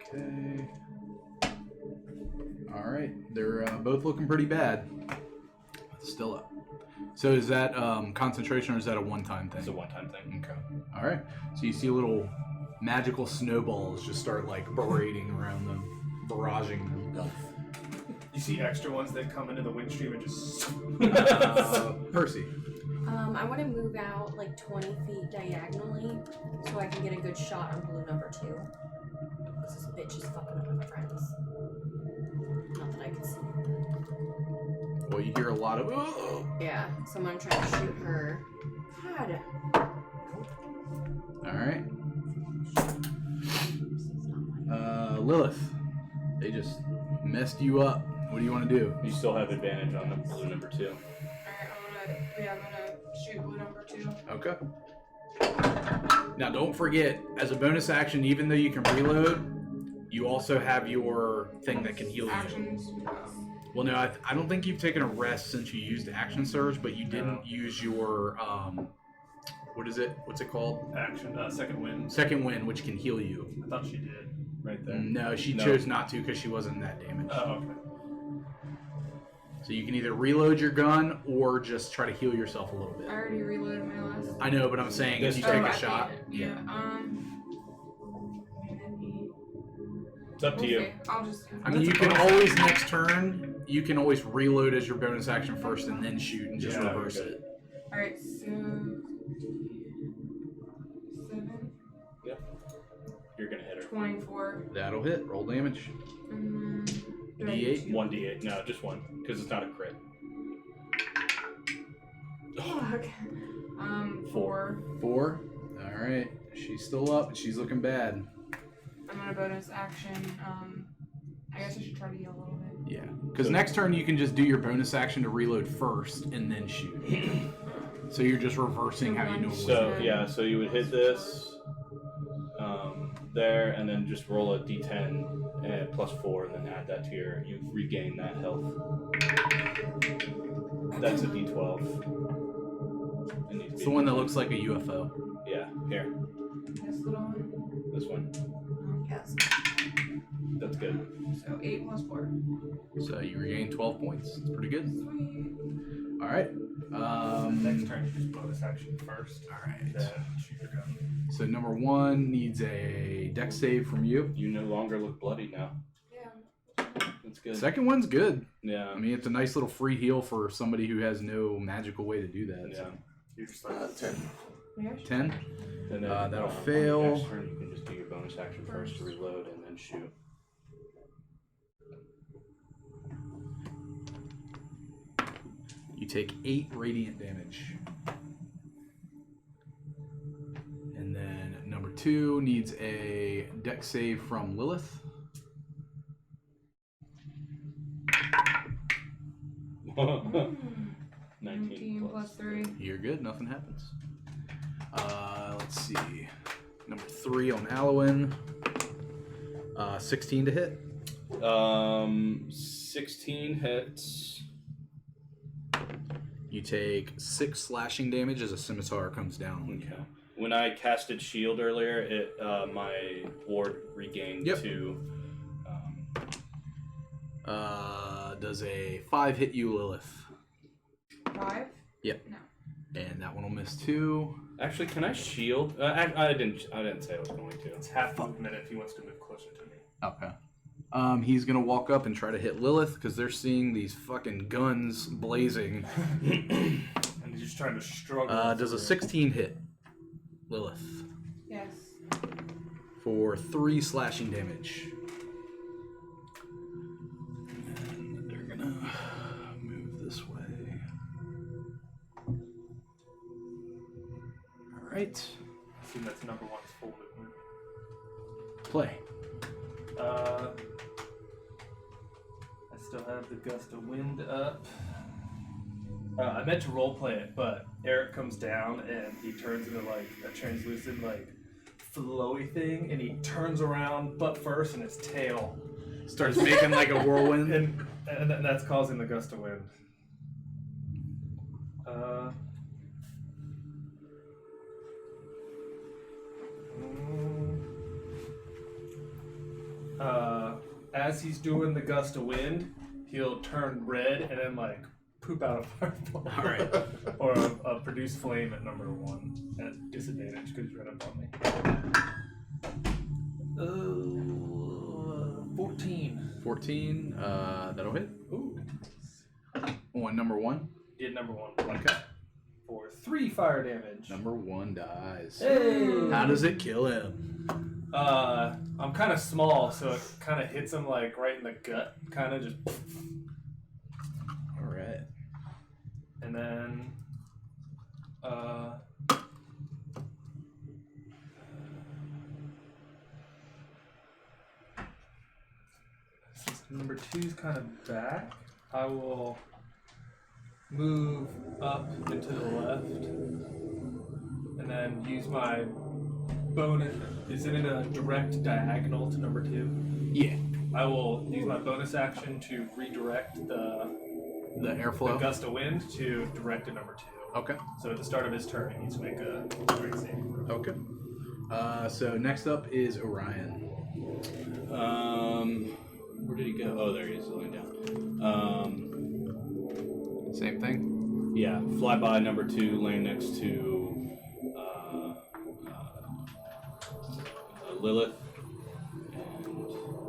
S1: Okay. All right, they're both looking pretty bad. Still up. So is that concentration or is that a one-time thing?
S4: It's a one-time thing.
S1: Okay. All right. So you see little magical snowballs just start like parading around them, barraging them.
S6: You see extra ones that come into the wind stream and just.
S1: Percy.
S8: I want to move out like 20 feet diagonally so I can get a good shot on blue number 2. Because this bitch is fucking up my friends. Not that I can see.
S1: Well, you hear a lot of.
S8: Yeah, so I'm gonna try to shoot her. God.
S1: All right.
S8: This is not mine.
S1: Lilith. They just messed you up. What do you want to do?
S4: You still have advantage on the blue number 2.
S2: Alright, I'm gonna shoot blue number 2.
S1: Okay. Now, don't forget, as a bonus action, even though you can reload, you also have your thing that can heal you.
S2: Actions.
S1: Well, no, I don't think you've taken a rest since you used action surge, but you didn't use your what is it? What's it called?
S6: Action. Second wind.
S1: Second wind, which can heal you.
S6: I thought she did. Right there.
S1: No, she chose not to because she wasn't that damaged.
S6: Oh, okay.
S1: So you can either reload your gun or just try to heal yourself a little bit.
S2: I already reloaded my last.
S1: I know, but I'm saying if you take a shot.
S2: Yeah.
S4: It's up to you.
S2: Okay, I'll just.
S1: I mean, you can always next turn. You can always reload as your bonus action first and then shoot and just reverse it.
S2: Alright, so 7,
S4: You're gonna hit her.
S2: 24.
S1: That'll hit. Roll damage. D8?
S4: 1d8. No, just 1, because it's not a crit.
S2: Fuck. 4.
S1: 4. All right. She's still up, and she's looking bad.
S2: I'm gonna bonus action. I guess I should try to heal a little bit.
S1: Yeah. Because next turn you can just do your bonus action to reload first and then shoot. So you're just reversing how you normally do.
S4: So yeah, so you would hit this there, and then just roll a d10 and plus 4, and then add that to your. You regain that health. That's a d12. It needs to
S1: It's
S4: be
S1: the one that
S4: D10.
S1: looks like a UFO.
S4: Yeah, here,
S2: This little one.
S4: this one.
S2: Yes.
S4: That's good.
S2: So 8 plus 4.
S1: So you regain 12 points. It's pretty good.
S2: Sweet.
S1: All right.
S6: Next turn, you just bonus action first.
S1: All right.
S6: Then shoot your gun.
S1: So number 1 needs a dex save from you.
S4: You no longer look bloody now.
S2: Yeah.
S4: That's good.
S1: Second one's good.
S4: Yeah.
S1: I mean, it's a nice little free heal for somebody who has no magical way to do that.
S4: Yeah.
S1: So.
S6: You're just like
S3: 10.
S2: Yeah.
S1: 10.
S4: And then,
S1: That'll
S4: on
S1: fail.
S4: your next turn, you can just do your bonus action first to reload and then shoot.
S1: You take 8 radiant damage. And then number 2 needs a dex save from Lilith.
S4: 19
S2: plus 3.
S1: You're good. Nothing happens. Let's see. Number 3 on Alwyn. 16 to hit.
S4: 16 hits.
S1: You take 6 slashing damage as a scimitar comes down on you.
S4: Okay. When I casted shield earlier, it my ward regained
S1: Yep.
S4: 2.
S1: Does a 5 hit you, Lilith?
S2: 5?
S1: Yep.
S2: No.
S1: And that one will miss 2.
S4: Actually, can I shield? I didn't say I was going to.
S6: It's half movement if he wants to move closer to me.
S1: Okay. He's gonna walk up and try to hit Lilith because they're seeing these fucking guns blazing.
S6: And he's just trying to struggle.
S1: Does a 16 hit Lilith
S2: Yes.
S1: for 3 slashing damage? And they're gonna move this way. All right.
S6: I assume that's number 1's full movement.
S1: Play.
S6: I still have the gust of wind up. I meant to roleplay it, but Eric comes down and he turns into like a translucent, like flowy thing, and he turns around butt first, and his tail
S1: Starts making like a whirlwind.
S6: and that's causing the gust of wind. As he's doing the gust of wind, he'll turn red and then like poop out a fireball.
S1: All right.
S6: Or a produce flame at number 1 at disadvantage because he's right up on me. 14.
S1: 14. That'll hit.
S6: Ooh.
S1: Number 1.
S6: Did number 1.
S1: Okay.
S6: For 3 fire damage.
S1: Number 1 dies.
S6: Hey!
S1: How does it kill him?
S6: I'm kind of small, so it kind of hits him like right in the gut, kind of just.
S1: All right.
S6: And then, since number 2's kind of back, I will move up and to the left, and then use my bonus. Is it in a direct diagonal to number 2?
S1: Yeah.
S6: I will use my bonus action to redirect the
S1: airflow.
S6: gust of wind to direct to number 2.
S1: Okay.
S6: So at the start of his turn, he needs to make a strength saving throw.
S1: Okay. So next up is Orion.
S4: Where did he go? Oh, there he is, laying down.
S1: Same thing.
S4: Yeah, fly by number 2, laying next to Lilith.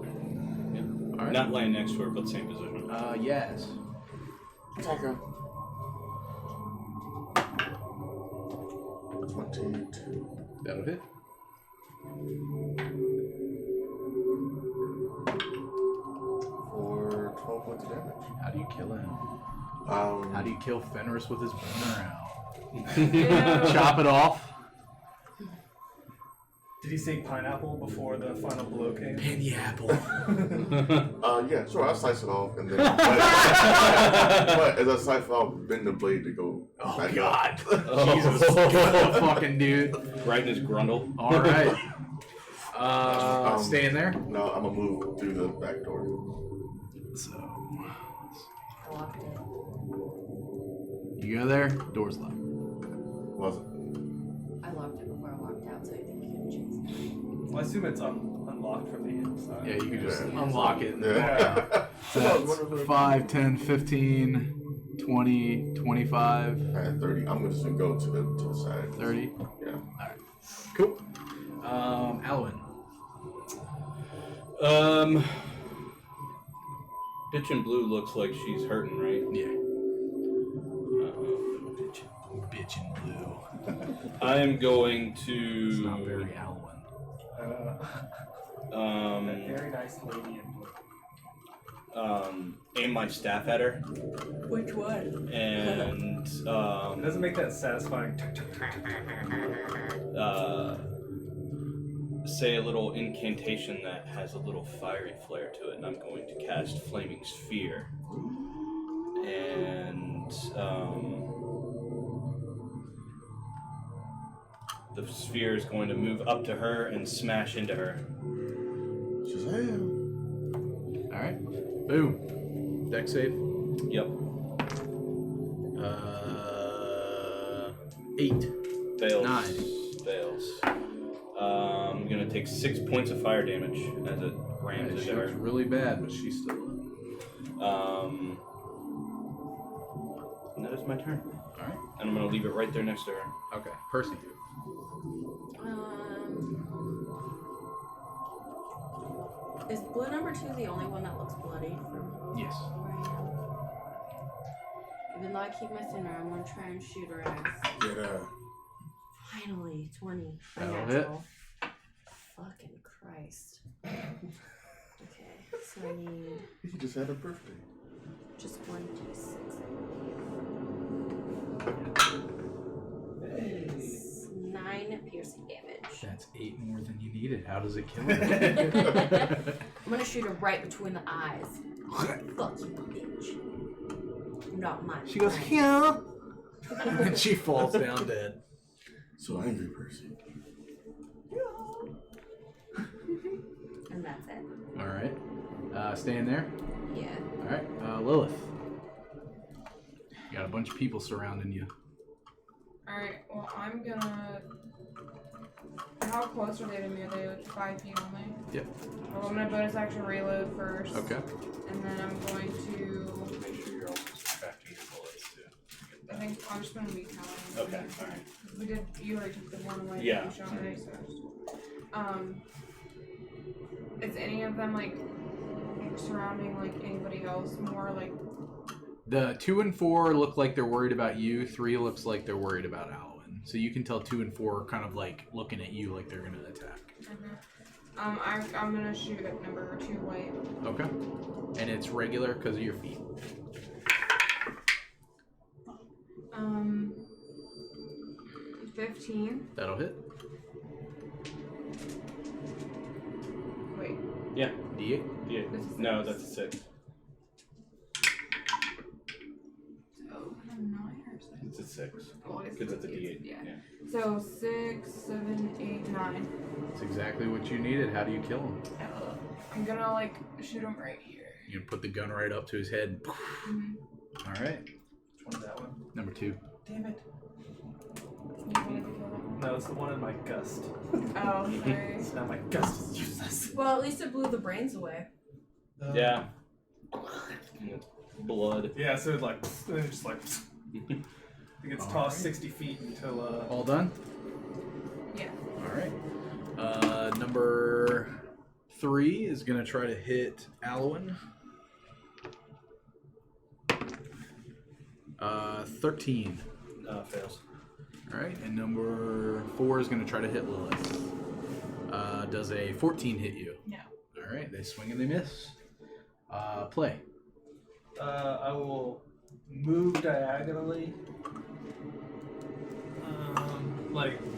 S4: And, yeah.
S1: All right.
S4: Not laying next to her, but same position.
S1: Yes.
S3: Okay. 22.
S1: That'll hit.
S3: For 12 points of damage.
S1: How do you kill him? How do you kill Fenris with his boner out? Chop it off.
S6: Did he say pineapple before the final blow came?
S1: Pineapple.
S3: Yeah, sure, I'll slice it off and then. But as I slice it off, bend the blade to go.
S1: Oh
S3: back
S1: God.
S4: Oh.
S1: Jesus. Good fucking dude.
S4: Right in his grundle.
S1: All right. Staying there.
S3: No, I'm gonna move through the back door.
S1: So
S8: I locked it.
S1: you go there. Door's locked.
S3: Was it?
S8: I locked it before I walked out, so I think you can chase it.
S6: Well, I assume it's unlocked from the inside.
S1: Yeah, you can just
S3: Yeah.
S1: unlock it. And
S3: Yeah.
S1: So that's 5, 10, 15, 20, 25,
S3: I had 30. I'm just gonna go to the side.
S1: 30.
S3: Yeah.
S1: Cool. Alwyn.
S4: Bitch in blue looks like she's hurting, right?
S1: Yeah. Bitch in blue.
S4: I am going
S1: It's
S4: to
S1: not very Alwyn.
S6: That very nice lady in blue.
S4: aim my staff at her
S8: Which one?
S4: and
S6: It doesn't make that satisfying.
S4: say a little incantation that has a little fiery flair to it, and I'm going to cast Flaming Sphere. And the sphere is going to move up to her and smash into her.
S3: Shazam.
S1: Alright. Boom. Deck save.
S4: Yep.
S1: 8.
S4: Fails.
S1: 9.
S4: Fails. I'm gonna take 6 points of fire damage as it rams
S1: She
S4: into
S1: looks
S4: her.
S1: really bad, but she's still up.
S4: And that is my turn.
S1: Alright.
S4: and I'm gonna leave it right there next to her.
S1: Okay, Percy.
S8: Is blue number 2 the only one that looks bloodied from
S1: Yes.
S8: where I am? Even though I keep missing her, I'm gonna try and shoot her ass.
S3: Get her.
S8: Finally, 20.
S1: That'll
S8: Unnatural. Fucking Christ. Okay, so I need
S3: You just had a birthday.
S8: just 1d6. It's 9 piercing damage.
S1: That's 8 more than you needed. How does it kill her?
S8: I'm gonna shoot her right between the eyes. Fuck you, bitch. Not my
S1: She goes,
S8: friend.
S1: yeah. And she falls down dead.
S3: So angry, Percy.
S8: And that's it.
S1: All right. Staying there.
S8: Yeah.
S1: All right. Lilith. You got a bunch of people surrounding you.
S2: Alright, well, I'm gonna. How close are they to me? Are they like 5 feet only?
S1: Yep.
S2: Well, I'm gonna bonus action reload first.
S1: Okay.
S2: And then I'm going to.
S4: Make sure you're also subtracting your bullets too.
S2: I think I'm just gonna be counting.
S4: Okay, alright.
S2: We did. You already took the one away. that
S4: Yeah.
S2: You shot me, so. Is any of them like surrounding like anybody else more like?
S1: The 2 and 4 look like they're worried about you. 3 looks like they're worried about Alwyn. So you can tell 2 and 4 are kind of like looking at you like they're gonna attack.
S2: I'm gonna shoot at number 2 white.
S1: Okay. And it's regular because of your feet.
S2: 15.
S1: That'll hit.
S2: Wait.
S4: Yeah.
S1: D8.
S4: Yeah.
S2: This is
S4: No,
S2: six.
S4: that's a 6.
S2: So 9 or 6.
S4: It's a 6.
S2: Well, it's
S4: Because it's a D8.
S2: Yeah. So 6, 7, 8, 9.
S1: That's exactly what you needed. How do you kill him?
S2: I'm gonna like shoot him right here.
S1: You can put the gun right up to his head.
S2: Mm-hmm.
S1: All right.
S6: Which one is that one?
S1: Number 2.
S6: Damn it.
S2: You wanted to kill him?
S6: No, it's the one in my gust.
S2: Oh, sorry.
S6: So now my gust is useless.
S8: Well, at least it blew the brains away.
S4: Yeah. Blood.
S6: Yeah, so it's like, and then just like, it gets tossed
S1: Alright.
S6: 60 feet until,
S1: All done?
S2: Yeah.
S1: All right. Number 3 is going to try to hit Alwyn. 13.
S4: Fails.
S1: All right. And number 4 is going to try to hit Lilith. Does a 14 hit you?
S2: No.
S1: All right. They swing and they miss. Play.
S6: I will move diagonally.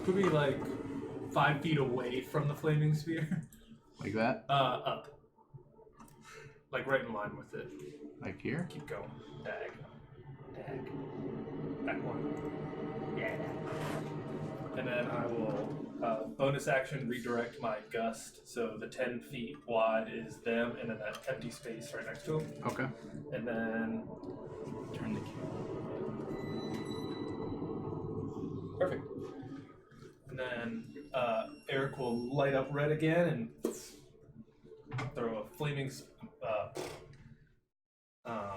S6: Put me like 5 feet away from the flaming spear.
S1: Like that?
S6: Up. Like right in line with it.
S1: Like here?
S6: Keep going. Dag. Back one. Yeah. And then I will bonus action redirect my gust so the 10 feet wide is them and then that empty space right next to them.
S1: Okay.
S6: And then
S1: Turn the key.
S4: Perfect.
S6: And then Eric will light up red again and throw a flaming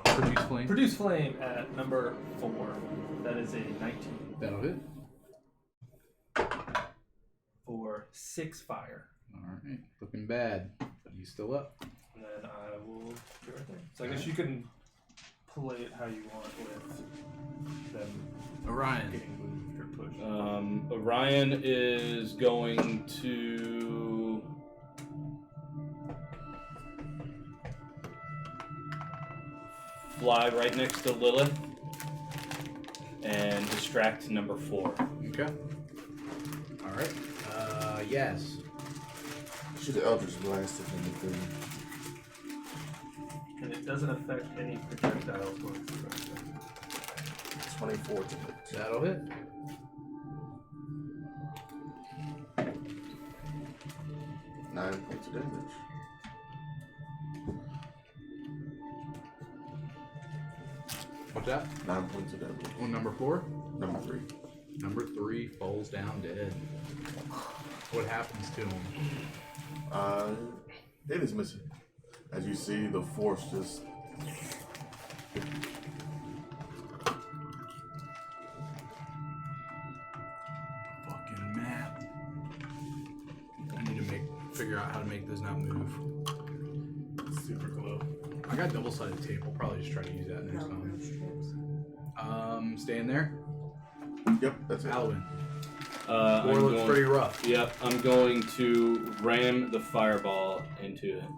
S1: Produce flame.
S6: produce flame at number 4. That is a 19
S1: That'll hit.
S6: for 6 fire.
S1: All right. Looking bad. But he's still up.
S6: And then I will do everything. So I guess you can play it how you want with them
S1: Orion.
S6: getting moved or pushed.
S4: Orion is going to fly right next to Lilith and distract number 4.
S1: Okay. All right. Yes.
S3: Should the Eldritch Blast if anything.
S6: And it doesn't affect any projectiles going through it.
S3: 24 to hit.
S1: That'll hit.
S3: Nine points of damage.
S1: What's that?
S3: 9 points of damage.
S1: On number 4?
S3: Number 3.
S1: Number 3 falls down dead. What happens to him?
S3: It is missing. As you see, the force just
S1: figure out how to make those not move.
S3: Super glow.
S1: I got double-sided tape. I'll probably just try to use that next time. Stay in there.
S3: Yep, that's it.
S1: Alwyn.
S4: I'm
S1: Floor looks
S4: going-
S1: pretty rough.
S4: Yep, I'm going to ram the fireball into him.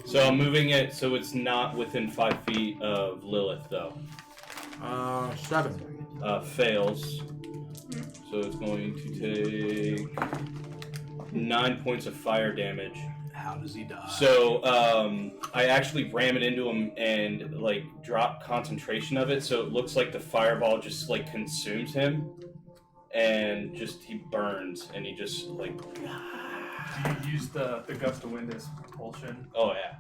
S4: So I'm moving it so it's not within 5 feet of Lilith, though.
S1: 7.
S4: Fails. So it's going to take 9 points of fire damage.
S1: How does he die?
S4: So I actually ram it into him and like drop concentration of it, so it looks like the fireball just like consumes him, and just he burns, and he just like.
S6: Do you use the gust of wind as propulsion?
S4: Oh yeah.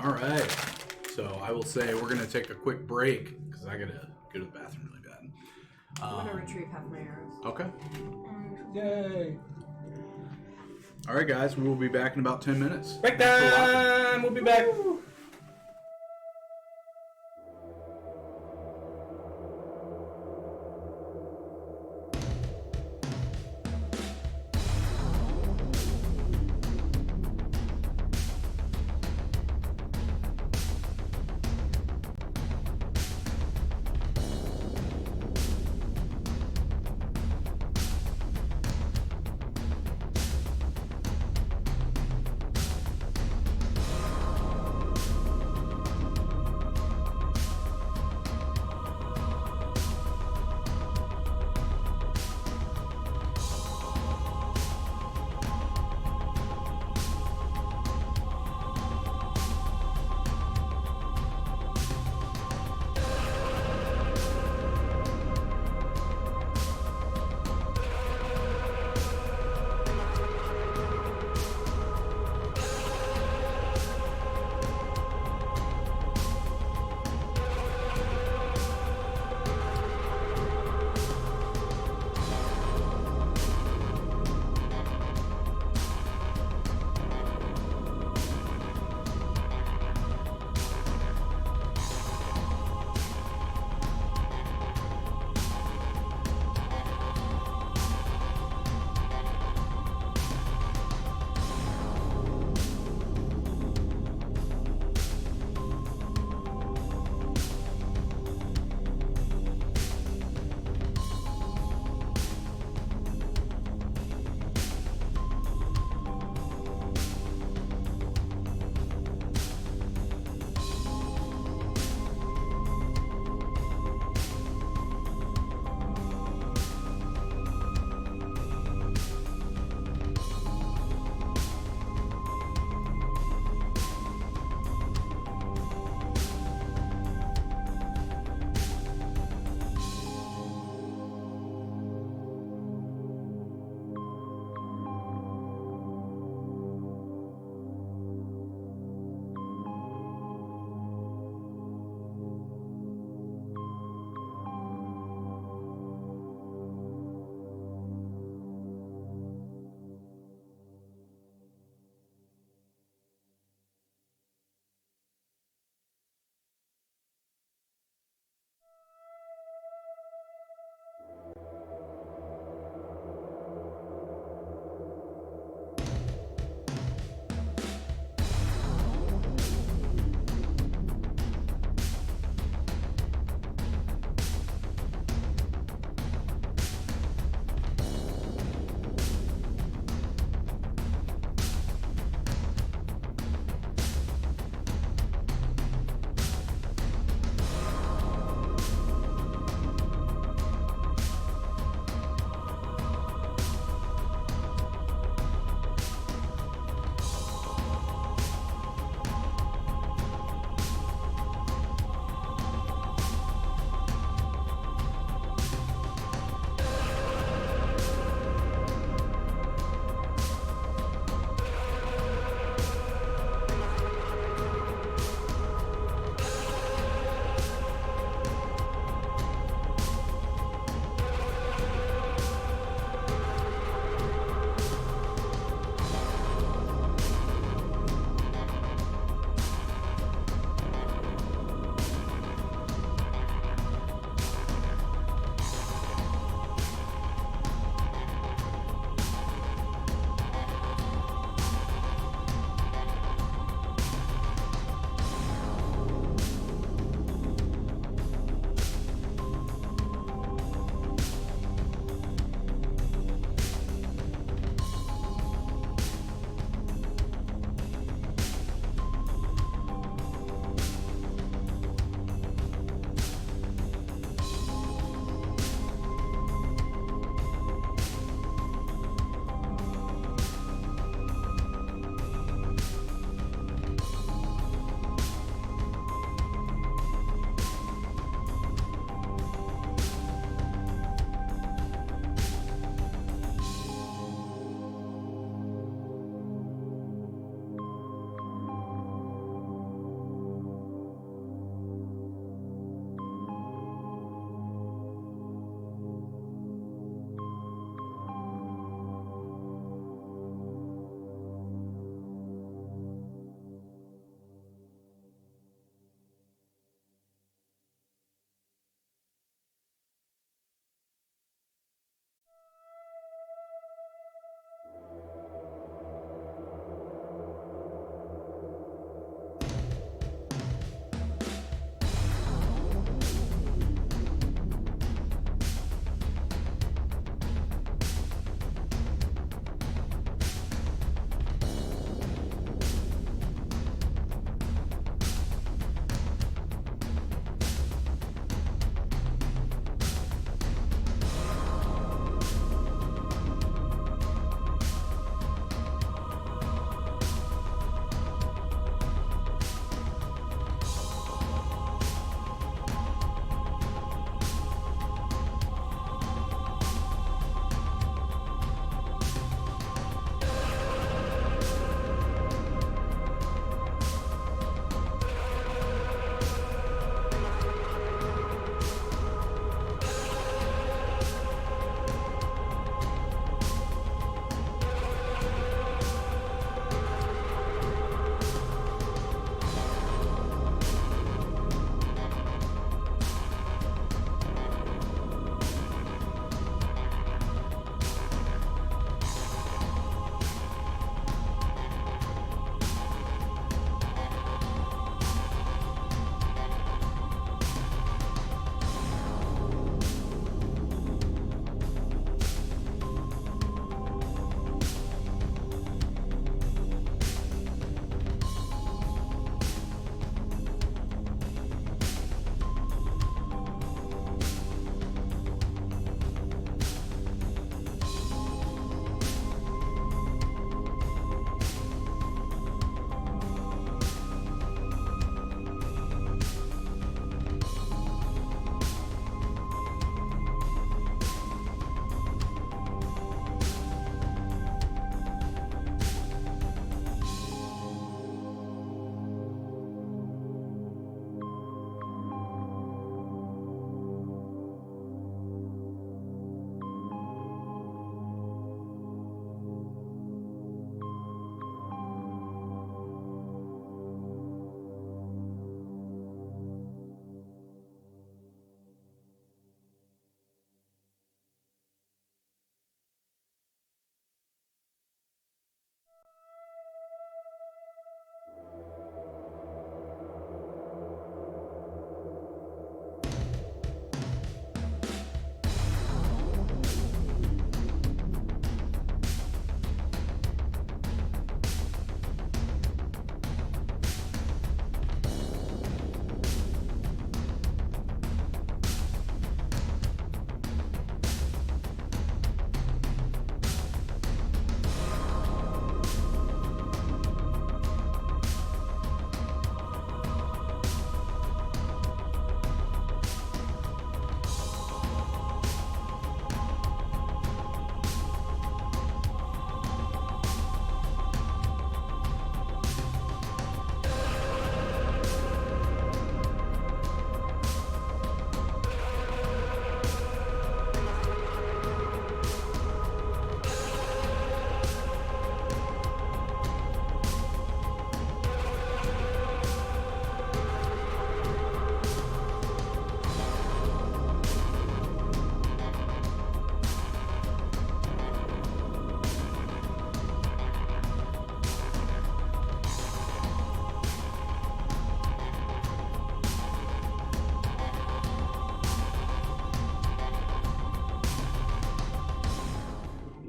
S1: All right. So I will say we're gonna take a quick break because I gotta go to the bathroom really bad.
S8: I'm gonna retrieve half my arrows.
S1: Okay.
S4: Yay!
S1: All right, guys. We will be back in about 10 minutes.
S4: Break time. We'll be back.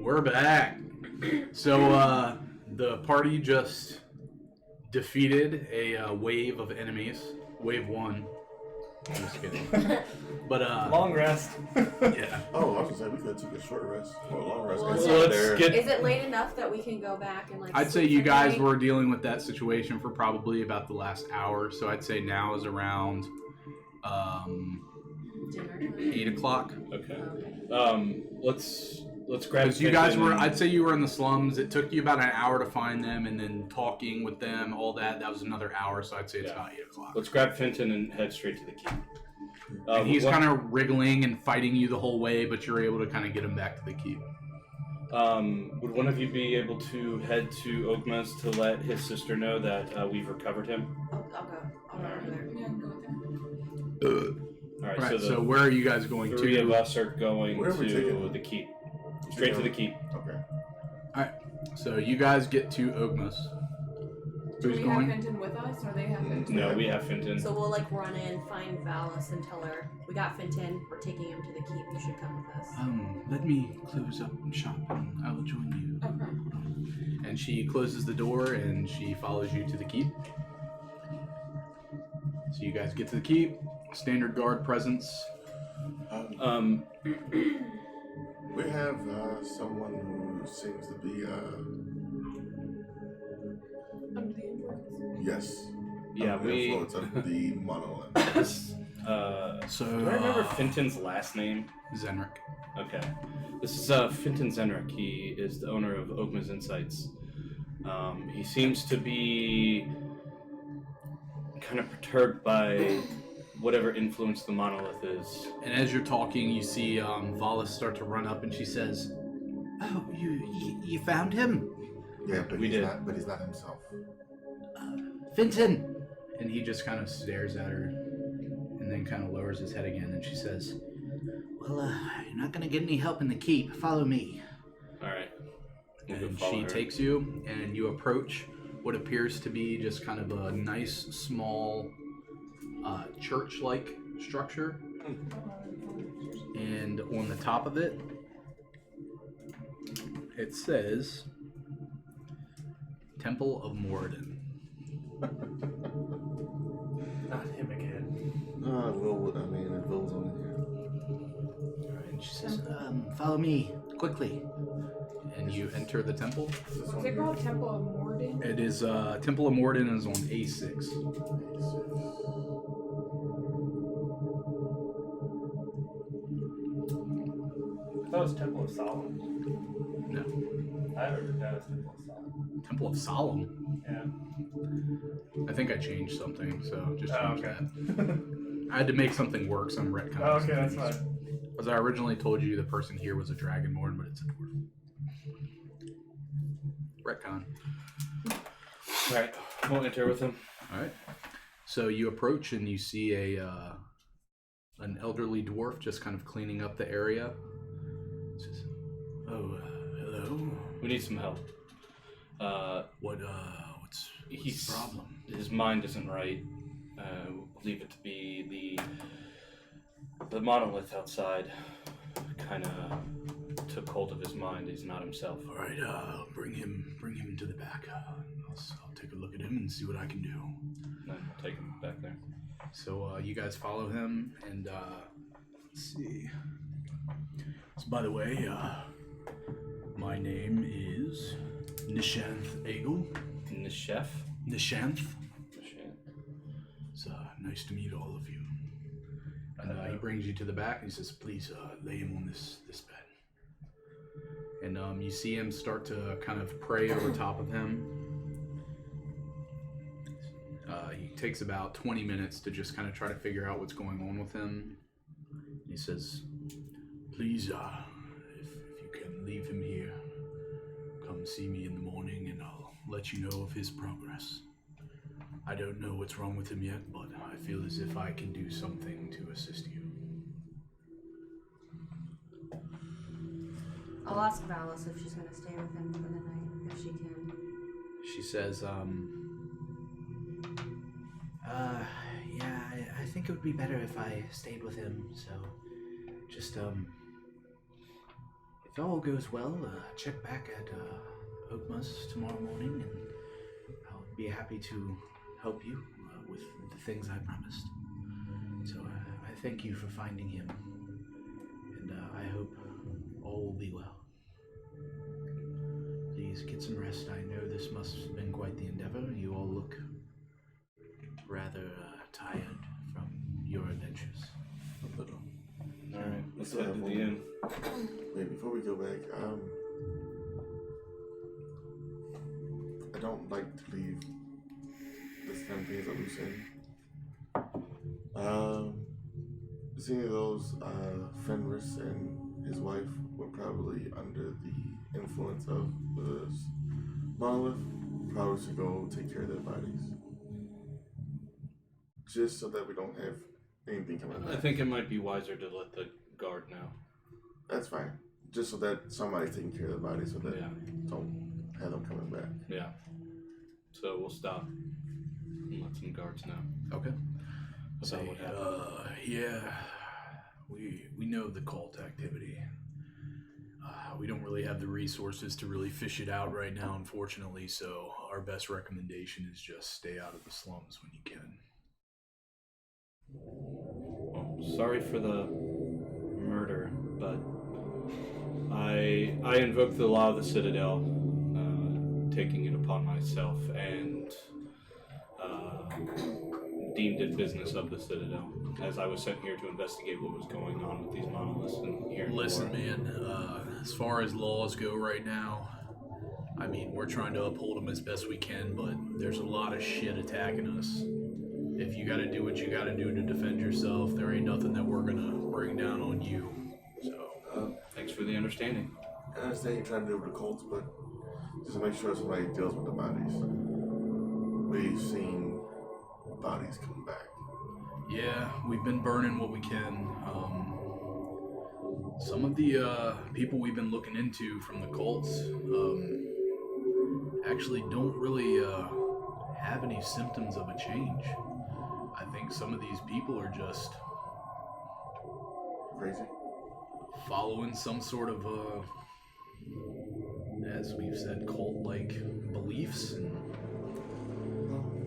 S1: We're back. So, the party just defeated a wave of enemies. Wave 1. I'm just kidding. But,
S6: Long rest.
S1: yeah.
S3: Oh, I was gonna say we could have took a short rest or a long rest.
S8: Well,
S3: It's
S8: yeah.
S3: not there.
S8: Is it late enough that we can go back and like?
S1: I'd say
S8: sleep
S1: you
S8: for the
S1: guys
S8: night?
S1: were dealing with that situation for probably about the last hour. So I'd say now is around
S8: Dinner time?
S1: 8 o'clock.
S4: Okay.
S8: Okay.
S4: Let's grab.
S1: Because you guys were,
S4: Fenton
S1: I'd say you were in the slums. It took you about an hour to find them, and then talking with them, all that. That was another hour. So I'd say it's
S4: Yeah.
S1: about 8 o'clock.
S4: Let's grab Fenton and head straight to the keep.
S1: And he's
S4: what-
S1: kind of wriggling and fighting you the whole way, but you're able to kind of get him back to the keep.
S4: Would one of you be able to head to Ogma's to let his sister know that we've recovered him?
S8: I'll go. I'll run over there.
S2: Yeah, go with them.
S4: All right.
S1: Right.
S4: So
S1: So
S4: the
S1: where are you guys going
S4: three of
S1: to?
S4: us are going
S3: Where are we taking
S4: to
S3: him?
S4: the keep. Straight to the keep.
S3: Okay.
S1: So you guys get to Ogma's.
S2: Do
S1: Who's
S2: we
S1: going?
S2: have Fenton with us, or they have Fenton?
S4: No, we have Fenton.
S8: So we'll like run in, find Valis, and tell her we got Fenton. We're taking him to the keep. You should come with us.
S7: Let me close up shop and I will join you.
S2: Okay.
S1: And she closes the door and she follows you to the keep. So you guys get to the keep. Standard guard presence.
S3: We have someone who seems to be
S2: Under the influence.
S3: yes.
S4: Yeah,
S3: under the
S4: we.
S3: influence of the monolith.
S1: So
S4: Do I remember Fenton's last name?
S1: Zenric.
S4: Okay. This is Fenton Zenric. He is the owner of Ogma's Insights. He seems to be kind of perturbed by whatever influence the monolith is.
S1: And as you're talking, you see Valis start to run up, and she says,
S7: Oh, you found him?
S3: Yeah, but
S4: We
S3: he's
S4: did.
S3: not. But he's not himself.
S7: Fenton!
S1: and he just kind of stares at her, and then kind of lowers his head again, and she says,
S7: Well, you're not gonna get any help in the keep. Follow me.
S4: All right. We'll go
S1: and
S4: follow
S1: she
S4: her.
S1: takes you, and you approach what appears to be just kind of a nice, small, church-like structure. And on the top of it, it says Temple of Moradin.
S6: Not him again.
S3: Will. I mean, if Will's on here.
S7: And she says, follow me, quickly.
S1: And you enter the temple.
S3: Is this
S2: What's
S3: one
S2: it
S3: here?
S2: called? Temple of Morden?
S1: It is Temple of Moradin is on A6.
S6: I thought it was Temple of Solomon.
S1: No,
S6: I heard that was Temple of Solomon.
S1: Temple of Solemn.
S6: Yeah.
S1: I think I changed something, so just
S6: Oh,
S1: change
S6: okay.
S1: that. I had to make something work, so I'm retconning.
S6: Oh, okay,
S1: some
S6: that's
S1: things.
S6: fine.
S1: As I originally told you, the person here was a dragonborn, but it's a dwarf. Retcon.
S4: All right. We'll enter with him.
S1: All right. So you approach and you see an elderly dwarf just kind of cleaning up the area. Says, "Oh, hello.
S4: We need some help.
S1: What's
S4: He's
S1: the problem?"
S4: His mind isn't right. We'll believe it to be the monolith outside. Kind of took hold of his mind. He's not himself.
S1: All right. Bring him to the back. I'll take a look at him and see what I can do.
S4: No, we'll take him back there.
S1: So you guys follow him, and let's see. So by the way, my name is Nishanth Egel.
S4: Nishef?
S1: Nishanth.
S4: Nishef.
S1: It's nice to meet all of you. And he brings you to the back, and he says, "Please lay him on this bed." And you see him start to kind of pray over top of him. He takes about 20 minutes to just kind of try to figure out what's going on with him. He says, "Please, if you can leave him here, come see me in the morning and I'll let you know of his progress. I don't know what's wrong with him yet, but I feel as if I can do something to assist you."
S8: I'll ask Valis if she's gonna stay with him for the night, if she can.
S1: She says,
S7: Yeah, I think it would be better if I stayed with him, so just, if all goes well, check back at Oakmas tomorrow morning, and I'll be happy to help you with the things I promised. So I thank you for finding him, and I hope all will be well. Please get some rest. I know this must have been quite the endeavor. You all look rather tired from your adventures.
S3: A little.
S4: Alright, let's
S3: still
S4: head to
S3: have
S4: the
S3: one.
S4: inn.
S3: Wait, before we go back, I don't like to leave this kind of thing as a loose end. Seeing those Fenris and his wife were probably under the influence of the monolith, probably should go take care of their bodies. Just so that we don't have anything coming back.
S4: I think it might be wiser to let the guard know.
S3: That's fine. Just so that somebody's taking care of the bodies so that don't have them coming back.
S4: Yeah. So we'll stop and let some guards know.
S7: Okay.
S4: About what happened.
S7: Yeah, we know the cult activity. We don't really have the resources to really fish it out right now, unfortunately, so our best recommendation is just stay out of the slums when you can.
S4: Well, sorry for the murder, but I invoked the law of the Citadel, taking it upon myself, and deemed it business of the Citadel, as I was sent here to investigate what was going on with these monoliths and here.
S7: Listen, man, as far as laws go right now, I mean, we're trying to uphold them as best we can, but there's a lot of shit attacking us. If you gotta do what you gotta do to defend yourself, there ain't nothing that we're gonna bring down on you. So,
S4: thanks for the understanding.
S3: I understand you're trying to deal with the cults, but just make sure somebody deals with the bodies. We've seen bodies come back.
S7: yeah, we've been burning what we can. Some of the people we've been looking into from the cults actually don't really have any symptoms of a change. I think some of these people are just
S3: Crazy?
S7: following some sort of, as we've said, cult-like beliefs. And,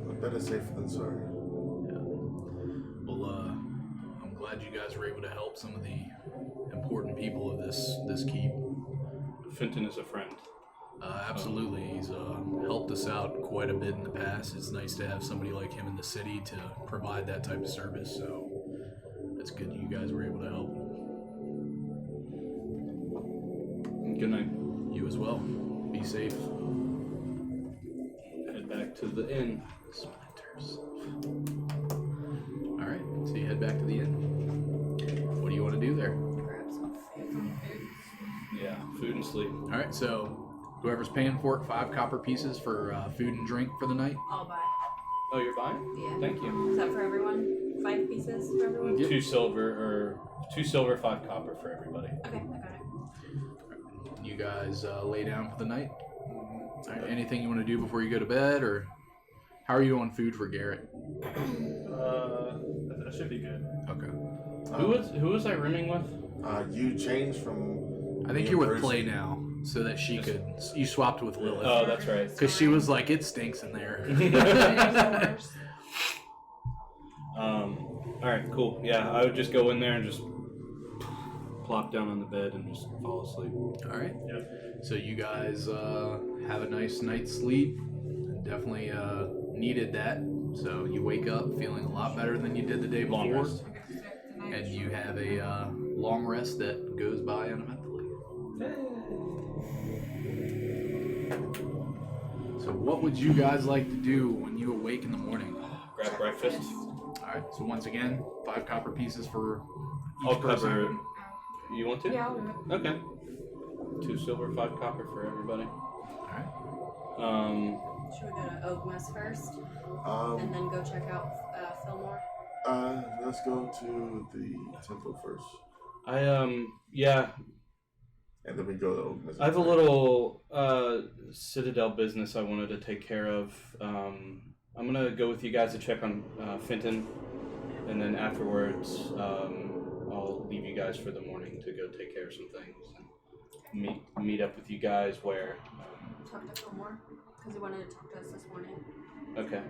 S3: Well, better safe than sorry.
S7: yeah. Well, I'm glad you guys were able to help some of the important people of this keep.
S4: Fenton is a friend.
S7: Absolutely, he's helped us out quite a bit in the past. It's nice to have somebody like him in the city to provide that type of service, so it's good you guys were able to help.
S4: Good night.
S7: You as well. Be safe.
S4: Head back to the inn.
S7: Splinters. Alright, so you head back to the inn. What do you want to do there?
S8: Grab some food.
S4: Yeah, food and sleep.
S7: Alright, so whoever's paying for it, 5 copper pieces for food and drink for the night.
S8: I'll buy.
S4: Oh, you're buying?
S8: Yeah.
S4: Thank you.
S8: Is that for everyone? 5 pieces for everyone?
S7: Yep.
S4: 2 silver, 5 copper for everybody.
S8: Okay, I got it.
S7: You guys lay down for the night. Alright, anything you want to do before you go to bed, or how are you on food for Garrett?
S6: That should be good.
S7: Okay.
S4: Who was I rooming with?
S3: You changed from.
S7: I think
S3: me
S7: you're
S3: and
S7: with Play
S3: Percy.
S7: now, so that she could. You swapped with Lilith.
S4: Oh, that's right.
S7: Because she was like, it stinks in there.
S4: Alright, cool. Yeah, I would just go in there and just plop down on the bed and just fall asleep.
S7: Alright.
S6: Yep.
S7: So you guys have a nice night's sleep. Definitely needed that. So you wake up feeling a lot better than you did the day
S4: Long
S7: before.
S4: rest.
S7: And you have a long rest that goes by uneventfully. So what would you guys like to do when you awake in the morning?
S4: Grab breakfast.
S7: Alright, so once again, 5 copper pieces for each
S4: I'll
S7: person.
S4: cover. You want to?
S2: Yeah, I'll do it.
S4: Okay. 2 silver, 5 copper for everybody.
S7: Alright.
S8: Should we go to Oakmas first? And
S3: Um,
S8: then go check out Fillmore?
S3: let's go to the temple first,
S4: Yeah,
S3: and then we go to Oakmas.
S4: I have a little Citadel business I wanted to take care of. I'm gonna go with you guys to check on Fenton, and then afterwards, I'll leave you guys for the morning to go take care of some things. meet up with you guys where?
S8: Talk to Fillmore because he wanted to talk to us this morning.
S4: Okay.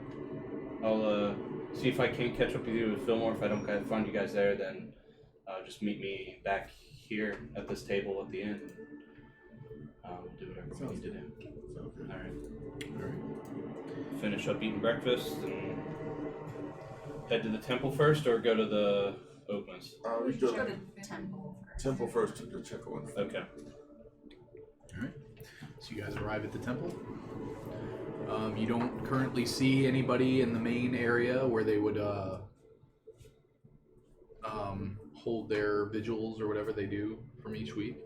S4: I'll see if I can catch up with you with Fillmore. If I don't find you guys there, then just meet me back here at this table at the inn. We'll do whatever we need to do.
S3: Sounds good.
S4: All right. Finish up eating breakfast and head to the temple first, or go to the Oaklands.
S3: We
S8: Should
S3: go
S8: go
S3: to
S8: to temple first.
S3: temple first to check on.
S4: Okay.
S1: Alright. So you guys arrive at the temple. You don't currently see anybody in the main area where they would hold their vigils or whatever they do from each week.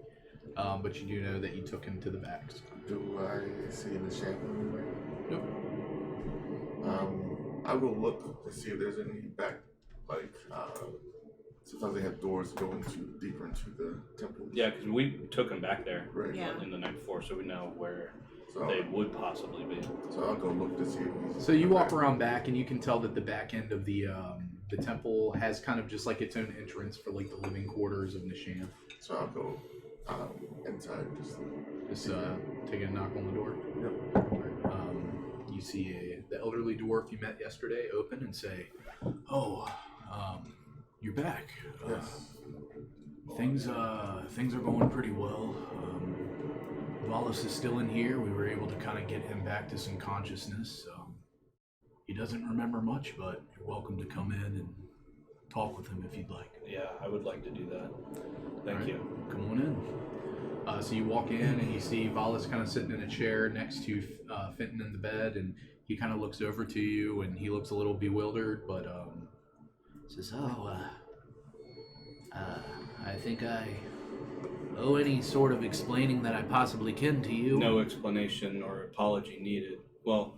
S1: But you do know that you took him to the backs.
S3: Do I see the shape anywhere?
S1: Nope.
S3: I will look to see if there's any back, sometimes they have doors going deeper into the temple.
S4: Yeah, because we took him back there
S3: Right.
S8: Yeah.
S4: in the night before, so we know where
S3: So,
S4: they would possibly be.
S3: so I'll go look to see if he's.
S1: So you walk around back, and you can tell that the back end of the temple has kind of just like its own entrance for like the living quarters of Nishan.
S3: So I'll go inside.
S1: Just taking a knock on the door.
S3: Yep.
S1: You see the elderly dwarf you met yesterday open and say, "Oh, you're back.
S3: Yes.
S1: Things are going pretty well. Wallace is still in here. We were able to kind of get him back to some consciousness. He doesn't remember much, but you're welcome to come in and talk with him if you'd like."
S4: Yeah, I would like to do that. Thank
S1: All right,
S4: you.
S1: Come on in. So you walk in and you see Wallace kind of sitting in a chair next to Fenton in the bed, and he kind of looks over to you and he looks a little bewildered, but
S7: Says, I think I owe any sort of explaining that I possibly can to you.
S4: No explanation or apology needed. Well,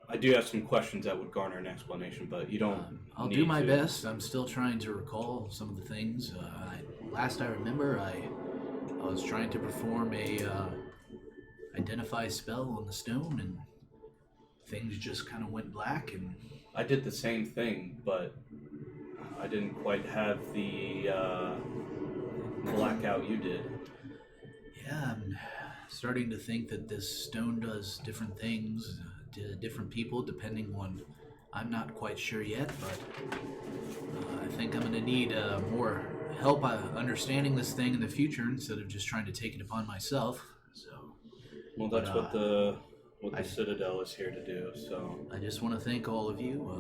S4: I do have some questions that would garner an explanation, but you don't.
S7: I'll
S4: need
S7: do my
S4: to.
S7: best. I'm still trying to recall some of the things. Last I remember, I was trying to perform a identify spell on the stone, and things just kind of went black. And
S4: I did the same thing, but I didn't quite have the blackout you did.
S7: yeah, I'm starting to think that this stone does different things to different people depending on. I'm not quite sure yet, but I think I'm going to need more help understanding this thing in the future instead of just trying to take it upon myself. So,
S4: Well, that's
S7: But,
S4: what the Citadel is here to do. So
S7: I just want to thank all of you.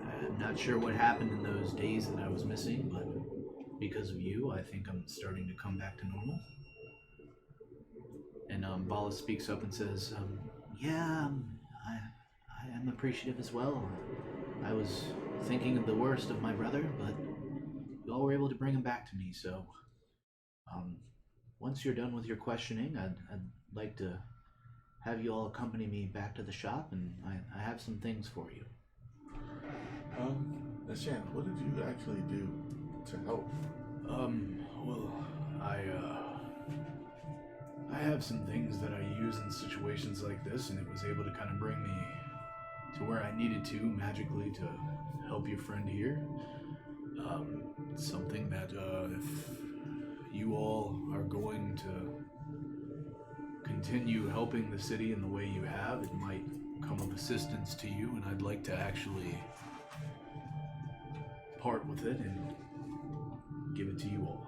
S7: I'm not sure what happened in those days that I was missing, but because of you, I think I'm starting to come back to normal. And Bala speaks up and says, I am appreciative as well. I was thinking of the worst of my brother, but you all were able to bring him back to me, so once you're done with your questioning, I'd like to have you all accompany me back to the shop, and I have some things for you.
S3: Shan, what did you actually do to help?
S1: Well, I have some things that I use in situations like this, and it was able to kind of bring me to where I needed to magically to help your friend here. Something that if you all are going to continue helping the city in the way you have, it might come of assistance to you, and I'd like to actually part with it and give it to you all.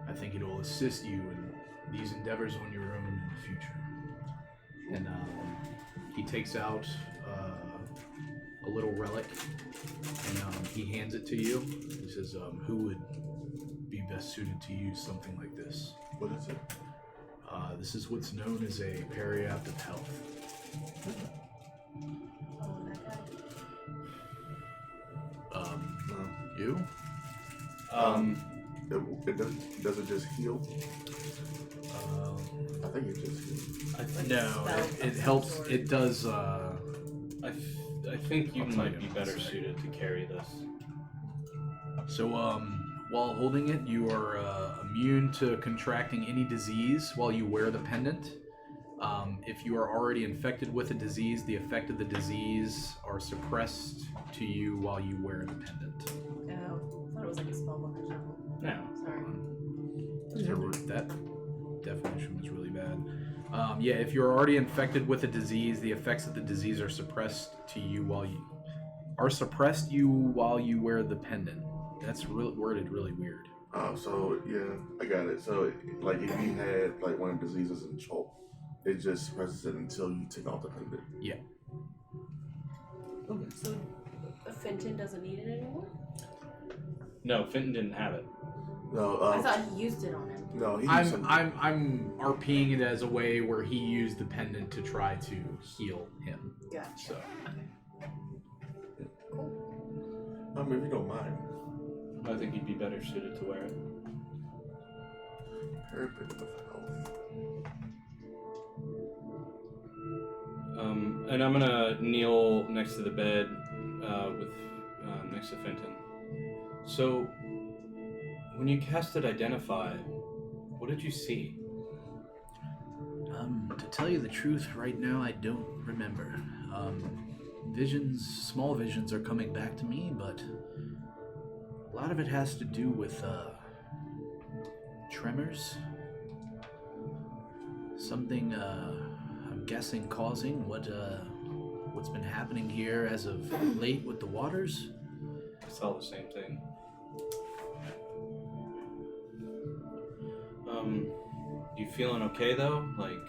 S1: I think it will assist you in these endeavors on your own in the future. And he takes out a little relic, and he hands it to you. He says, who would be best suited to use something like this?
S3: What is it?
S1: This is what's known as a periapt of health. You?
S3: Does it just heal? I think it just heals.
S4: I think
S1: No, it helps. It does.
S4: I think you
S1: I'll tell
S4: might
S1: you
S4: be
S1: in a
S4: better
S1: second.
S4: suited to carry this.
S1: So, while holding it, you are immune to contracting any disease while you wear the pendant. If you are already infected with a disease, the effect of the disease are suppressed to you while you wear the pendant.
S8: Oh, I thought it was like a spell book or something.
S4: No.
S8: Sorry.
S1: that definition was really bad. Yeah, if you're already infected with a disease, the effects of the disease are suppressed you while you wear the pendant. That's worded really weird.
S3: Oh, so yeah, I got it. So like if you had like one of the diseases in choke, it just suppresses it until you take off the pendant.
S1: Yeah.
S3: Okay.
S8: So Fenton doesn't need it anymore?
S4: No, Fenton didn't have it.
S3: No,
S8: I thought he used it on him.
S3: no, he.
S1: I'm RPing it as a way where he used the pendant to try to heal him.
S8: Gotcha.
S1: So
S3: If you don't mind.
S4: I think he'd be better suited to wear it.
S3: Parapet of health.
S4: And I'm gonna kneel next to the bed with next to Fenton. So, when you casted Identify, what did you see?
S7: To tell you the truth, right now I don't remember. Small visions are coming back to me, but a lot of it has to do with tremors. Something I'm guessing causing what's been happening here as of late with the waters.
S4: It's all the same thing. You feeling okay though? Like,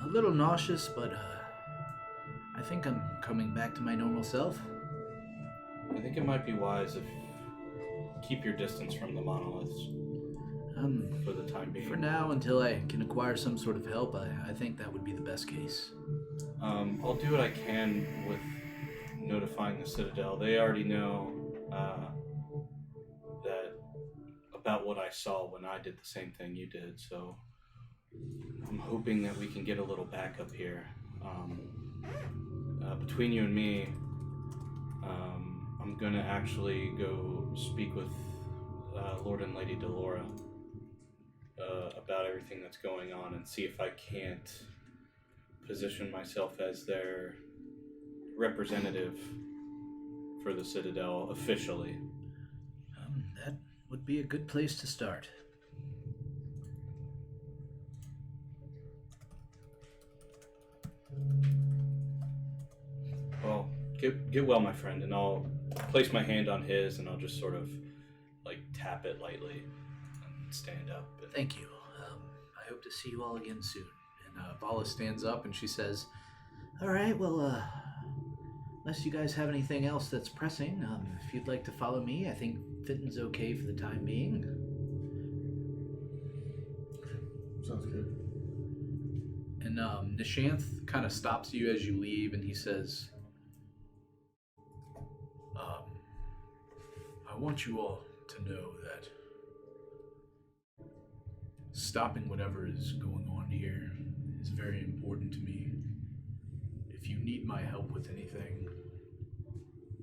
S7: A little nauseous, but I think I'm coming back to my normal self.
S4: I think it might be wise if keep your distance from the monoliths for the time being.
S7: For now, until I can acquire some sort of help, I think that would be the best case.
S4: I'll do what I can with notifying the Citadel. They already know that about what I saw when I did the same thing you did, so I'm hoping that we can get a little backup here. Between you and me, I'm gonna actually go speak with Lord and Lady Delora about everything that's going on and see if I can't position myself as their representative for the Citadel officially.
S7: That would be a good place to start.
S4: Well, get well, my friend, and I'll place my hand on his, and I'll just sort of like tap it lightly and stand up.
S7: Thank you. I hope to see you all again soon.
S1: and Vala stands up and she says,
S7: All right, well, unless you guys have anything else that's pressing, if you'd like to follow me, I think Fitton's okay for the time being.
S3: Sounds good.
S1: and Nishanth kind of stops you as you leave, and he says, I want you all to know that stopping whatever is going on here is very important to me. If you need my help with anything,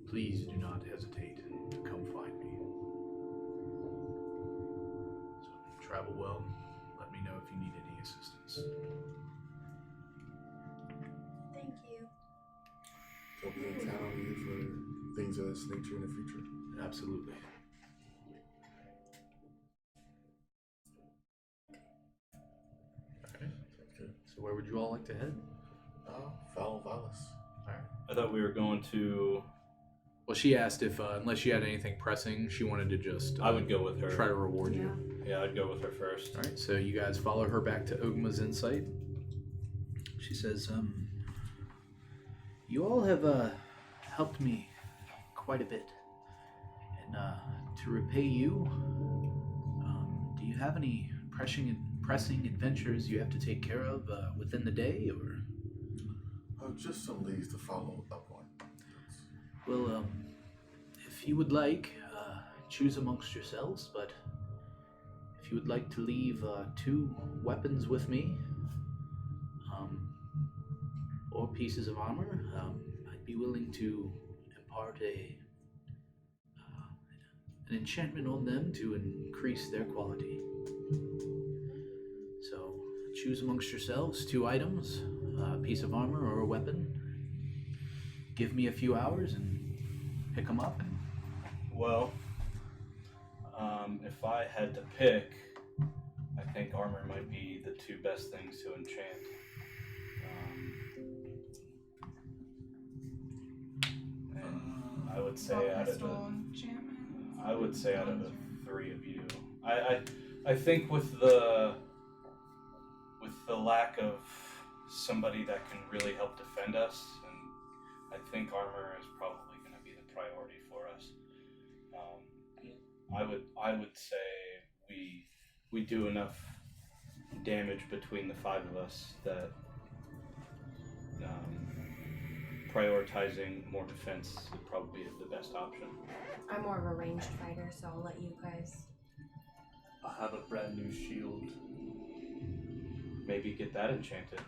S1: please do not hesitate to come find me. So, travel well. Let me know if you need any assistance.
S5: Thank you.
S3: So we can count on you for things of this nature in the future.
S1: Absolutely. Okay.
S3: Good.
S1: So where would you all like to head?
S3: Follow Valis.
S4: I thought we were going to.
S1: Well, she asked if, unless she had anything pressing, she wanted to just...
S4: I would go with her.
S1: Try to reward you.
S4: Yeah, I'd go with her first.
S1: Alright, so you guys follow her back to Ogma's Insight.
S7: She says, you all have helped me quite a bit. And to repay you, do you have any pressing adventures you have to take care of within the day, or?
S3: Just some leads to follow up on.
S7: Well, if you would like, choose amongst yourselves, but if you would like to leave 2 weapons with me, or pieces of armor, I'd be willing to impart an enchantment on them to increase their quality. So, choose amongst yourselves 2 items, a piece of armor or a weapon. Give me a few hours and pick them up.
S4: Well, if I had to pick, I think armor might be the two best things to enchant. And I would say out of the three of you, I think with the lack of somebody that can really help defend us, and I think armor is probably going to be the priority for us. I would say we do enough damage between the five of us that prioritizing more defense would probably be the best option.
S8: I'm more of a ranged fighter, so I'll let you guys.
S6: I have a brand new shield.
S4: Maybe get that enchanted.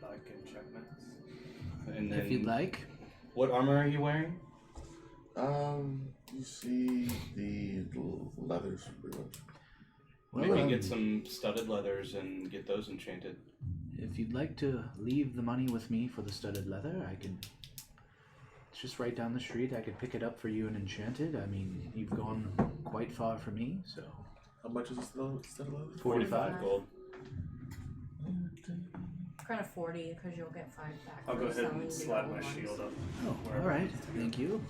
S6: I like enchantments.
S4: And then,
S7: If you'd like.
S4: What armor are you wearing?
S3: You see the leathers pretty much.
S7: Well,
S4: Maybe get some studded leathers and get those enchanted.
S7: If you'd like to leave the money with me for the studded leather, I can. It's just right down the street. I could pick it up for you and enchant it. I mean, you've gone quite far for me, so.
S3: How much is the studded leather?
S4: 45 gold.
S8: Kind of 40 because you'll get 5 back.
S6: I'll
S8: for
S6: go ahead
S8: selling
S6: and
S8: the
S6: slide
S8: old
S6: my
S8: ones.
S6: shield up.
S7: Oh,
S6: wherever
S7: all right.
S6: it needs to go.
S7: Thank you.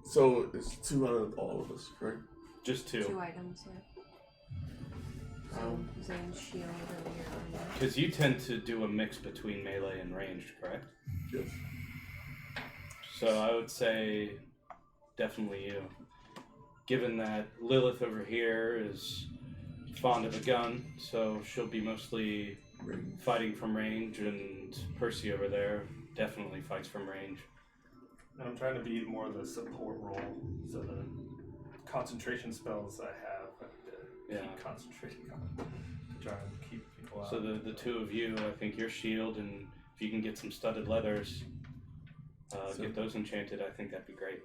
S3: So it's 2 out of all of us, correct?
S4: Just 2.
S8: 2 items, yeah. So Zane's shield and your armor.
S4: Because you tend to do a mix between melee and ranged, correct?
S3: Yes.
S4: So I would say definitely you. Given that Lilith over here is fond of a gun, so she'll be mostly fighting from range, and Percy over there definitely fights from range.
S6: And I'm trying to be more of the support role, so the concentration spells I have, I keep concentrating on to try and keep people out.
S4: So the two of you, I think your shield, and if you can get some studded leathers, get those enchanted, I think that'd be great.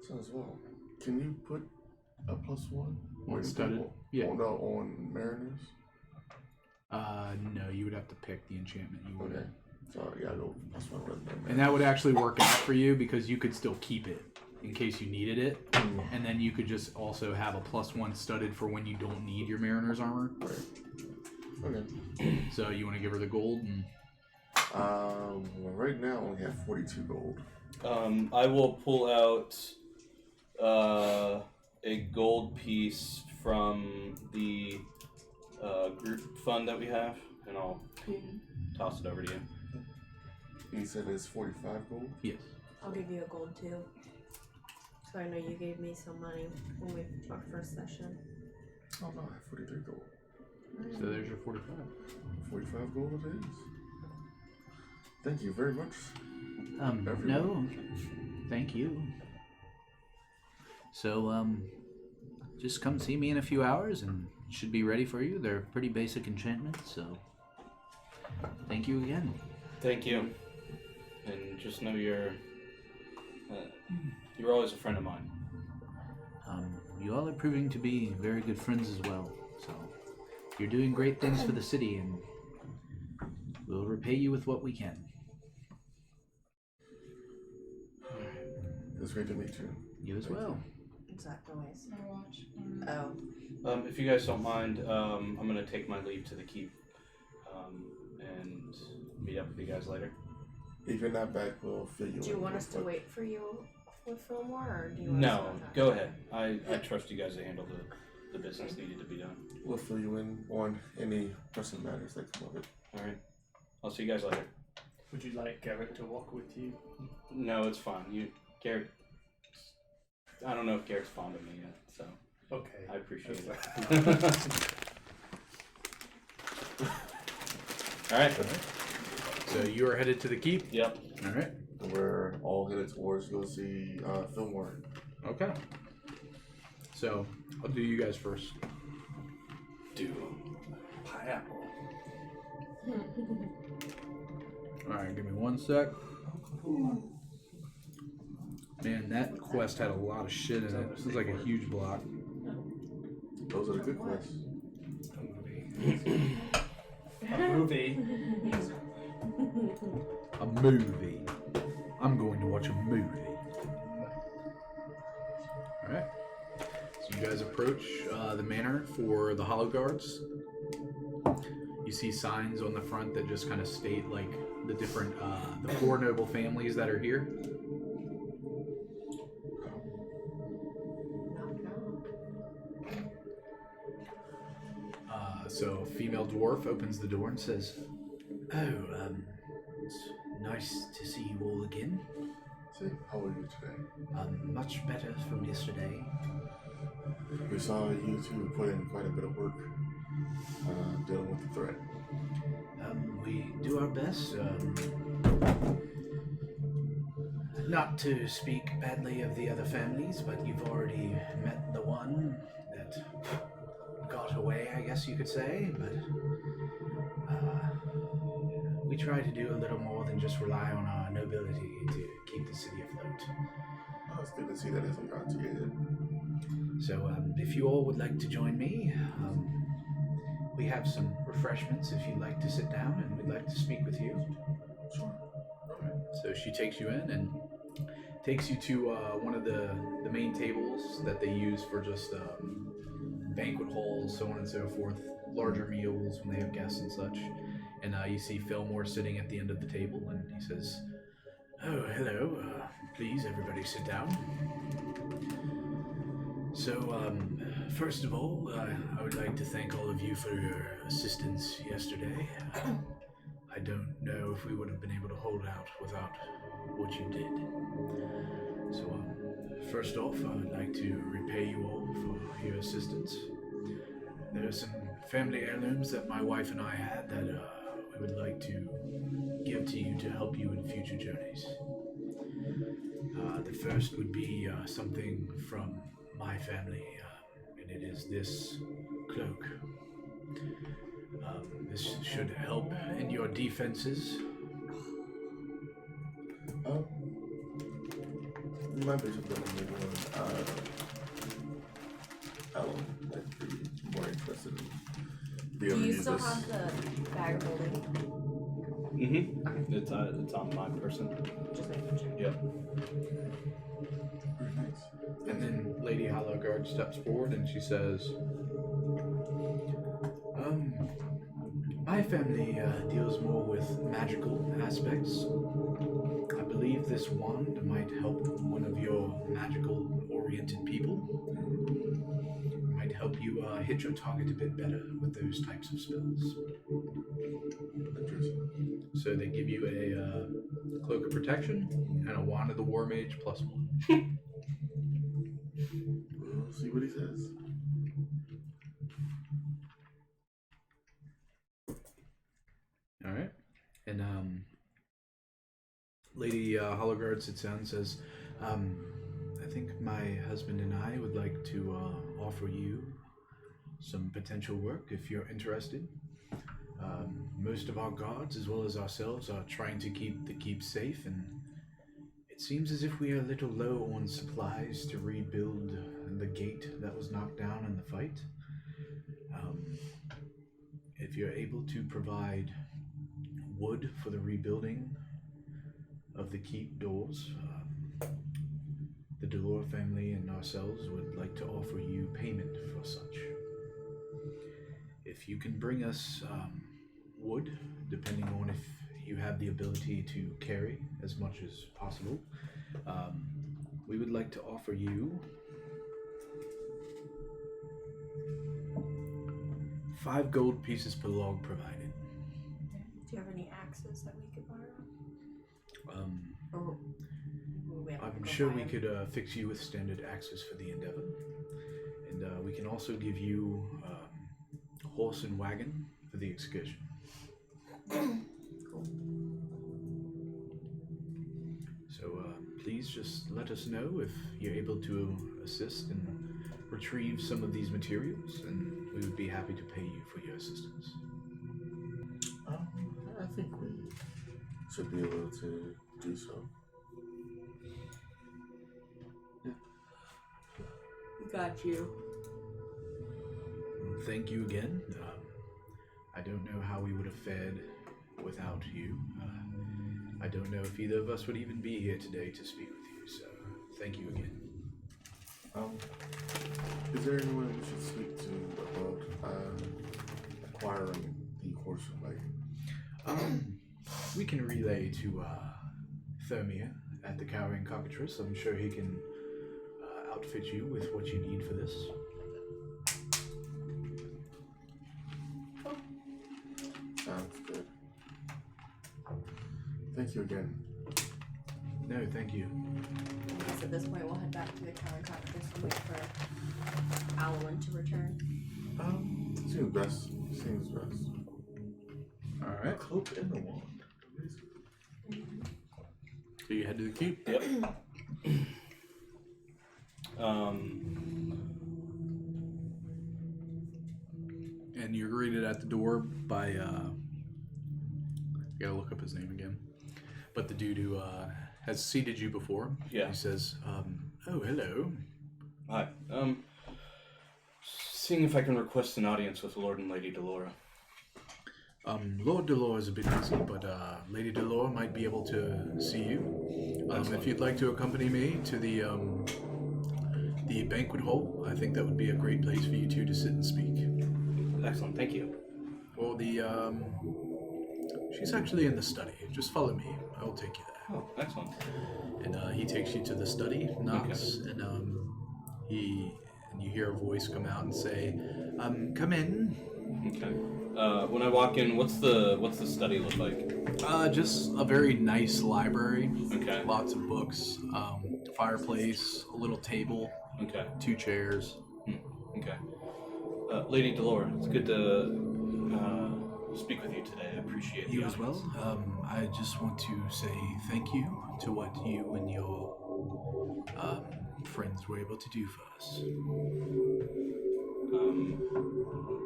S3: So as well. Can you put a +1
S7: On studded? Yeah.
S3: Oh, no, on Mariners?
S7: No, you would have to pick the enchantment you would.
S3: Okay. So yeah, go +1 rather than
S7: And that would actually work out for you because you could still keep it in case you needed it, and then you could just also have a +1 studded for when you don't need your Mariner's armor.
S3: Right. Okay.
S7: So you want to give her the gold and.
S3: Well, right now I only have 42 gold.
S4: I will pull out a gold piece from the group fund that we have, and I'll toss it over to you.
S3: You said it's 45 gold?
S7: Yes.
S8: I'll give you a gold too. So I know you gave me some money when we our first session.
S3: Oh no, I have 43 gold.
S7: So there's your 45.
S3: 45 gold it is. Thank you very much.
S7: No. Thank you. So, just come see me in a few hours and it should be ready for you. They're pretty basic enchantments, so thank you again.
S4: Thank you. And just know you're always a friend of mine.
S7: You all are proving to be very good friends as well. So you're doing great things for the city, and we'll repay you with what we can.
S3: It's great to meet you.
S7: You as well.
S8: Exact noise.
S2: My watch.
S8: Oh.
S4: If you guys don't mind, I'm gonna take my leave to the keep, and meet up with you guys later.
S3: If you're not back, we'll fill you in.
S8: Do you want us to wait for you with Fillmore, or do you want us
S4: No,
S8: to
S4: go ahead. I trust you guys to handle the business needed to be done.
S3: We'll fill you in on any pressing matters that come of it.
S4: All right. I'll see you guys later.
S6: Would you like Garrett to walk with you?
S4: No, it's fine. Garrett. I don't know if Garrett's fond of me yet, so
S6: Okay.
S4: I appreciate it. All right.
S1: So you are headed to the keep?
S4: Yep.
S1: All right.
S3: We're all headed towards go see Fillmore.
S1: Okay. So I'll do you guys first.
S4: Do.
S6: Pineapple.
S1: All right, give me 1 sec. Man, that quest had a lot of shit in it. This is like a huge block.
S3: Those are the good quests.
S6: A movie.
S1: A movie. I'm going to watch a movie. All right. you guys approach the manor for the Hollow Guards. You see signs on the front that just kind of state like the different, the 4 noble families that are here. So a female dwarf opens the door and says,
S7: Oh, it's nice to see you all again.
S3: Say, how are you today?
S7: Much better from yesterday.
S3: We saw you two put in quite a bit of work dealing with the threat.
S7: We do our best. Not to speak badly of the other families, but you've already met the one that got away, I guess you could say. But we try to do a little more than just rely on our nobility to keep the city afloat.
S3: Oh, it's good to see that hasn't got to your head.
S7: So if you all would like to join me, we have some refreshments if you'd like to sit down, and we'd like to speak with you.
S3: Sure.
S1: so she takes you in and takes you to one of the main tables that they use for just banquet halls, so on and so forth, larger meals when they have guests and such. And you see Fillmore sitting at the end of the table, and he says, "Oh, hello. Please, everybody sit down." So, first of all, I would like to thank all of you for your assistance yesterday. I don't know if we would have been able to hold out without what you did. So, first off, I would like to repay you all for your assistance. There are some family heirlooms that my wife and I had that we would like to give to you to help you in future journeys. The first would be something from my family, and it is this cloak. This should help in your defenses.
S3: We might be just looking at one. Alan might be more interested in being able
S8: Do
S3: to
S8: you
S3: use
S8: still
S3: this.
S8: have the bag of holding?
S4: Mm-hmm. It's on my person.
S8: Just making sure.
S4: Yep.
S3: Very nice.
S1: And then Lady Hollowguard steps forward and she says, my family deals more with magical aspects. I believe this wand might help one of your magical-oriented people. Might help you hit your target a bit better with those types of spells.
S3: Interesting.
S1: So they give you a Cloak of Protection and a Wand of the War Mage +1.
S3: We'll see what he says.
S1: All right. And Lady Hollowguard sits down and says, I think my husband and I would like to offer you some potential work if you're interested. Most of our guards, as well as ourselves, are trying to keep the keep safe, and it seems as if we are a little low on supplies to rebuild the gate that was knocked down in the fight. If you're able to provide wood for the rebuilding of the keep doors, the Delore family and ourselves would like to offer you payment for such. If you can bring us wood, depending on if you have the ability to carry as much as possible, we would like to offer you 5 gold pieces per log provided.
S8: Do you have any axes that we could borrow? Or will we have to
S1: I'm
S8: go
S1: sure
S8: buy
S1: we
S8: them?
S1: could fix you with standard axes for the endeavor. And we can also give you horse and wagon for the excursion.
S8: Cool.
S1: So please just let us know if you're able to assist and retrieve some of these materials, and we would be happy to pay you for your assistance.
S3: I think we should be able to do so.
S8: We got you.
S1: Thank you again. I don't know how we would have fared without you. I don't know if either of us would even be here today to speak with you, so thank you again.
S3: Is there anyone we should speak to about acquiring the horse wagon?
S7: We can relay to Thermia at the Cowering Cockatrice. I'm sure he can outfit you with what you need for this.
S3: Sounds good. Thank you again.
S7: No, thank you.
S8: I guess at this point we'll head back to the Cowering Cockatrice and wait for Alwyn to return.
S3: Seems best. Seems best.
S1: All right.
S3: Cloak and the wand.
S1: So you head to the keep.
S4: Yep.
S1: And you're greeted at the door by I gotta look up his name again. But the dude who has seated you before.
S4: Yeah.
S1: He says, "Oh, hello."
S4: Hi. Seeing if I can request an audience with Lord and Lady Delora.
S1: Lord Delore is a bit busy, but Lady Delore might be able to see you. If you'd like to accompany me to the banquet hall, I think that would be a great place for you two to sit and speak.
S4: Excellent, thank you.
S1: Or she's actually in the study. Just follow me. I will take you there.
S4: Oh, excellent.
S1: And he takes you to the study, knocks, and you hear a voice come out and say, "Come in."
S4: Okay. When I walk in, what's the study look like?
S1: Just a very nice library.
S4: Okay.
S1: Lots of books, fireplace, a little table,
S4: Okay.
S1: 2 chairs.
S4: Okay. Lady Delora, it's good to speak with you today. I appreciate
S7: You
S4: the
S7: as well.
S4: audience.
S7: I just want to say thank you to what you and your friends were able to do for us.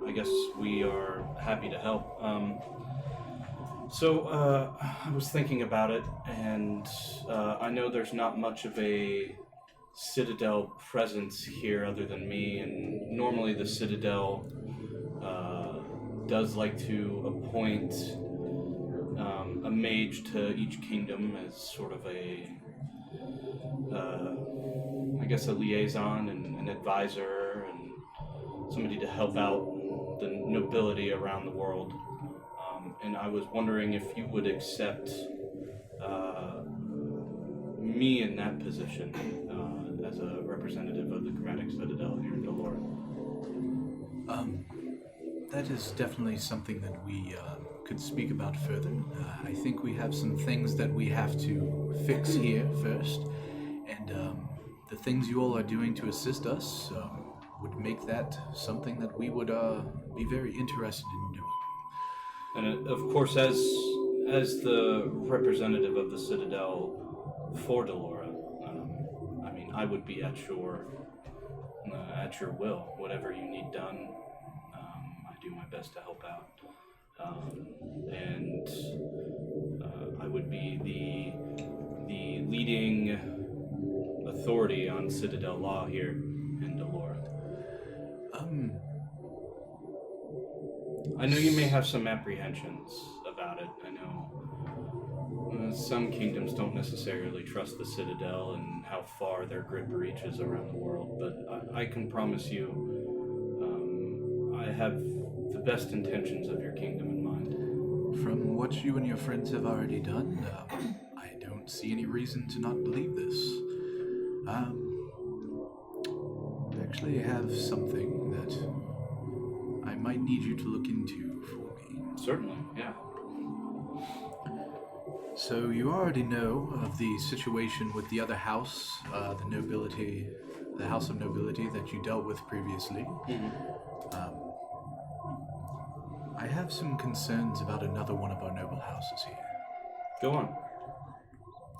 S4: I guess we are happy to help. So I was thinking about it, and I know there's not much of a Citadel presence here other than me, and normally the Citadel does like to appoint a mage to each kingdom as sort of a, I guess, a liaison and an advisor and somebody to help out the nobility around the world. And I was wondering if you would accept me in that position as a representative of the Chromatic Citadel here in Delora.
S7: That is definitely something that we could speak about further. I think we have some things that we have to fix here first, and the things you all are doing to assist us would make that something that we would be very interested in doing.
S4: And of course, as the representative of the Citadel for Delora, I mean, I would be at your will. Whatever you need done, I do my best to help out. And I would be the leading authority on Citadel law here in Delora. I know you may have some apprehensions about it. I know some kingdoms don't necessarily trust the Citadel and how far their grip reaches around the world, but I can promise you I have the best intentions of your kingdom in mind.
S7: From what you and your friends have already done, I don't see any reason to not believe this. I actually have something that I might need you to look into for me.
S4: Certainly, yeah.
S7: So you already know of the situation with the other house, the House of Nobility that you dealt with previously. I have some concerns about another one of our noble houses here.
S4: Go on.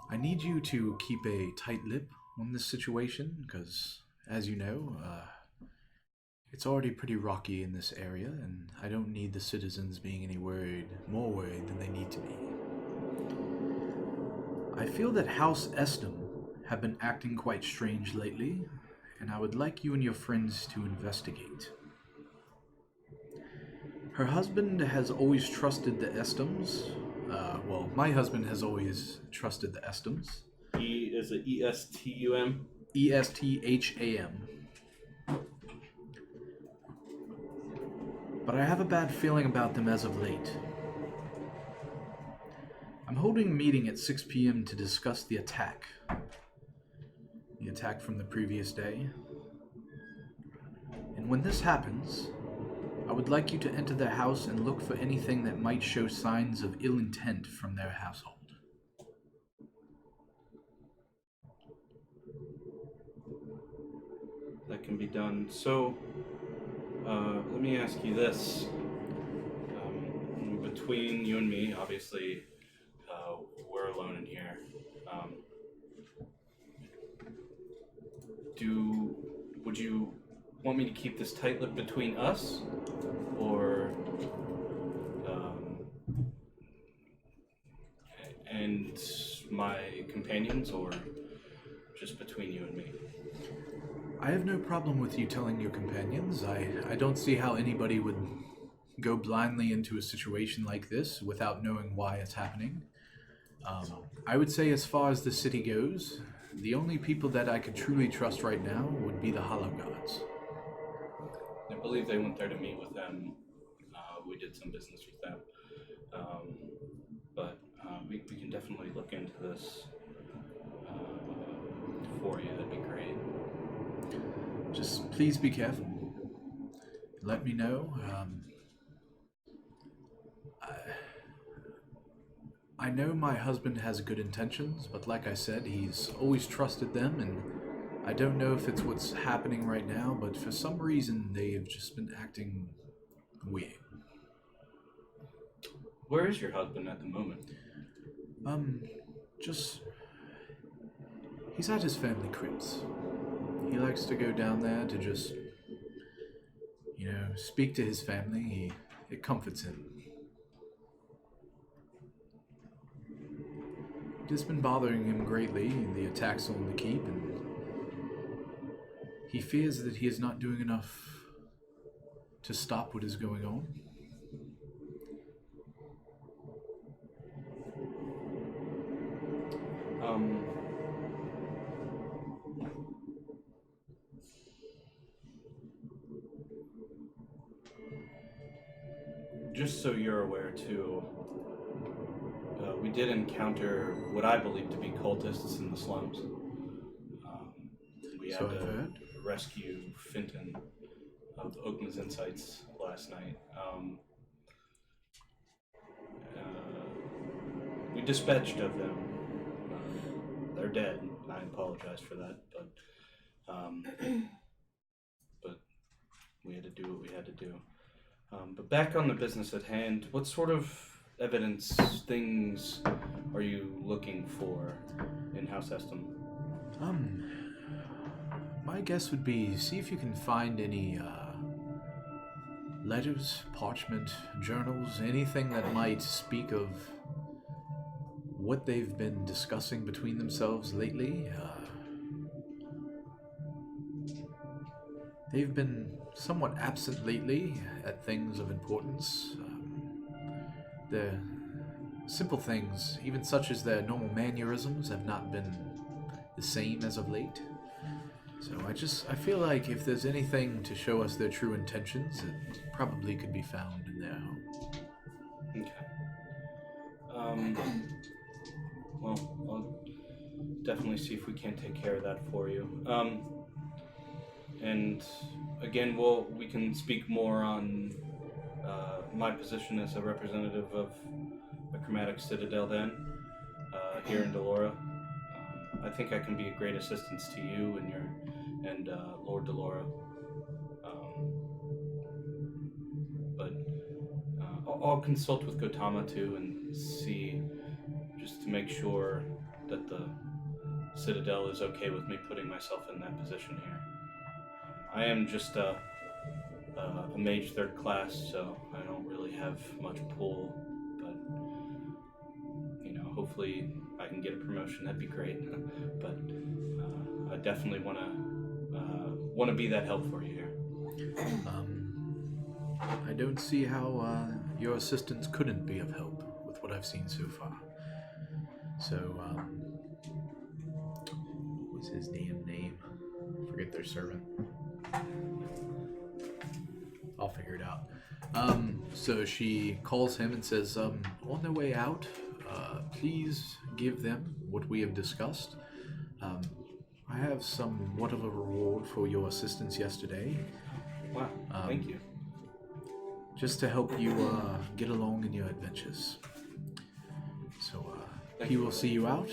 S7: I need you to keep a tight lip on this situation, because, as you know, it's already pretty rocky in this area, and I don't need the citizens being any more worried than they need to be. I feel that House Estem have been acting quite strange lately, and I would like you and your friends to investigate. Her husband has always trusted the Estems. My husband has always trusted the Estems.
S4: Is it ESTUM?
S7: ESTHAM. but I have a bad feeling about them as of late. I'm holding a meeting at 6 p.m. to discuss the attack. The attack from the previous day. And when this happens, I would like you to enter their house and look for anything that might show signs of ill intent from their household.
S4: That can be done. So, let me ask you this. Between you and me, obviously, we're alone in here. Would you want me to keep this tight-lipped between us, or and my companions, or just between you and me?
S7: I have no problem with you telling your companions. I don't see how anybody would go blindly into a situation like this without knowing why it's happening. I would say as far as the city goes, the only people that I could truly trust right now would be the Hollow Gods.
S4: I believe they went there to meet with them. We did some business with them. But we can definitely look into this for you. That'd be great.
S7: Just please be careful. Let me know. I know my husband has good intentions, but like I said, he's always trusted them, and I don't know if it's what's happening right now, but for some reason they've just been acting weird.
S4: Where is your husband at the moment?
S7: He's at his family cribs. He likes to go down there to just, speak to his family. It comforts him. It has been bothering him greatly, the attacks on the keep, and he fears that he is not doing enough to stop what is going on.
S4: Just so you're aware, too, we did encounter what I believe to be cultists in the slums. We had to rescue Finton of Oakman's Insights last night. We dispatched of them. They're dead. I apologize for that, but we had to do what we had to do. But back on the business at hand, what sort of evidence, things are you looking for in House Eston?
S7: My guess would be see if you can find any letters, parchment, journals, anything that might speak of what they've been discussing between themselves lately. They've been somewhat absent lately at things of importance. The simple things, even such as their normal mannerisms, have not been the same as of late. So I feel like if there's anything to show us their true intentions, it probably could be found in their home.
S4: Okay. Well, I'll definitely see if we can't take care of that for you. And again, we can speak more on my position as a representative of the Chromatic Citadel then, here in Delora. I think I can be a great assistance to you and Lord Delora. But I'll consult with Gotama too and see, just to make sure that the Citadel is okay with me putting myself in that position here. I am just a mage 3rd class, so I don't really have much pull, but hopefully I can get a promotion. That'd be great. But I definitely want to be that help for you here.
S7: I don't see how your assistance couldn't be of help with what I've seen so far. So, what was his damn name? Forget their servant. I'll figure it out. So she calls him and says, on their way out, please give them what we have discussed. I have somewhat of a reward for your assistance yesterday.
S4: Wow, thank you.
S7: Just to help you get along in your adventures. So he will see you out,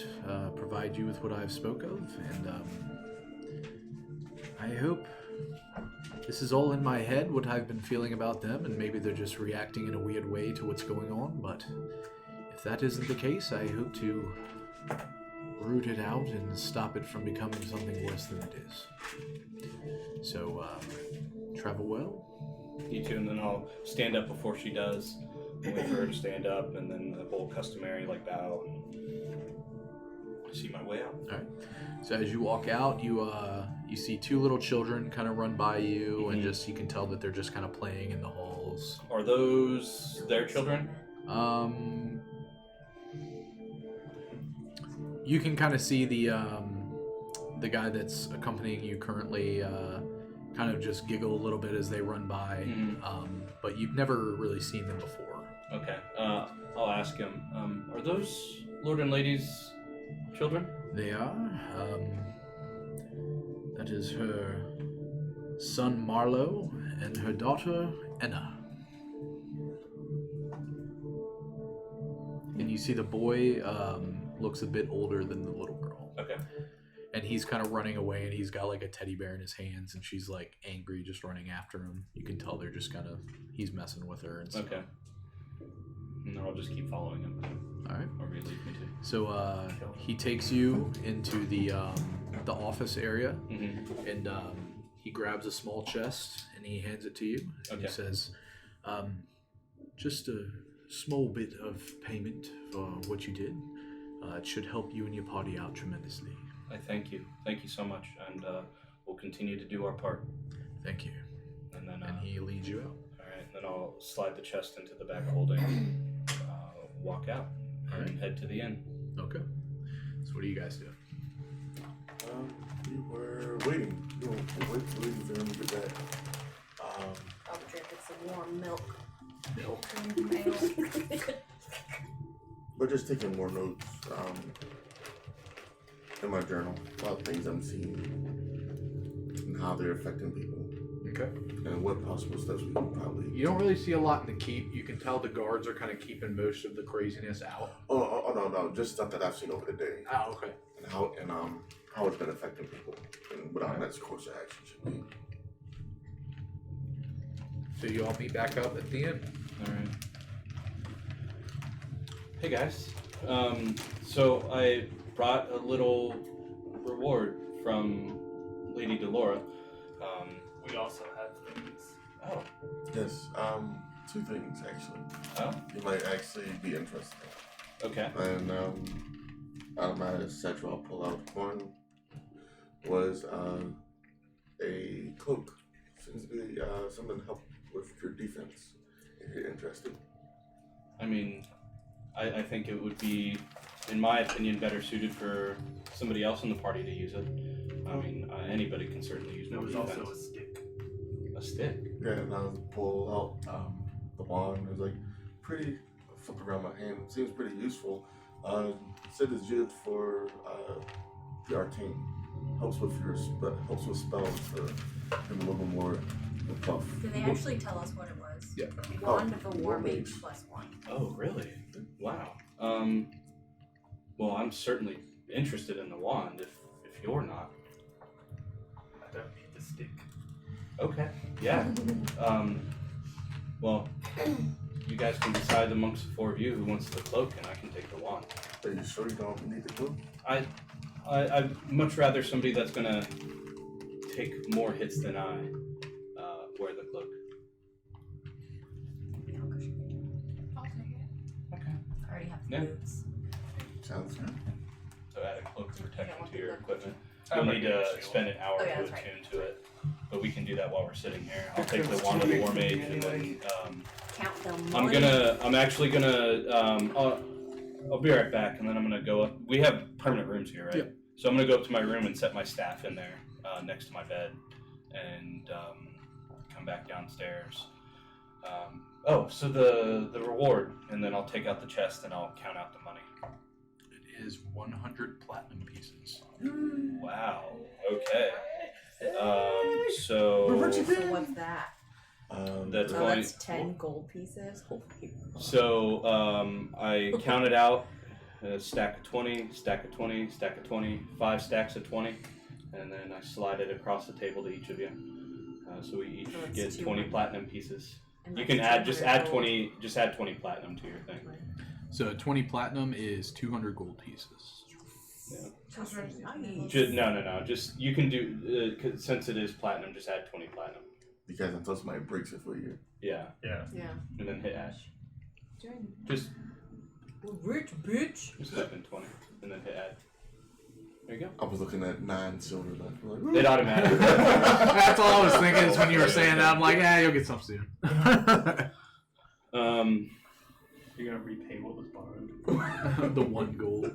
S7: provide you with what I've spoke of, and I hope this is all in my head, what I've been feeling about them, and maybe they're just reacting in a weird way to what's going on, but if that isn't the case, I hope to root it out and stop it from becoming something worse than it is. So, travel well.
S4: You too, and then I'll stand up before she does. Wait for her to stand up, and then the whole customary bow and see my way out.
S7: All right. So as you walk out, you see two little children kind of run by you, and just you can tell that they're just kind of playing in the halls.
S4: Are those their children?
S7: You can kind of see the guy that's accompanying you currently kind of just giggle a little bit as they run by, but you've never really seen them before.
S4: Okay. I'll ask him. Are those Lord and Lady's children?
S7: They are. That is her son Marlowe and her daughter Enna. And you see the boy looks a bit older than the little girl.
S4: Okay.
S7: And he's kind of running away, and he's got like a teddy bear in his hands, and she's like angry, just running after him. You can tell they're just he's messing with her and stuff.
S4: Okay. And then I'll just keep following him.
S7: All right.
S4: Wherever you lead me to.
S7: So he takes you into the office area, and he grabs a small chest and he hands it to you. And he says, "Just a small bit of payment for what you did. It should help you and your party out tremendously."
S4: I thank you. Thank you so much, and we'll continue to do our part.
S7: Thank you.
S4: And then
S7: and he leads you out.
S4: All right. Then I'll slide the chest into the back holding, walk out, and head to the inn.
S7: Okay. So what do you guys do?
S3: We were waiting. We were waiting for him to get back.
S8: I'll drink some warm milk.
S3: But just taking more notes in my journal about things I'm seeing and how they're affecting people.
S7: Okay.
S3: And what possible steps we can probably...
S7: You don't really see a lot in the keep. You can tell the guards are kind of keeping most of the craziness out.
S3: Oh, no. Just stuff that I've seen over the day.
S7: Oh, okay.
S3: And how it's been affecting people and what our next course of action should be.
S7: So you all meet back up at the end.
S4: All right. Hey guys. So I brought a little reward from Lady Delora.
S6: We also have things.
S4: Oh.
S3: Yes, two things actually.
S4: Oh.
S3: You might actually be interested in.
S4: Okay.
S3: And out of my satchel, I'll pull out one. Was a cloak. Seems to be something to help with your defense. If you're interested.
S4: I mean, I think it would be, in my opinion, better suited for somebody else in the party to use it. I mean, anybody can certainly use
S6: There
S4: more
S6: was
S4: defense.
S6: also a stick.
S4: A stick?
S3: Yeah, and I pull out the wand. It was like pretty. Flip around my hand. Seems pretty useful. Said it's good for the arcane. Helps with spells for him a little more buff.
S5: Did they actually tell us what it was?
S3: Yeah.
S8: Wand of a War
S3: War
S8: Mage
S3: Mage.
S8: +1.
S4: Oh, really? Wow. Well, I'm certainly interested in the wand if you're not.
S6: I don't need the stick.
S4: Okay. Yeah. Well, you guys can decide amongst the four of you who wants the cloak, and I can take the wand.
S3: Are you sure you don't need the cloak?
S4: I'd much rather somebody that's gonna take more hits than I wear the cloak.
S2: I'll take it.
S4: Okay.
S5: I already have the
S4: Yeah.
S5: boots.
S3: Sounds good.
S4: So add a cloak of protection to your equipment.
S6: I
S4: You'll
S6: might
S4: need
S6: need a
S4: to
S6: shield.
S4: spend an hour
S5: Oh, yeah,
S4: to
S5: that's right.
S4: attune to it, but we can do that while we're sitting here. I'll take the
S6: Eclipse
S4: wand of the
S6: to
S4: War
S6: me
S4: Mage, and
S6: anyway.
S4: then
S8: Count them.
S4: I'm actually gonna I'll be right back, and then I'm gonna go up. We have permanent rooms here, right?
S7: Yep.
S4: So I'm gonna go up to my room and set my staff in there next to my bed, and come back downstairs. So the reward, and then I'll take out the chest and I'll count out the money.
S1: It is 100 platinum pieces.
S4: Wow. Okay.
S8: So what's that?
S4: That's
S8: So
S4: going.
S8: that's 10 gold pieces. Holy.
S4: So I counted out a stack of 20, stack of 20, stack of 20, 5 stacks of 20, and then I slide it across the table to each of you. So we each
S8: that's
S4: get 20
S8: 200.
S4: platinum pieces.
S8: And
S4: You
S8: that's
S4: can add
S8: 200 gold.
S4: add 20 platinum to your thing.
S1: So 20 platinum is 200 gold pieces.
S4: Yeah.
S8: That's nice.
S4: No. Just you can do 'cause since it is platinum. Just add 20 platinum.
S3: Because until somebody breaks it for you.
S4: Yeah,
S6: Yeah.
S8: Yeah.
S4: and then hit add.
S2: Doing
S4: Just
S8: Rich bitch.
S4: type in 20, and then hit add. There you go.
S3: I was looking at 9 silver left. I'm like,
S4: It automatically.
S1: That's all I was thinking is when you were saying that. I'm like, you'll get some soon.
S6: You're gonna repay what was borrowed.
S1: The 1 gold.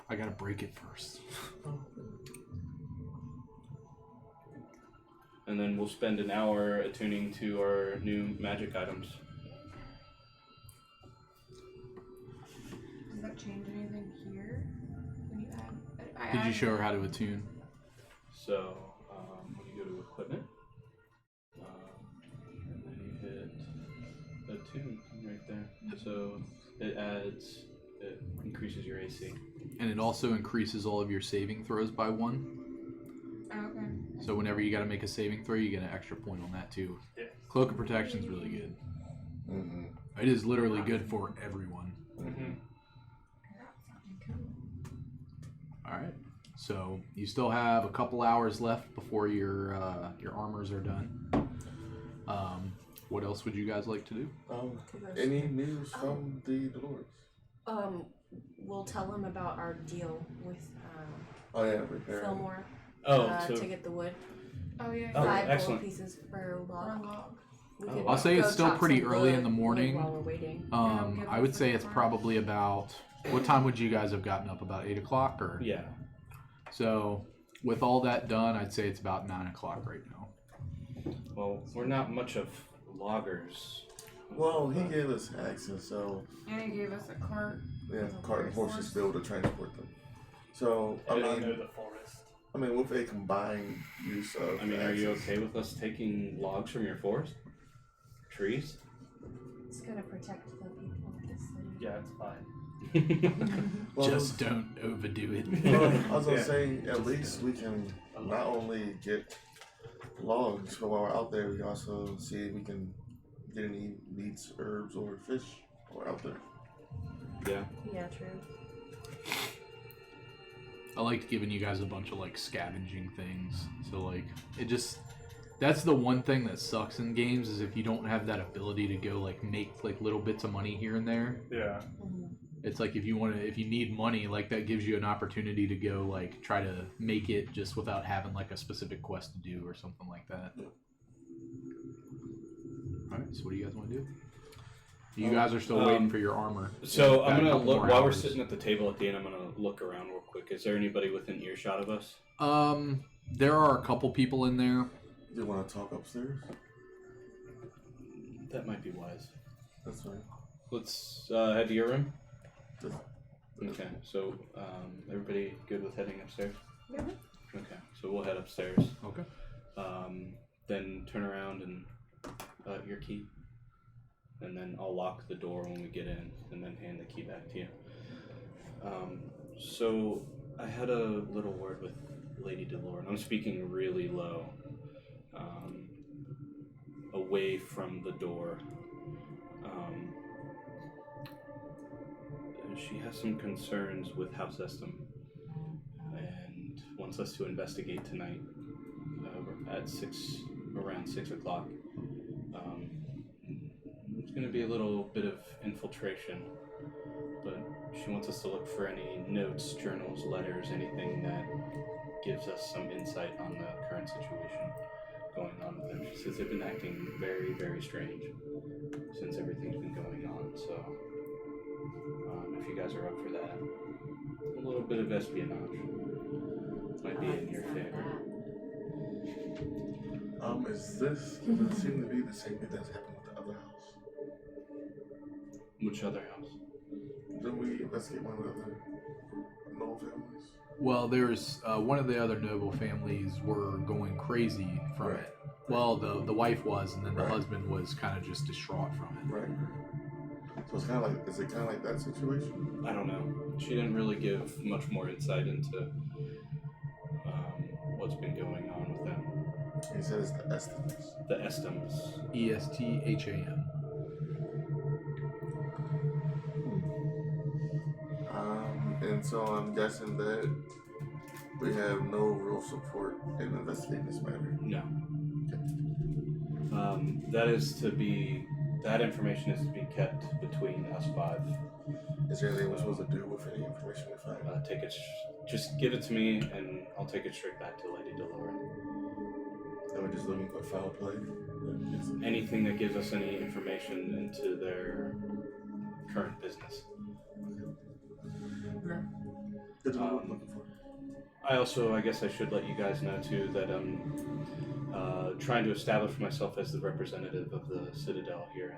S1: I gotta break it first.
S4: And then we'll spend an hour attuning to our new magic items.
S2: Does that change anything here? When you add?
S1: Did you show her how to attune?
S4: So when you go to equipment, and then you hit attune right there. So it increases your AC.
S1: And it also increases all of your saving throws by 1.
S2: Oh, okay.
S1: So whenever you gotta make a saving throw, you get an extra point on that too.
S6: Yeah.
S1: Cloak of Protection is really good.
S3: mm-hmm.
S1: It is literally good for everyone.
S6: Mm-hmm.
S1: Alright. So you still have a couple hours left before your armors are done. What else would you guys like to do?
S3: Any news from the Dolores?
S8: We'll tell him about our deal with
S3: Oh yeah, repair.
S8: Fillmore
S4: So
S8: to get the wood.
S2: Oh yeah.
S4: Oh,
S8: 5
S4: excellent.
S8: gold pieces per
S2: Or
S8: log.
S2: log.
S8: We
S4: Oh,
S8: could
S1: I'll say it's
S8: go
S1: still
S8: chop
S1: pretty
S8: some
S1: early
S8: wood
S1: in the morning.
S8: while we're waiting.
S1: I would say it's probably about, what time would you guys have gotten up? About 8 o'clock or?
S4: yeah.
S1: So with all that done, I'd say it's about 9 o'clock right now.
S4: Well, we're not much of loggers.
S3: Well, he gave us access, so
S2: And he gave us a cart.
S3: yeah, cart and horses to be able to transport them. So
S6: I don't know the forest.
S3: I mean, with a combined use of.
S4: I mean, are you
S3: access-
S4: okay with us taking logs from your forest? Trees?
S8: It's gonna protect the people of this city.
S6: Yeah, it's fine.
S3: Well,
S1: Just don't overdo it.
S3: well, I was gonna
S6: Yeah.
S3: say, at least we can not only get logs, but while we're out there, we can also see if we can get any meats, herbs, or fish while we're out there.
S4: Yeah.
S8: Yeah, true.
S1: I liked giving you guys a bunch of like scavenging things. So like it just that's the one thing that sucks in games is if you don't have that ability to go like make like little bits of money here and there.
S6: Yeah.
S1: It's like if you need money, like that gives you an opportunity to go like try to make it just without having like a specific quest to do or something like that. Alright, so what do you guys want to do? You guys are still waiting for your armor.
S4: So
S1: Got a
S4: I'm gonna
S1: couple
S4: look
S1: more
S4: while we're
S1: hours.
S4: sitting at the table at the end. I'm gonna look around real quick. Is there anybody within earshot of us?
S1: There are a couple people in there.
S3: Do you want to talk upstairs?
S4: That might be wise.
S3: That's fine.
S4: Let's head to your room.
S3: Just-
S4: Okay. So everybody good with heading upstairs?
S2: Yeah.
S4: Okay. So we'll head upstairs.
S1: Okay.
S4: Then turn around and your key. And then I'll lock the door when we get in, and then hand the key back to you. So I had a little word with Lady Delore, and I'm speaking really low, away from the door. She has some concerns with House Estum, and wants us to investigate tonight at around 6 o'clock. It's going to be a little bit of infiltration, but she wants us to look for any notes, journals, letters, anything that gives us some insight on the current situation going on with them. She says they've been acting very, very strange since everything's been going on, so if you guys are up for that, a little bit of espionage might be in your favor.
S3: Does it seem to be the same thing that's happened with the other house?
S4: Which other house?
S3: Didn't we investigate one of the other noble families?
S7: Well, there's one of the other noble families were going crazy from
S3: Right.
S7: it. Well, the wife was, and then the
S3: Right.
S7: husband was kind of just distraught from it.
S3: Right. So it's kind of like, is it kind of like that situation?
S4: I don't know. She didn't really give much more insight into what's been going on with them.
S3: He said it's the estimates.
S4: The Estams.
S7: ESTHAM.
S3: And so I'm guessing that we have no real support in investigating this matter.
S4: No. That information is to be kept between us five.
S3: Is there anything we're supposed to do with any information we find?
S4: Just give it to me, and I'll take it straight back to Lady Delora.
S3: And we're just looking for foul play?
S4: Anything that gives us any information into their current business.
S3: Okay. That's what I'm looking for.
S4: I guess I should let you guys know too that I'm trying to establish myself as the representative of the Citadel here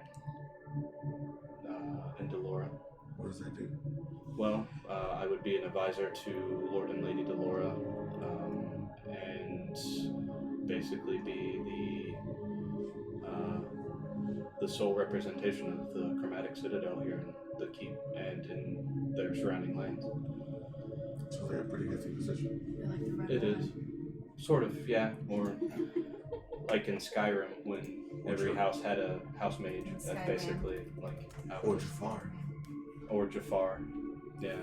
S4: in Delora.
S3: What does that do?
S4: Well, I would be an advisor to Lord and Lady Delora, and basically be the sole representation of the Chromatic Citadel here in the keep and in their surrounding lands.
S3: So they're a pretty hefty position.
S8: You're like the red
S4: It
S8: one.
S4: is. Sort of, yeah. Or like in Skyrim when every house had a house mage. That's
S8: Skyrim.
S4: basically like how
S3: Or Jafar.
S4: Or Jafar. Yeah.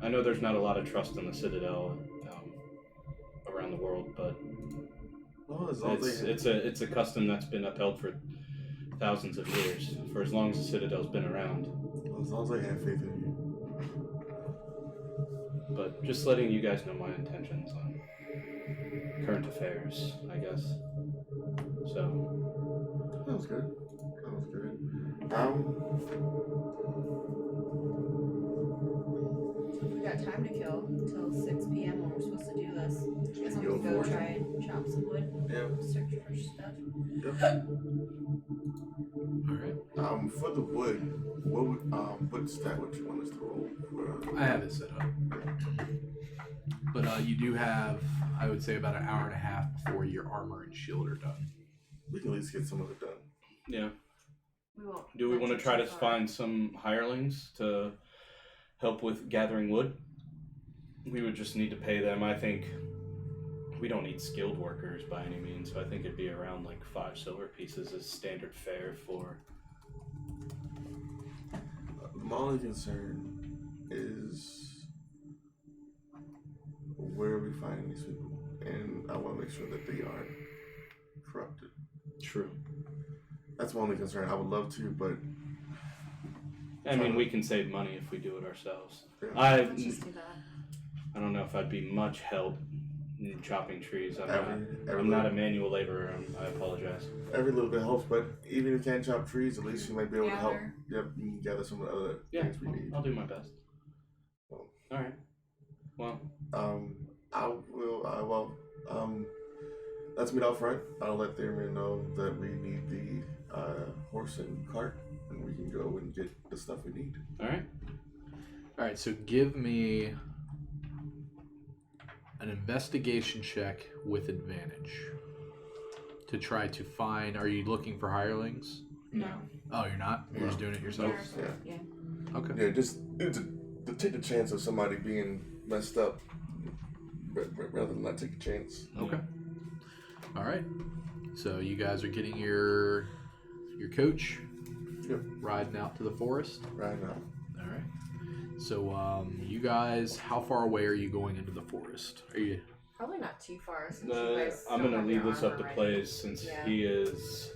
S4: I know there's not a lot of trust in the Citadel around the world, but
S3: Well, as long as they
S4: it's a custom that's been upheld for thousands of years, for as long as the Citadel's been around.
S3: as long as they have faith in you.
S4: But just letting you guys know my intentions on current affairs, I guess. So,
S3: That was good.
S8: We got time to kill until 6 p.m. when we're supposed to do this. Guess I'm
S3: Go
S8: gonna go
S3: for it.
S8: try and chop some wood,
S3: Yeah.
S8: search for stuff.
S7: Alright.
S3: For the wood, what stat would you want us to roll for?
S7: I have it set up. But you do have, I would say, about an hour and a half before your armor and shield are done.
S3: We can at least get some of it done.
S4: yeah.
S8: We won't.
S4: Do we want to
S8: venture
S4: try to
S8: too far.
S4: find some hirelings to help with gathering wood? We would just need to pay them. I think we don't need skilled workers by any means, so I think it'd be around like 5 silver pieces as standard fare for.
S3: My only concern is where are we finding these people? And I want to make sure that they aren't corrupted.
S4: True.
S3: That's my only concern. I would love to, but
S4: I mean, we can save money if we do it ourselves.
S3: yeah.
S8: Let's just do that.
S4: I don't know if I'd be much help in chopping trees. I'm
S3: every
S4: not a
S3: little,
S4: manual laborer. I apologize.
S3: every little bit helps, but even if you can't chop trees, at least you might be able to help.
S8: Gather.
S3: Yep, you can gather some of the other
S4: Yeah,
S3: things we need.
S4: I'll do my best.
S3: Well.
S4: All right. Well,
S3: Let's meet out front. I'll let the area know that we need the horse and cart, and we can go and get the stuff we need.
S4: all right.
S7: Alright, so give me an investigation check with advantage to try to find. Are you looking for hirelings?
S8: No.
S7: Oh, you're not? You're just doing it yourself?
S3: Yeah.
S7: Okay.
S3: Yeah, just to take the chance of somebody being messed up rather than not take a chance.
S7: Okay. All right. So you guys are getting your coach,
S3: Yep.
S7: riding out to the forest.
S3: Right now.
S7: All right. So you guys, how far away are you going into the forest? Are you?
S8: Probably not too far. Since you guys
S4: I'm
S8: don't
S4: gonna
S8: have
S4: leave
S8: your
S4: this up
S8: armor
S4: to
S8: ready.
S4: Plays since
S8: Yeah.
S4: he is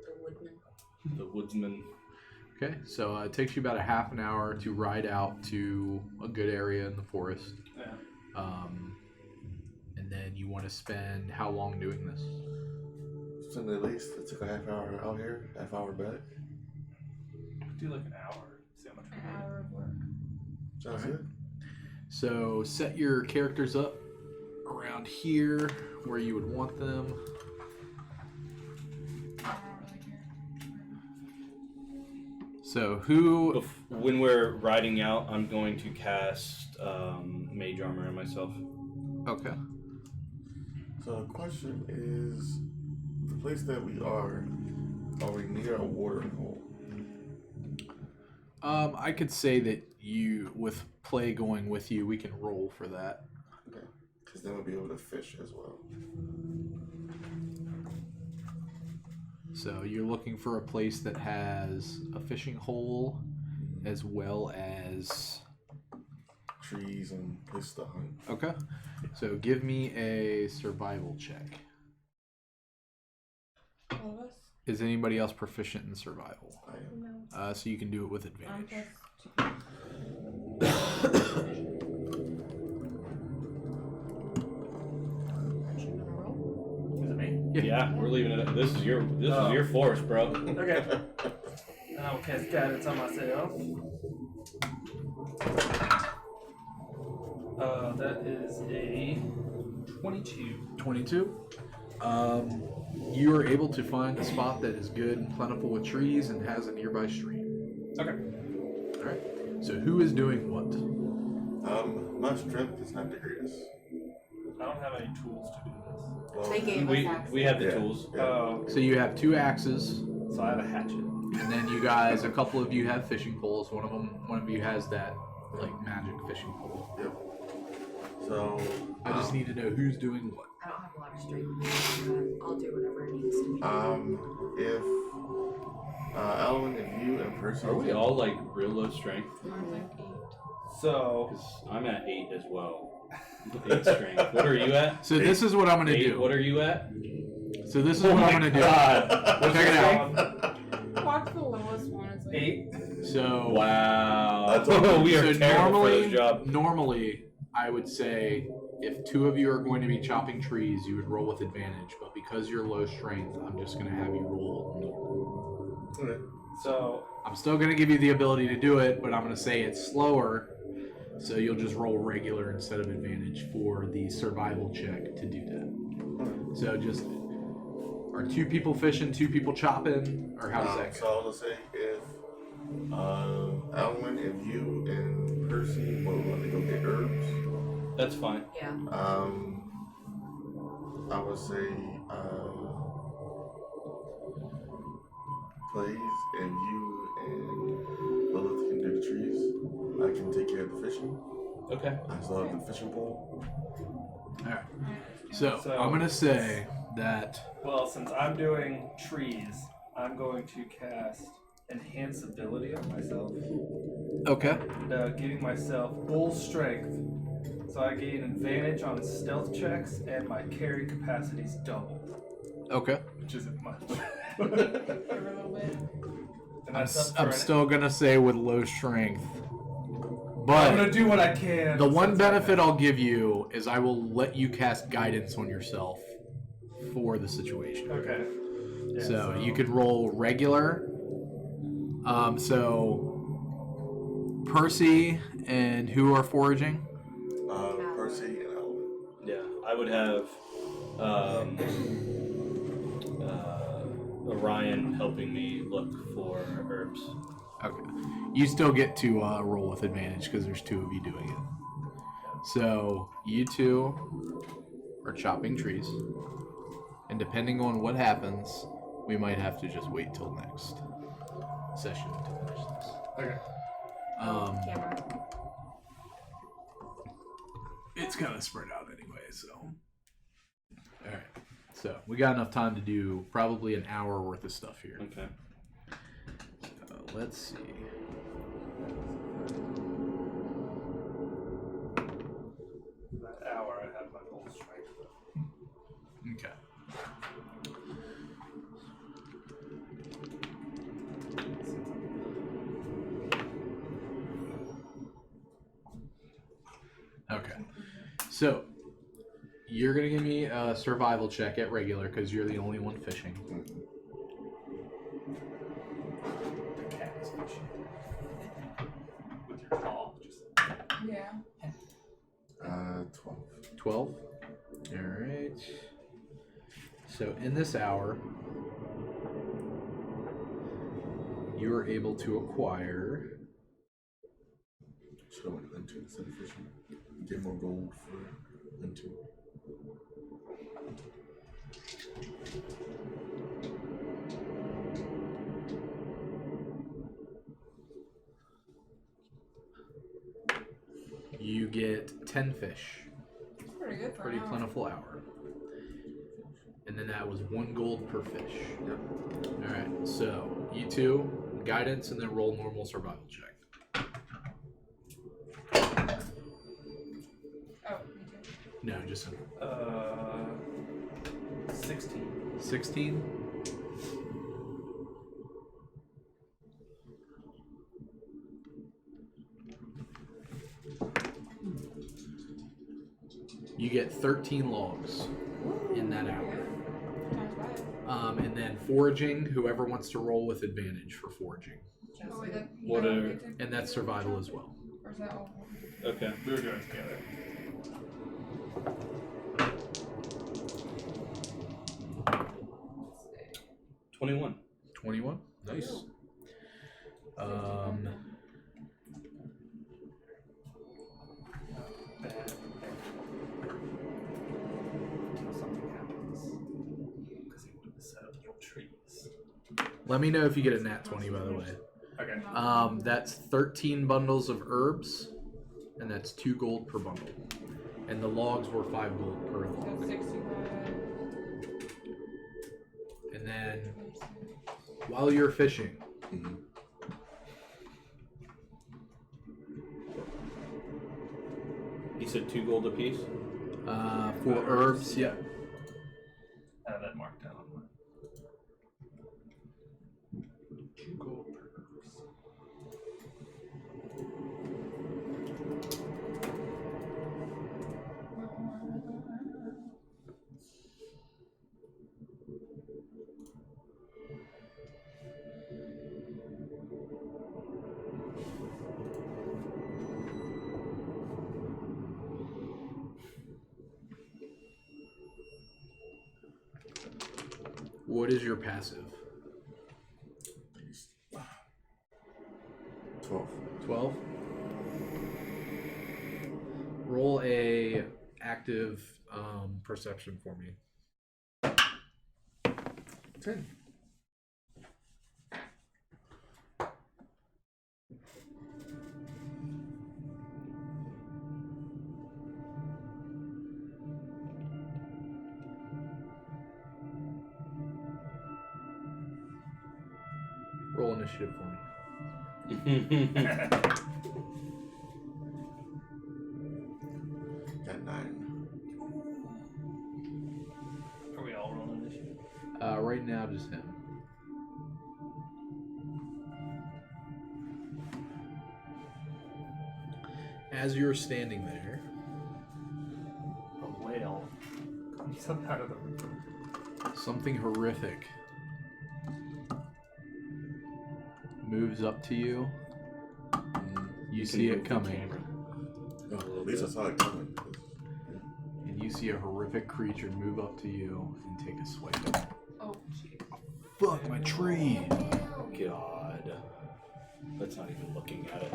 S8: The woodman.
S4: the woodsman.
S7: Okay. So it takes you about a half an hour to ride out to a good area in the forest.
S6: Yeah.
S7: And then you want to spend how long doing this?
S3: So at least it took a half hour out here, half hour back.
S6: Do like an hour. See how much we
S2: An
S6: get.
S2: hour of work.
S3: Sounds
S7: Alright.
S3: good.
S7: So set your characters up around here where you would want them.
S2: I don't really care.
S7: So who?
S4: When we're riding out, I'm going to cast Mage Armor on myself.
S7: Okay.
S3: So the question is, the place that we are we near a watering hole?
S7: I could say that you, with play going with you, we can roll for that.
S3: Okay. Because then we'll be able to fish as well.
S7: So you're looking for a place that has a fishing hole as well as...
S3: Trees and place to hunt.
S7: Okay. So give me a survival check.
S2: All of us?
S7: Is anybody else proficient in survival?
S3: I am.
S5: No.
S7: So you can do it with advantage.
S6: Is it me?
S4: Yeah, we're leaving it. This is your force, bro.
S6: Okay. I'll cast guidance on myself. That is a 22.
S7: 22. You are able to find a spot that is good and plentiful with trees and has a nearby stream.
S6: Okay.
S7: All right. So who is doing what?
S3: My strength is not the greatest.
S6: I don't have any tools to do this.
S3: Well,
S8: They gave us access.
S4: We have the
S3: Yeah.
S4: tools.
S3: Yeah.
S6: Oh,
S7: So you have 2 axes,
S6: so I have a hatchet.
S7: and then you guys, a couple of you have fishing poles. One of you has that like magic fishing pole.
S3: Yep. So
S7: I just need to know who's doing what.
S8: I don't have a lot of strength, but I'll do whatever it needs to be.
S3: if Alwyn, if you and Percy,
S4: Are we all like real low strength?
S2: I'm like 8.
S6: So,
S4: Because I'm at 8 as well. 8 strength. What are you at?
S7: So this is what I'm gonna
S4: 8.
S7: do.
S4: What are you at?
S7: So this is what I'm gonna do. Check it out.
S2: Watch the lowest one. It's like
S6: 8.
S7: So
S4: Wow.
S3: That's all.
S4: We are
S7: so
S4: terrible for this job.
S7: normally, I would say if 2 of you are going to be chopping trees, you would roll with advantage. But because you're low strength, I'm just going to have you roll normal.
S3: Okay.
S6: So,
S7: I'm still going to give you the ability to do it, but I'm going to say it's slower, so you'll just roll regular instead of advantage for the survival check to do that. So just, are 2 people fishing, 2 people chopping, or how does that
S3: So
S7: go?
S3: I was gonna say if Alwyn, if you and Percy want to go get herbs,
S4: That's fine.
S8: Yeah.
S3: I would say Plays, if you and Lilith can do the trees, I can take care of the fishing.
S4: Okay.
S3: I still have the fishing pole.
S7: Alright. So
S6: So-
S7: I'm going to say that...
S6: well, since I'm doing trees, I'm going to cast Enhance Ability on myself.
S7: Okay.
S6: Giving myself bull strength. So I gain advantage on stealth checks, and my carry capacity is doubled,
S7: Okay.
S6: which isn't much.
S2: a little bit.
S6: And that's up for
S7: I'm
S6: an-
S7: still going to say with low strength.
S6: I'm
S7: But...
S6: gonna do what I can.
S7: The one
S6: since I
S7: benefit
S6: have-
S7: I'll give you is I will let you cast guidance on yourself for the situation.
S6: Okay. Yeah,
S7: So you could roll regular. So Percy and who are foraging?
S3: Percy and Alwyn.
S4: Yeah, I would have Orion helping me look for herbs.
S7: Okay. You still get to roll with advantage because there's 2 of you doing it. So you 2 are chopping trees. And depending on what happens, we might have to just wait till next session to finish this.
S6: Okay.
S8: Camera.
S7: It's kind of spread out anyway, so. Alright. So we got enough time to do probably an hour worth of stuff here.
S4: Okay.
S7: Let's see.
S6: That hour, I have my bull strength.
S7: Okay. Okay. So, you're going to give me a survival check at regular because you're the only one fishing.
S6: The cat is fishing. With your claw, just
S2: Yeah.
S3: 12.
S7: 12? So in this hour, you are able to acquire.
S3: Should have went into instead of fishing. Get more gold for into.
S7: You get 10 fish.
S2: It's pretty good for
S7: Pretty
S2: an hour.
S7: plentiful hour. And then that was 1 gold per fish.
S3: Yep.
S7: Alright, so you two, guidance, and then roll normal survival check.
S2: Oh, me too.
S7: No, just
S6: 16.
S7: 16. You get 13 logs in that hour.
S2: Times 5.
S7: And then foraging, whoever wants to roll with advantage for foraging.
S2: Oh, wait, that,
S4: What
S2: you don't
S4: are-
S2: get to
S7: And that's survival as well.
S2: Or is that all?
S4: Okay.
S6: We were doing it together.
S2: Let's see.
S4: 21.
S7: 21. Nice.
S6: Bad. Until something happens. Because he would have set up little trees.
S7: Let me know if you get a nat 20, by the way.
S6: Okay.
S7: That's 13 bundles of herbs, and that's 2 gold per bundle. And the logs were 5 gold per
S2: So
S7: log.
S2: 65.
S7: And then while you're fishing,
S3: Mm-hmm.
S4: You said 2 gold apiece?
S7: for herbs, yeah.
S6: I have that marked down on mine. 2 gold per herbs.
S7: What is your passive?
S3: 12.
S7: 12. Roll a active perception for me.
S3: 10.
S7: Roll initiative for me.
S3: Got 9.
S6: Are we all rolling initiative?
S7: Right now, just him. As you're standing there,
S6: A whale comes up out of the river.
S7: something horrific moves up to you. You see it coming,
S3: Oh, well, at least I saw it coming.
S7: and you see a horrific creature move up to you and take a swipe at it.
S2: Oh, jeez.
S7: Fuck my tree!
S4: God. That's not even looking at it.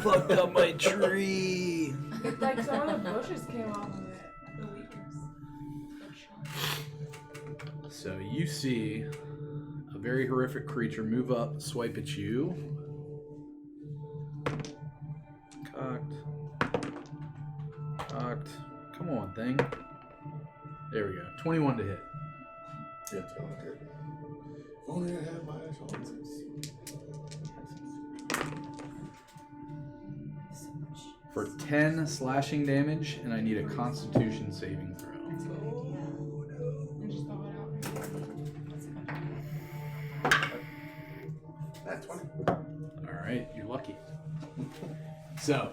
S7: Fucked up my tree!
S2: It's like some of the bushes came off of it. The leaves.
S7: So you see a very horrific creature move up, swipe at you. Cocked. Cocked. Come on, thing. There we go. 21 to hit.
S3: Yeah, it's going good. If only I had my eyes on this.
S7: For 10 slashing damage, and I need a constitution saving throw.
S2: And just throw it out.
S3: That's 20.
S7: Alright, you're lucky. So,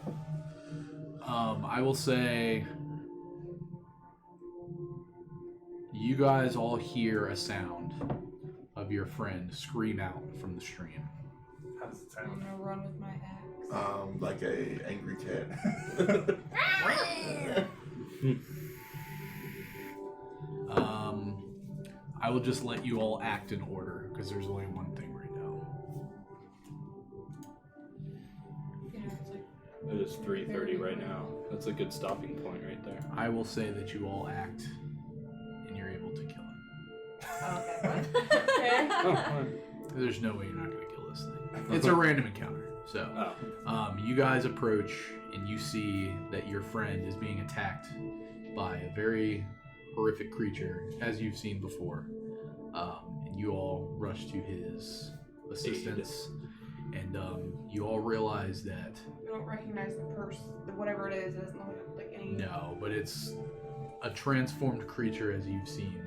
S7: I will say you guys all hear a sound of your friend scream out from the stream.
S6: How does it
S2: I'm
S6: sound?
S2: gonna run with my axe.
S3: Like a angry cat.
S1: I will just let you all act in order because there's only one thing right now.
S2: It's like
S4: It is 3:30 right now. That's a good stopping point right there.
S1: I will say that you all act, and you're able to kill him.
S8: Okay.
S2: okay.
S4: Oh,
S1: There's no way you're not going to kill this thing. It's a random encounter. So,
S4: oh.
S1: you guys approach, and you see that your friend is being attacked by a very horrific creature, as you've seen before. And you all rush to his assistance, and you all realize that
S2: We don't recognize the person, whatever it is. It doesn't look like any.
S1: no, but it's a transformed creature, as you've seen.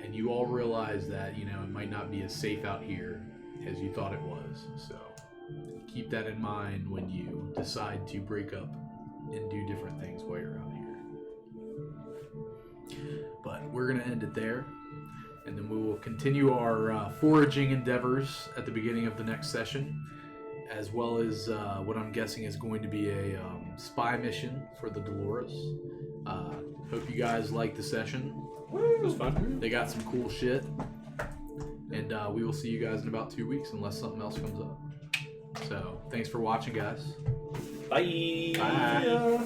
S1: And you all realize that, you know, it might not be as safe out here as you thought it was. So keep that in mind when you decide to break up and do different things while you're out here. But we're going to end it there. And then we will continue our foraging endeavors at the beginning of the next session, as well as what I'm guessing is going to be a spy mission for the Dolores. Hope you guys liked the session.
S4: It was fun.
S1: They got some cool shit. And we will see you guys in about 2 weeks unless something else comes up. So, thanks for watching, guys.
S4: Bye.
S1: Bye.
S3: Yeah.